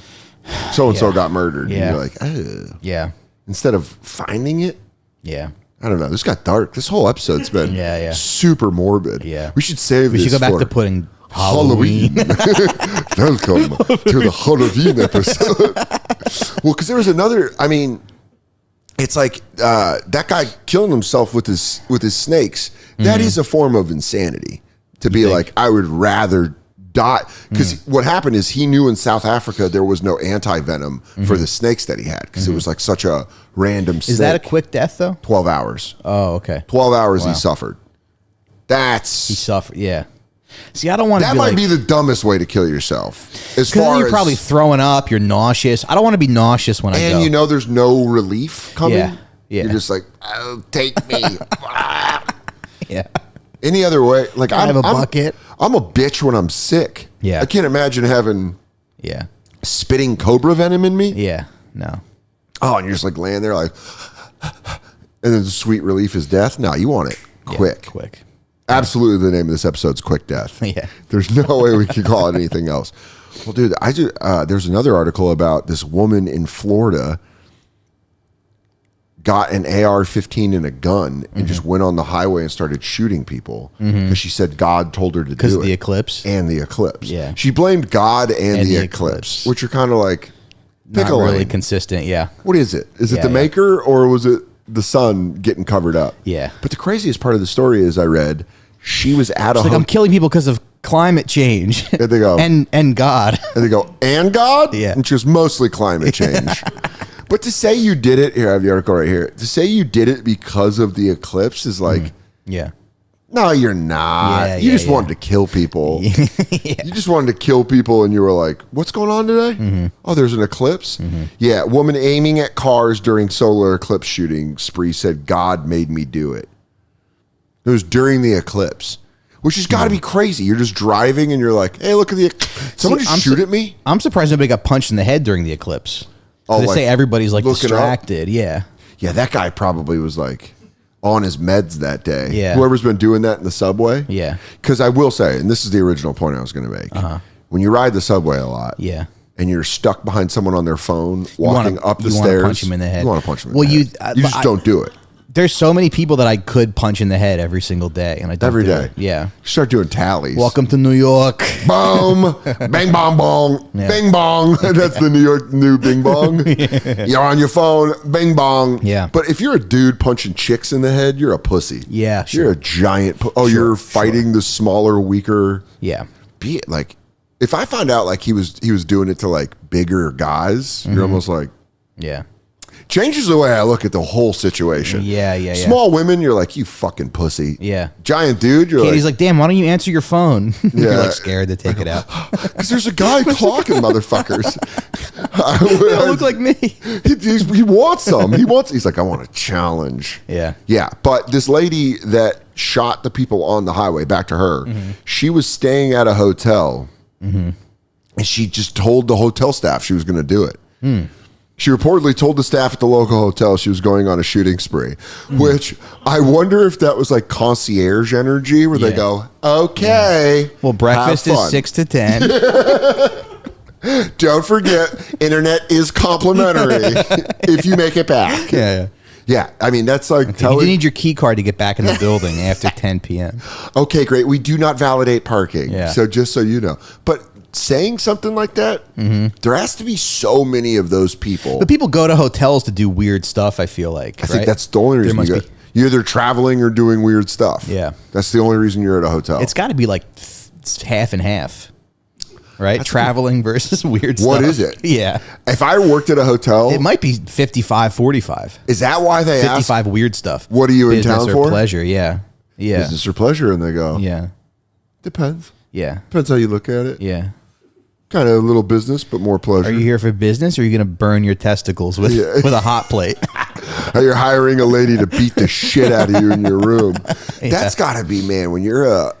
Speaker 1: So-and-so got murdered.
Speaker 3: Yeah.
Speaker 1: And you're like, ugh.
Speaker 3: Yeah.
Speaker 1: Instead of finding it.
Speaker 3: Yeah.
Speaker 1: I don't know. This got dark. This whole episode's been super morbid.
Speaker 3: Yeah.
Speaker 1: We should save this.
Speaker 3: We should go back
Speaker 1: for
Speaker 3: to putting
Speaker 1: Halloween. Welcome to the Halloween episode. Well, because there was another, I mean, it's like that guy killing himself with his snakes. That is a form of insanity. To be like, I would rather die. Because what happened is he knew in South Africa there was no anti-venom for the snakes that he had. Because it was like such a random snake.
Speaker 3: Is that a quick death, though?
Speaker 1: 12 hours.
Speaker 3: Oh, okay.
Speaker 1: 12 hours he suffered. He
Speaker 3: suffered, yeah. See, I don't want to.
Speaker 1: That might be the dumbest way to kill yourself. As
Speaker 3: far
Speaker 1: far
Speaker 3: you're
Speaker 1: as,
Speaker 3: probably throwing up, you're nauseous. I don't want to be nauseous when I go.
Speaker 1: and you know there's no relief coming.
Speaker 3: Yeah.
Speaker 1: You're just like, oh, take me.
Speaker 3: Yeah.
Speaker 1: Any other way? Like
Speaker 3: I have a bucket.
Speaker 1: I'm a bitch when I'm sick.
Speaker 3: Yeah.
Speaker 1: I can't imagine having
Speaker 3: Yeah.
Speaker 1: spitting cobra venom in me.
Speaker 3: Yeah. No.
Speaker 1: Oh, and you're just like laying there like, and then the sweet relief is death. No, you want it quick.
Speaker 3: Yeah, quick.
Speaker 1: Absolutely, the name of this episode's Quick Death.
Speaker 3: Yeah.
Speaker 1: There's no way we can call it anything else. Well, dude, there's another article about this woman in Florida got an AR-15 and a gun and just went on the highway and started shooting people because she said God told her to do it.
Speaker 3: Because of the eclipse?
Speaker 1: And the eclipse.
Speaker 3: Yeah.
Speaker 1: She blamed God and the eclipse, which are kind of like, pick
Speaker 3: Not
Speaker 1: a
Speaker 3: really
Speaker 1: lane.
Speaker 3: consistent, yeah.
Speaker 1: What is it? Is it
Speaker 3: Yeah,
Speaker 1: the
Speaker 3: yeah.
Speaker 1: maker or was it the sun getting covered up?
Speaker 3: Yeah.
Speaker 1: But the craziest part of the story is I read she was at a
Speaker 3: It's like, I'm killing people because of climate change.
Speaker 1: There they go.
Speaker 3: and God.
Speaker 1: And they go, and God?
Speaker 3: Yeah.
Speaker 1: Which is mostly climate change. But to say you did it, here, I have the article right here. To say you did it because of the eclipse is like,
Speaker 3: Yeah.
Speaker 1: no, you're not.
Speaker 3: Yeah,
Speaker 1: You
Speaker 3: yeah,
Speaker 1: just
Speaker 3: yeah.
Speaker 1: wanted to kill people. You just wanted to kill people and you were like, what's going on today? Oh, there's an eclipse? Yeah, woman aiming at cars during solar eclipse shooting spree said, God made me do it. It was during the eclipse. Which has got to be crazy. You're just driving and you're like, hey, look at the someone just shoot at me?
Speaker 3: I'm surprised nobody got punched in the head during the eclipse.
Speaker 1: Oh,
Speaker 3: They
Speaker 1: like
Speaker 3: say everybody's like
Speaker 1: looking up?
Speaker 3: distracted. Yeah.
Speaker 1: Yeah, that guy probably was like on his meds that day.
Speaker 3: Yeah.
Speaker 1: Whoever's been doing that in the subway.
Speaker 3: Yeah.
Speaker 1: Because I will say, and this is the original point I was going to make. When you ride the subway a lot,
Speaker 3: Yeah.
Speaker 1: and you're stuck behind someone on their phone walking up the
Speaker 3: you
Speaker 1: stairs,
Speaker 3: wanna punch him in the head.
Speaker 1: You want to punch them in
Speaker 3: Well,
Speaker 1: the
Speaker 3: you-
Speaker 1: head. You just
Speaker 3: I-
Speaker 1: don't do it.
Speaker 3: There's so many people that I could punch in the head every single day, and I don't
Speaker 1: Every
Speaker 3: do
Speaker 1: day.
Speaker 3: it. Yeah.
Speaker 1: You start doing tallies.
Speaker 3: Welcome to New York.
Speaker 1: Boom, bang, bong, bong,
Speaker 3: Yeah.
Speaker 1: bing, bong. That's the New York new bing bong. You're on your phone, bing, bong.
Speaker 3: Yeah.
Speaker 1: But if you're a dude punching chicks in the head, you're a pussy.
Speaker 3: Yeah,
Speaker 1: You're
Speaker 3: sure.
Speaker 1: a giant.
Speaker 3: Sure,
Speaker 1: You're fighting the smaller, weaker.
Speaker 3: Yeah.
Speaker 1: Be it like, if I found out like he was doing it to like bigger guys, you're almost like
Speaker 3: Yeah.
Speaker 1: changes the way I look at the whole situation.
Speaker 3: Yeah, yeah, yeah.
Speaker 1: Small women, you're like, you fucking pussy.
Speaker 3: Yeah.
Speaker 1: Giant dude, you're
Speaker 3: Katie's like, damn, why don't you answer your phone? You're
Speaker 1: Yeah.
Speaker 3: like scared to take it out.
Speaker 1: because there's a guy clocking motherfuckers.
Speaker 3: Don't look like me.
Speaker 1: He wants some. He's like, I want a challenge.
Speaker 3: Yeah.
Speaker 1: Yeah. But this lady that shot the people on the highway, back to her, she was staying at a hotel and she just told the hotel staff she was going to do it. She reportedly told the staff at the local hotel she was going on a shooting spree, which I wonder if that was like concierge energy where they
Speaker 3: Yeah.
Speaker 1: go, okay.
Speaker 3: Well, breakfast
Speaker 1: have
Speaker 3: is
Speaker 1: fun.
Speaker 3: 6 to 10.
Speaker 1: Don't forget, internet is complimentary if you make it back.
Speaker 3: Yeah.
Speaker 1: Yeah, I mean, that's like
Speaker 3: You
Speaker 1: telling.
Speaker 3: do need your key card to get back in the building after 10 p.m.
Speaker 1: Okay, great. We do not validate parking.
Speaker 3: Yeah.
Speaker 1: So just so you know. But saying something like that, there has to be so many of those people.
Speaker 3: But people go to hotels to do weird stuff, I feel like.
Speaker 1: I think that's the only reason
Speaker 3: must
Speaker 1: you go.
Speaker 3: be.
Speaker 1: You're either traveling or doing weird stuff.
Speaker 3: Yeah.
Speaker 1: That's the only reason you're at a hotel.
Speaker 3: It's got to be like it's half and half, right? Traveling versus weird stuff.
Speaker 1: What is it?
Speaker 3: Yeah.
Speaker 1: If I worked at a hotel,
Speaker 3: It might be 55-45.
Speaker 1: is that why they ask
Speaker 3: 55 weird stuff.
Speaker 1: What are you in
Speaker 3: Business
Speaker 1: town
Speaker 3: or
Speaker 1: for?
Speaker 3: pleasure, yeah. Yeah.
Speaker 1: business or pleasure? And they go,
Speaker 3: Yeah.
Speaker 1: Depends.
Speaker 3: Yeah.
Speaker 1: Depends how you look at it.
Speaker 3: Yeah.
Speaker 1: Kind of a little business, but more pleasure.
Speaker 3: Are you here for business, or are you going to burn your testicles with with a hot plate?
Speaker 1: You're hiring a lady to beat the shit out of you in your room. That's got to be, man. When you're a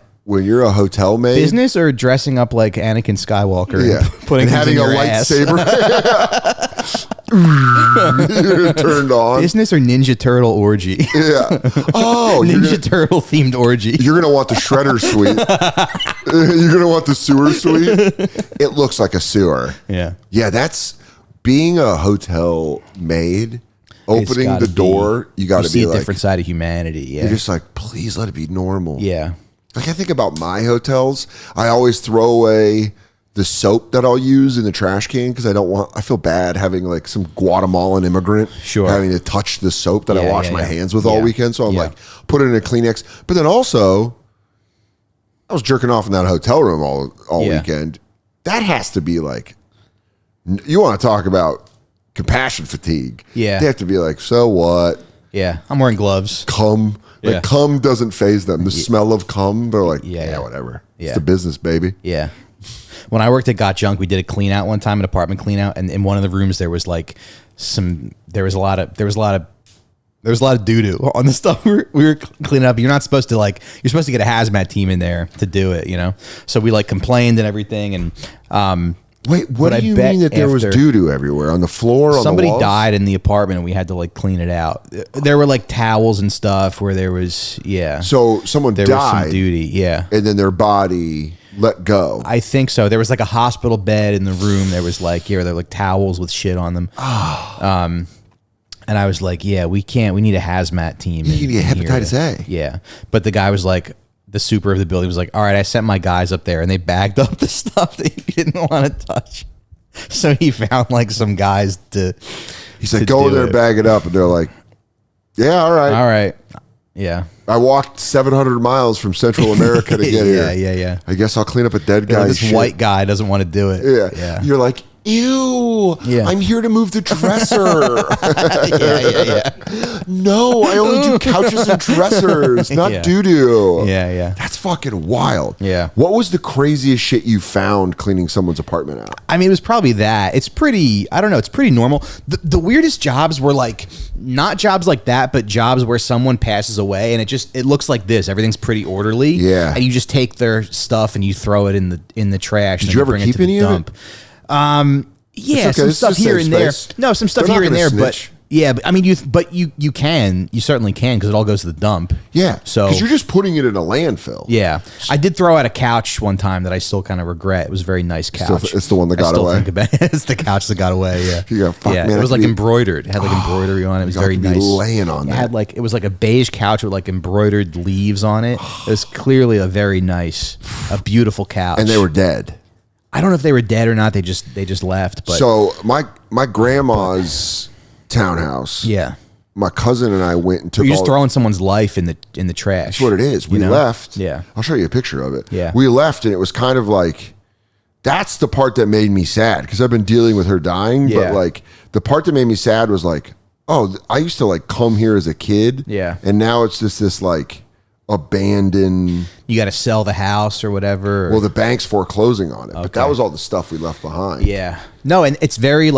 Speaker 1: hotel maid,
Speaker 3: Business or dressing up like Anakin Skywalker, and putting
Speaker 1: and
Speaker 3: things
Speaker 1: having
Speaker 3: in
Speaker 1: a
Speaker 3: your ass?
Speaker 1: lightsaber turned on.
Speaker 3: Business or Ninja Turtle orgy?
Speaker 1: Yeah. Oh,
Speaker 3: Ninja Turtle themed orgy.
Speaker 1: you're gonna want the shredder suite. You're gonna want the sewer suite. It looks like a sewer.
Speaker 3: Yeah.
Speaker 1: Yeah, that's being a hotel maid. Opening
Speaker 3: gotta
Speaker 1: the door, you got to
Speaker 3: see
Speaker 1: be
Speaker 3: a
Speaker 1: like,
Speaker 3: different side of humanity. Yeah.
Speaker 1: you're just like, please let it be normal.
Speaker 3: Yeah.
Speaker 1: Like I think about my hotels, I always throw away the soap that I'll use in the trash can because I feel bad having like some Guatemalan immigrant having to touch the soap that I wash my hands with all weekend. So I'm like, put it in a Kleenex. But then also, I was jerking off in that hotel room all weekend. That has to be like, you want to talk about compassion fatigue.
Speaker 3: Yeah.
Speaker 1: They have to be like, so what?
Speaker 3: Yeah. I'm wearing gloves.
Speaker 1: Cum. Like cum doesn't faze them. The smell of cum, they're like,
Speaker 3: Yeah.
Speaker 1: whatever.
Speaker 3: Yeah.
Speaker 1: It's the business, baby.
Speaker 3: Yeah. When I worked at Got Junk, we did a clean out one time, an apartment clean out, and in one of the rooms there was like there was a lot of doo doo on the stuff we were cleaning up. You're not supposed to you're supposed to get a hazmat team in there to do it, you know? So we like complained and everything, and
Speaker 1: wait, what do you mean that there was doo doo everywhere on the floor?
Speaker 3: Somebody
Speaker 1: on the walls?
Speaker 3: died in the apartment, and we had to like clean it out. There were like towels and stuff where there was
Speaker 1: So someone
Speaker 3: there
Speaker 1: died,
Speaker 3: was some duty,
Speaker 1: and then their body let go.
Speaker 3: I think so. There was like a hospital bed in the room. There was like there were like towels with shit on them. And I was like, we can't. We need a hazmat team.
Speaker 1: You need hepatitis A.
Speaker 3: Yeah, but the guy was like, the super of the building was like, all right, I sent my guys up there, and they bagged up the stuff that he didn't want to touch. So he found like some guys to.
Speaker 1: He's like, go over there, bag it up, and they're like, yeah, all right.
Speaker 3: Yeah.
Speaker 1: I walked 700 miles from Central America to get here.
Speaker 3: Yeah.
Speaker 1: I guess I'll clean up a dead guy's
Speaker 3: This
Speaker 1: shit.
Speaker 3: white guy doesn't want to do it.
Speaker 1: Yeah. You're like, ew, I'm here to move the dresser.
Speaker 3: Yeah.
Speaker 1: No, I only do couches and dressers, not doo-doo.
Speaker 3: Yeah.
Speaker 1: That's fucking wild.
Speaker 3: Yeah.
Speaker 1: What was the craziest shit you found cleaning someone's apartment out?
Speaker 3: I mean, it was probably that. It's pretty, I don't know, it's pretty normal. The weirdest jobs were like, not jobs like that, but jobs where someone passes away and it looks like this. Everything's pretty orderly.
Speaker 1: Yeah.
Speaker 3: And you just take their stuff and you throw it in the trash.
Speaker 1: Did you ever keep any of it?
Speaker 3: Yeah,
Speaker 1: okay.
Speaker 3: some
Speaker 1: This
Speaker 3: stuff
Speaker 1: is a
Speaker 3: here
Speaker 1: safe
Speaker 3: and there.
Speaker 1: space.
Speaker 3: No, some stuff
Speaker 1: They're not
Speaker 3: here and
Speaker 1: gonna
Speaker 3: there,
Speaker 1: snitch.
Speaker 3: but yeah, but I mean, you certainly can because it all goes to the dump.
Speaker 1: Yeah.
Speaker 3: So
Speaker 1: because you're just putting it in a landfill.
Speaker 3: yeah, I did throw out a couch one time that I still kind of regret. It was a very nice couch.
Speaker 1: It's the one that got
Speaker 3: I still
Speaker 1: away?
Speaker 3: Think about it. It's the couch that got away. Yeah,
Speaker 1: You go, fuck, man,
Speaker 3: it
Speaker 1: I
Speaker 3: was
Speaker 1: could
Speaker 3: like
Speaker 1: be-
Speaker 3: embroidered. It had like embroidery on it. It was
Speaker 1: God, I
Speaker 3: very
Speaker 1: could be
Speaker 3: nice.
Speaker 1: laying on
Speaker 3: It
Speaker 1: that.
Speaker 3: had like it was like a beige couch with like embroidered leaves on it. It was clearly a very nice, a beautiful couch.
Speaker 1: And they were dead.
Speaker 3: I don't know if they were dead or not. They just left. But
Speaker 1: So my grandma's townhouse.
Speaker 3: yeah,
Speaker 1: My cousin and I went and took
Speaker 3: you're just
Speaker 1: all.
Speaker 3: throwing someone's life in the trash.
Speaker 1: That's what it is. We
Speaker 3: you know?
Speaker 1: left.
Speaker 3: Yeah.
Speaker 1: I'll show you a picture of it.
Speaker 3: Yeah.
Speaker 1: We left and it was kind of like, that's the part that made me sad because I've been dealing with her dying.
Speaker 3: Yeah.
Speaker 1: But like the part that made me sad was like, oh, I used to like come here as a kid.
Speaker 3: Yeah.
Speaker 1: And now it's just this like abandoned.
Speaker 3: You got to sell the house or whatever.
Speaker 1: Well, the bank's foreclosing on it, but that was all the stuff we left behind.
Speaker 3: yeah. No, and it's very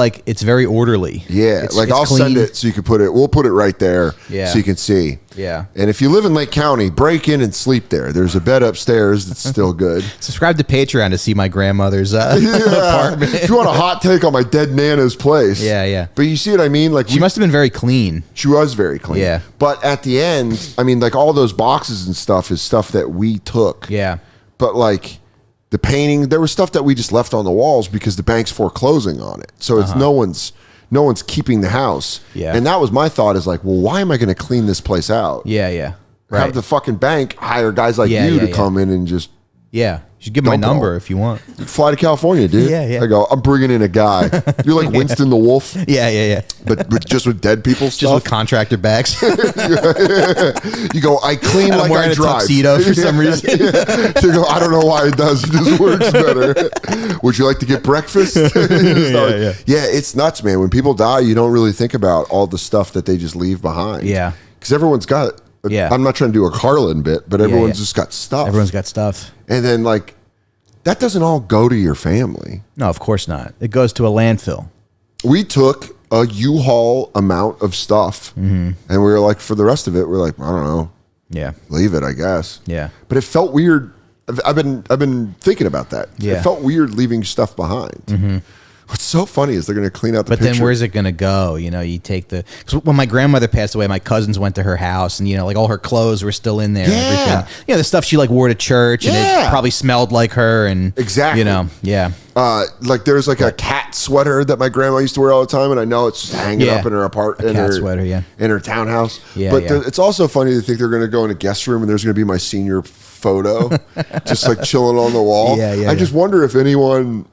Speaker 3: orderly.
Speaker 1: Yeah,
Speaker 3: It's
Speaker 1: like I'll send
Speaker 3: clean.
Speaker 1: it so you can put it. We'll put it right there,
Speaker 3: Yeah.
Speaker 1: so you can see.
Speaker 3: Yeah.
Speaker 1: And if you live in Lake County, break in and sleep there. There's a bed upstairs that's still good.
Speaker 3: Subscribe to Patreon to see my grandmother's apartment.
Speaker 1: If you want a hot take on my dead Nana's place,
Speaker 3: Yeah.
Speaker 1: But you see what I mean? Like
Speaker 3: She must have been very clean.
Speaker 1: she was very clean.
Speaker 3: Yeah.
Speaker 1: But at the end, I mean, like all those boxes and stuff is stuff that we took.
Speaker 3: Yeah.
Speaker 1: But like the painting, there was stuff that we just left on the walls because the bank's foreclosing on it. So it's no one's keeping the house.
Speaker 3: Yeah.
Speaker 1: And that was my thought is like, well, why am I going to clean this place out?
Speaker 3: Yeah.
Speaker 1: Have the fucking bank hire guys like you to come in and just
Speaker 3: Yeah. You should give my
Speaker 1: Dump it all.
Speaker 3: number if you want.
Speaker 1: fly to California, dude.
Speaker 3: Yeah.
Speaker 1: I go, I'm bringing in a guy. You're like Winston the Wolf,
Speaker 3: Yeah.
Speaker 1: but just with dead people
Speaker 3: Just
Speaker 1: stuff.
Speaker 3: with contractor bags.
Speaker 1: You go, I clean
Speaker 3: I'm
Speaker 1: like
Speaker 3: wearing
Speaker 1: I
Speaker 3: a
Speaker 1: drive.
Speaker 3: tuxedo for some reason.
Speaker 1: So you go, I don't know why it does. It just works better. Would you like to get breakfast?
Speaker 3: Yeah.
Speaker 1: Yeah, it's nuts, man. When people die, you don't really think about all the stuff that they just leave behind.
Speaker 3: Yeah.
Speaker 1: Because everyone's got
Speaker 3: Yeah.
Speaker 1: I'm not trying to do a Carlin bit, but everyone's just got stuff.
Speaker 3: Everyone's got stuff.
Speaker 1: And then like that doesn't all go to your family.
Speaker 3: No, of course not. It goes to a landfill.
Speaker 1: We took a U-Haul amount of stuff, and we were like, for the rest of it, we're like, I don't know,
Speaker 3: Yeah.
Speaker 1: leave it, I guess.
Speaker 3: Yeah.
Speaker 1: But it felt weird. I've been thinking about that.
Speaker 3: Yeah.
Speaker 1: It felt weird leaving stuff behind. What's so funny is they're going to clean out the
Speaker 3: But
Speaker 1: picture.
Speaker 3: then where's it going to go? You know, you take the... Because when my grandmother passed away, my cousins went to her house and, you know, like all her clothes were still in there and
Speaker 1: Yeah.
Speaker 3: everything. You know, the stuff she like wore to church and
Speaker 1: Yeah.
Speaker 3: it probably smelled like her and...
Speaker 1: Exactly.
Speaker 3: You know, yeah.
Speaker 1: Like there's like a cat sweater that my grandma used to wear all the time, and I know it's just hanging
Speaker 3: Yeah.
Speaker 1: up in her apartment,
Speaker 3: cat sweater, yeah.
Speaker 1: in her townhouse.
Speaker 3: Yeah,
Speaker 1: but
Speaker 3: yeah.
Speaker 1: it's also funny to think they're going to go in a guest room and there's going to be my senior photo, just like chilling on the wall.
Speaker 3: Yeah,
Speaker 1: I just wonder if anyone,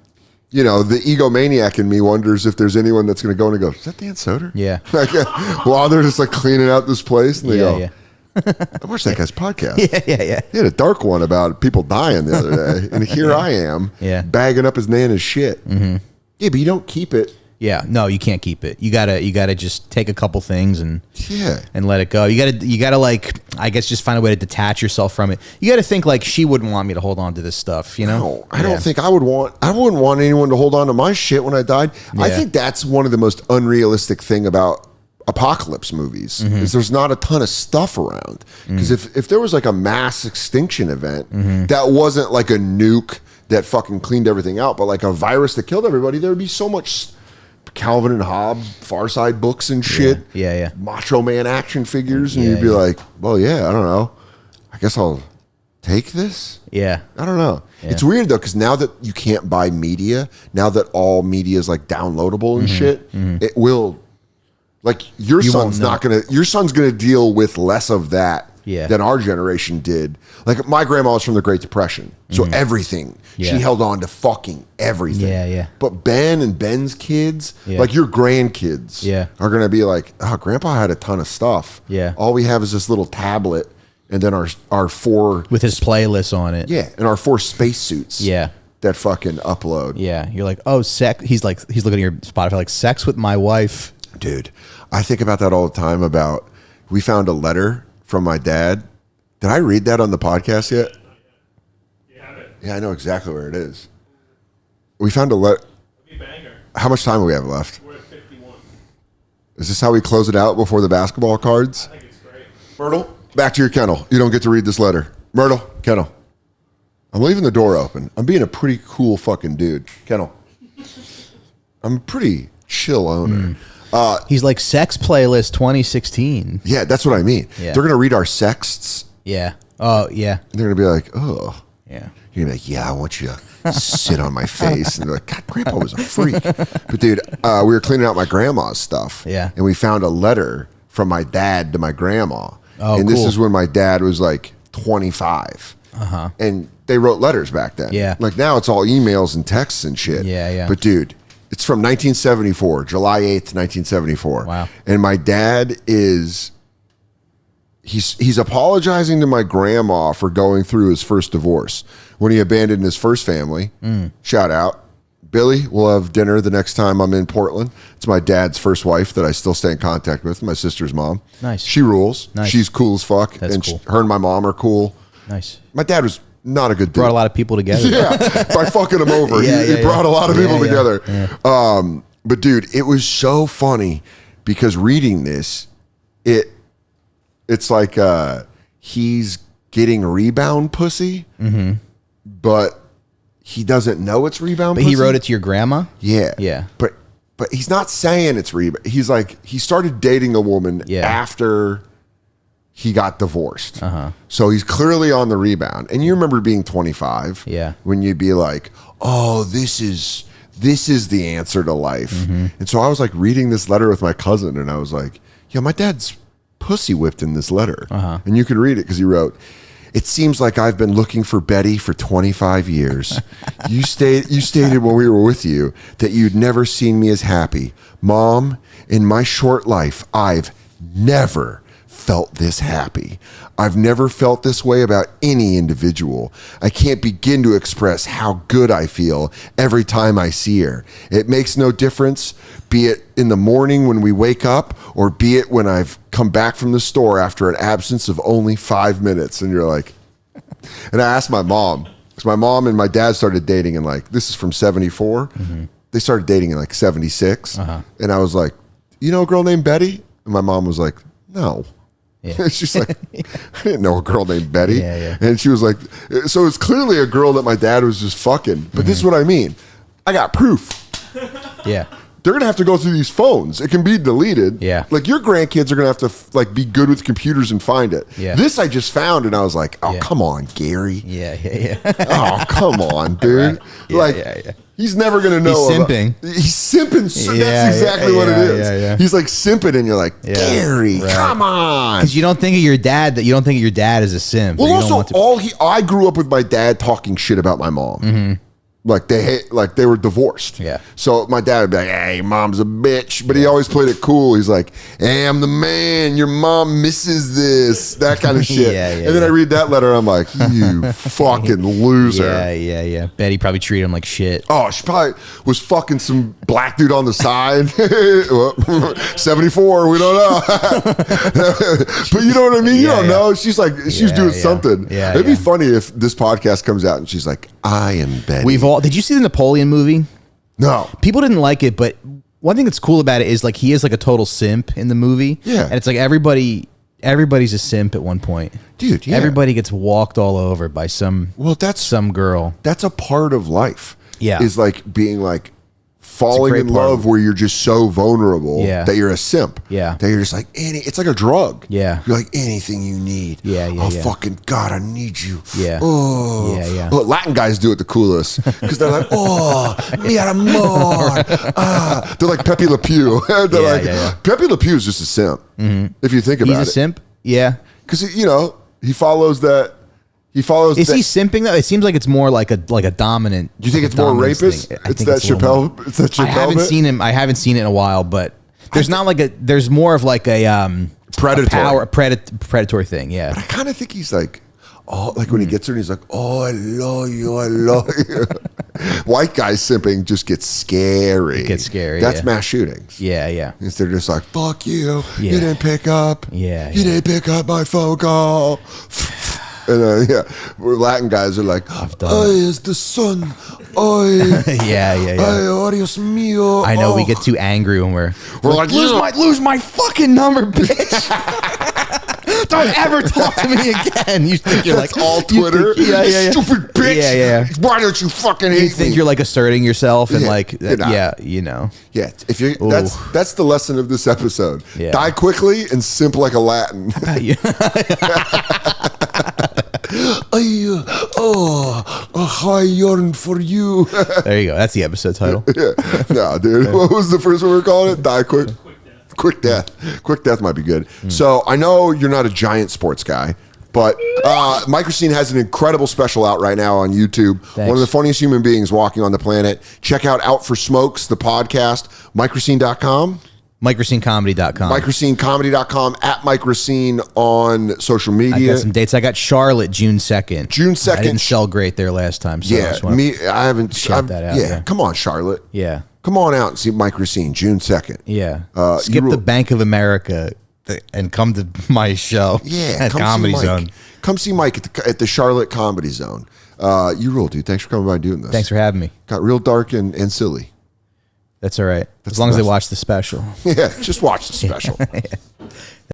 Speaker 1: you know, the egomaniac in me wonders if there's anyone that's going to go in and go, is that Dan Soder?
Speaker 3: Yeah.
Speaker 1: Like, while they're just like cleaning out this place, and they
Speaker 3: Yeah,
Speaker 1: go,
Speaker 3: yeah.
Speaker 1: I watched that guy's podcast.
Speaker 3: Yeah.
Speaker 1: He had a dark one about people dying the other day, and here I am,
Speaker 3: Yeah.
Speaker 1: bagging up his nana's shit. Yeah, but you don't keep it.
Speaker 3: Yeah. No, you can't keep it. You gotta just take a couple things and
Speaker 1: Yeah,
Speaker 3: and let it go. You gotta like, I guess, just find a way to detach yourself from it. You gotta think like she wouldn't want me to hold on to this stuff, you know?
Speaker 1: no, I don't think I wouldn't want anyone to hold on to my shit when I died. I
Speaker 3: Yeah.
Speaker 1: think that's one of the most unrealistic thing about apocalypse movies is there's not a ton of stuff around. Because if there was like a mass extinction event that wasn't like a nuke that fucking cleaned everything out, but like a virus that killed everybody, there would be so much Calvin and Hobbes, Far Side books and shit.
Speaker 3: Yeah.
Speaker 1: Macho Man action figures, and
Speaker 3: Yeah,
Speaker 1: you'd be
Speaker 3: yeah.
Speaker 1: like, well, yeah, I don't know. I guess I'll take this.
Speaker 3: Yeah.
Speaker 1: I don't know. It's weird though, because now that you can't buy media, now that all media is like downloadable and shit, it will, like your son's gonna deal with less of that
Speaker 3: Yeah.
Speaker 1: than our generation did. Like my grandma was from the Great Depression, so everything
Speaker 3: Yeah.
Speaker 1: she held on to fucking everything.
Speaker 3: Yeah.
Speaker 1: But Ben and Ben's kids,
Speaker 3: Yeah.
Speaker 1: like your grandkids,
Speaker 3: Yeah.
Speaker 1: are gonna be like, oh, Grandpa had a ton of stuff.
Speaker 3: Yeah.
Speaker 1: All we have is this little tablet, and then our four
Speaker 3: With his playlist on it.
Speaker 1: and our 4 spacesuits.
Speaker 3: Yeah.
Speaker 1: That fucking upload.
Speaker 3: Yeah. You're like, oh, sex. He's looking at your Spotify like, sex with my wife.
Speaker 1: Dude, I think about that all the time about, we found a letter from my dad. Did I read that on the podcast yet?
Speaker 4: You have it.
Speaker 1: Yeah, I know exactly where it is. We found a letter.
Speaker 4: Be banger.
Speaker 1: How much time do we have left?
Speaker 4: We're at 51.
Speaker 1: Is this how we close it out before the basketball cards?
Speaker 4: I think it's great.
Speaker 1: Myrtle, back to your kennel. You don't get to read this letter. Myrtle, kennel. I'm leaving the door open. I'm being a pretty cool fucking dude. Kennel. I'm a pretty chill owner.
Speaker 3: He's like, sex playlist 2016.
Speaker 1: Yeah, that's what I mean.
Speaker 3: Yeah.
Speaker 1: They're going to read our sexts.
Speaker 3: Yeah. Oh, yeah.
Speaker 1: And they're going to be like, oh.
Speaker 3: Yeah.
Speaker 1: You're going to be like, yeah, I want you to sit on my face. And they're like, God, Grandpa was a freak. But dude, we were cleaning out my grandma's stuff.
Speaker 3: Yeah.
Speaker 1: And we found a letter from my dad to my grandma.
Speaker 3: Oh,
Speaker 1: and this
Speaker 3: cool.
Speaker 1: is when my dad was like 25. And they wrote letters back then.
Speaker 3: Yeah.
Speaker 1: Like now it's all emails and texts and shit.
Speaker 3: Yeah.
Speaker 1: But dude, it's from 1974, July 8th, 1974.
Speaker 3: Wow.
Speaker 1: And my dad is, he's apologizing to my grandma for going through his first divorce when he abandoned his first family. Shout out. Billy, we'll have dinner the next time I'm in Portland. It's my dad's first wife that I still stay in contact with, my sister's mom.
Speaker 3: Nice.
Speaker 1: She rules.
Speaker 3: Nice.
Speaker 1: She's cool as fuck.
Speaker 3: That's
Speaker 1: and
Speaker 3: cool.
Speaker 1: her and my mom are cool.
Speaker 3: Nice.
Speaker 1: My dad was not a good dude.
Speaker 3: Brought a lot of people together.
Speaker 1: Yeah, by fucking him over. He brought a lot of people together.
Speaker 3: Yeah.
Speaker 1: But dude, it was so funny because reading this, it's like he's getting rebound pussy, but he doesn't know it's rebound
Speaker 3: But
Speaker 1: pussy.
Speaker 3: he wrote it to your grandma?
Speaker 1: Yeah.
Speaker 3: Yeah.
Speaker 1: But he's not saying it's rebound. He's like, he started dating a woman after he got divorced. So he's clearly on the rebound. And you remember being 25.
Speaker 3: Yeah.
Speaker 1: When you'd be like, oh, this is the answer to life. And so I was like reading this letter with my cousin, and I was like, yeah, my dad's pussy whipped in this letter. And you could read it because he wrote, it seems like I've been looking for Betty for 25 years. You stated when we were with you that you'd never seen me as happy. Mom, in my short life, I've never felt this happy. I've never felt this way about any individual. I can't begin to express how good I feel every time I see her. It makes no difference, be it in the morning when we wake up, or be it when I've come back from the store after an absence of only 5 minutes. And you're like, and I asked my mom, because my mom and my dad started dating in like, this is from 74. They started dating in like 76. And I was like, you know a girl named Betty? And my mom was like, no. Yeah. She's like, I didn't know a girl named Betty. And she was like, so it's clearly a girl that my dad was just fucking. But this is what I mean. I got proof.
Speaker 3: Yeah.
Speaker 1: They're going to have to go through these phones. It can be deleted.
Speaker 3: Yeah.
Speaker 1: Like your grandkids are going to have to like be good with computers and find it.
Speaker 3: Yeah.
Speaker 1: This I just found and I was like, oh, come on, Gary.
Speaker 3: Yeah.
Speaker 1: Oh, come on, dude.
Speaker 3: Right.
Speaker 1: Like, he's never going to know.
Speaker 3: He's simping.
Speaker 1: He's simping. So that's exactly what it is.
Speaker 3: Yeah.
Speaker 1: He's like simping and you're like, Gary, come on.
Speaker 3: Because you don't think of your dad you don't think of your dad as a simp.
Speaker 1: Well,
Speaker 3: You don't want
Speaker 1: also,
Speaker 3: to-
Speaker 1: I grew up with my dad talking shit about my mom. Like they were divorced.
Speaker 3: Yeah.
Speaker 1: So my dad would be like, "Hey, your mom's a bitch," but he always played it cool. He's like, "Hey, I'm the man. Your mom misses this." That kind of shit. And then I read that letter. I'm like, "You fucking loser."
Speaker 3: Yeah. Betty probably treated him like shit.
Speaker 1: Oh, she probably was fucking some black dude on the side. 74, we don't know. But you know what I mean? You don't know. She's like, she's doing something. It'd be funny if this podcast comes out and she's like, I am Betty.
Speaker 3: Did you see the Napoleon movie?
Speaker 1: No.
Speaker 3: People didn't like it, but one thing that's cool about it is like he is like a total simp in the movie.
Speaker 1: Yeah.
Speaker 3: And it's like everybody's a simp at one point.
Speaker 1: Dude, yeah.
Speaker 3: Everybody gets walked all over by some girl.
Speaker 1: That's a part of life.
Speaker 3: Yeah.
Speaker 1: Is like being like falling
Speaker 3: great
Speaker 1: in
Speaker 3: part.
Speaker 1: love where you're just so vulnerable that you're a simp.
Speaker 3: Yeah.
Speaker 1: That you're just like, it's like a drug.
Speaker 3: Yeah.
Speaker 1: You're like, anything you need. Oh, fucking God, I need you.
Speaker 3: Yeah.
Speaker 1: Oh.
Speaker 3: Yeah.
Speaker 1: But Latin guys do it the coolest because they're like, oh, mi amor. They're like Pepe Le Pew. Pepe Le Pew is just a simp. If you think about it.
Speaker 3: He's a simp? Yeah.
Speaker 1: Because, he follows that. Is
Speaker 3: he simping though? It seems like it's more like a dominant.
Speaker 1: Do you think it's more rapist? It's that Chappelle. It's that Chappelle.
Speaker 3: I haven't seen it in a while, but there's there's more of like a predatory thing. Yeah.
Speaker 1: But I kind of think he's like, oh, like when he gets her and he's like, oh, I love you. White guys simping just gets scary.
Speaker 3: It gets scary.
Speaker 1: That's mass shootings.
Speaker 3: Yeah.
Speaker 1: Instead of just like, fuck you. You didn't pick up.
Speaker 3: Yeah.
Speaker 1: You didn't pick up my phone call. And where Latin guys are like, "Ay, es the sun, ay, ay, oh, Dios mío."
Speaker 3: I know we get too angry when we're
Speaker 1: like,
Speaker 3: lose my fucking number, bitch. Don't ever talk to me again. You think you're
Speaker 1: That's
Speaker 3: like
Speaker 1: all Twitter? Stupid bitch.
Speaker 3: Yeah.
Speaker 1: Why don't you fucking hate me?
Speaker 3: You think you're like asserting yourself and
Speaker 1: you're not.
Speaker 3: Yeah.
Speaker 1: If you that's the lesson of this episode.
Speaker 3: Yeah.
Speaker 1: Die quickly and simp like a Latin. I yearn for you.
Speaker 3: There you go. That's the episode title.
Speaker 1: No, dude. What was the first one we were calling it? Die quick. Quick death. Quick death might be good. So I know you're not a giant sports guy, but Microscene has an incredible special out right now on YouTube.
Speaker 3: Thanks.
Speaker 1: One of the funniest human beings walking on the planet. Check out Out for Smokes, the podcast, microscene.com.
Speaker 3: Microscenecomedy.com.
Speaker 1: Microscenecomedy.com, at Microscene on social
Speaker 3: I
Speaker 1: media.
Speaker 3: got some dates. I got Charlotte June 2nd.
Speaker 1: June 2nd.
Speaker 3: I didn't sell great there last time. So
Speaker 1: I haven't.
Speaker 3: shout that out, yeah.
Speaker 1: Come on, Charlotte.
Speaker 3: Yeah.
Speaker 1: Come on out and see Microscene, June 2nd.
Speaker 3: Yeah.
Speaker 1: You
Speaker 3: Skip
Speaker 1: rule.
Speaker 3: the Bank of America and come to my show.
Speaker 1: Yeah,
Speaker 3: at
Speaker 1: come
Speaker 3: Comedy
Speaker 1: see Mike.
Speaker 3: Zone.
Speaker 1: Come see Mike at the Charlotte Comedy Zone. You rule, dude. Thanks for coming by and doing this.
Speaker 3: Thanks for having me.
Speaker 1: Got real dark and silly.
Speaker 3: That's all right.
Speaker 1: That's
Speaker 3: as long as
Speaker 1: the
Speaker 3: they
Speaker 1: best.
Speaker 3: watch the special.
Speaker 1: Yeah, just watch the special.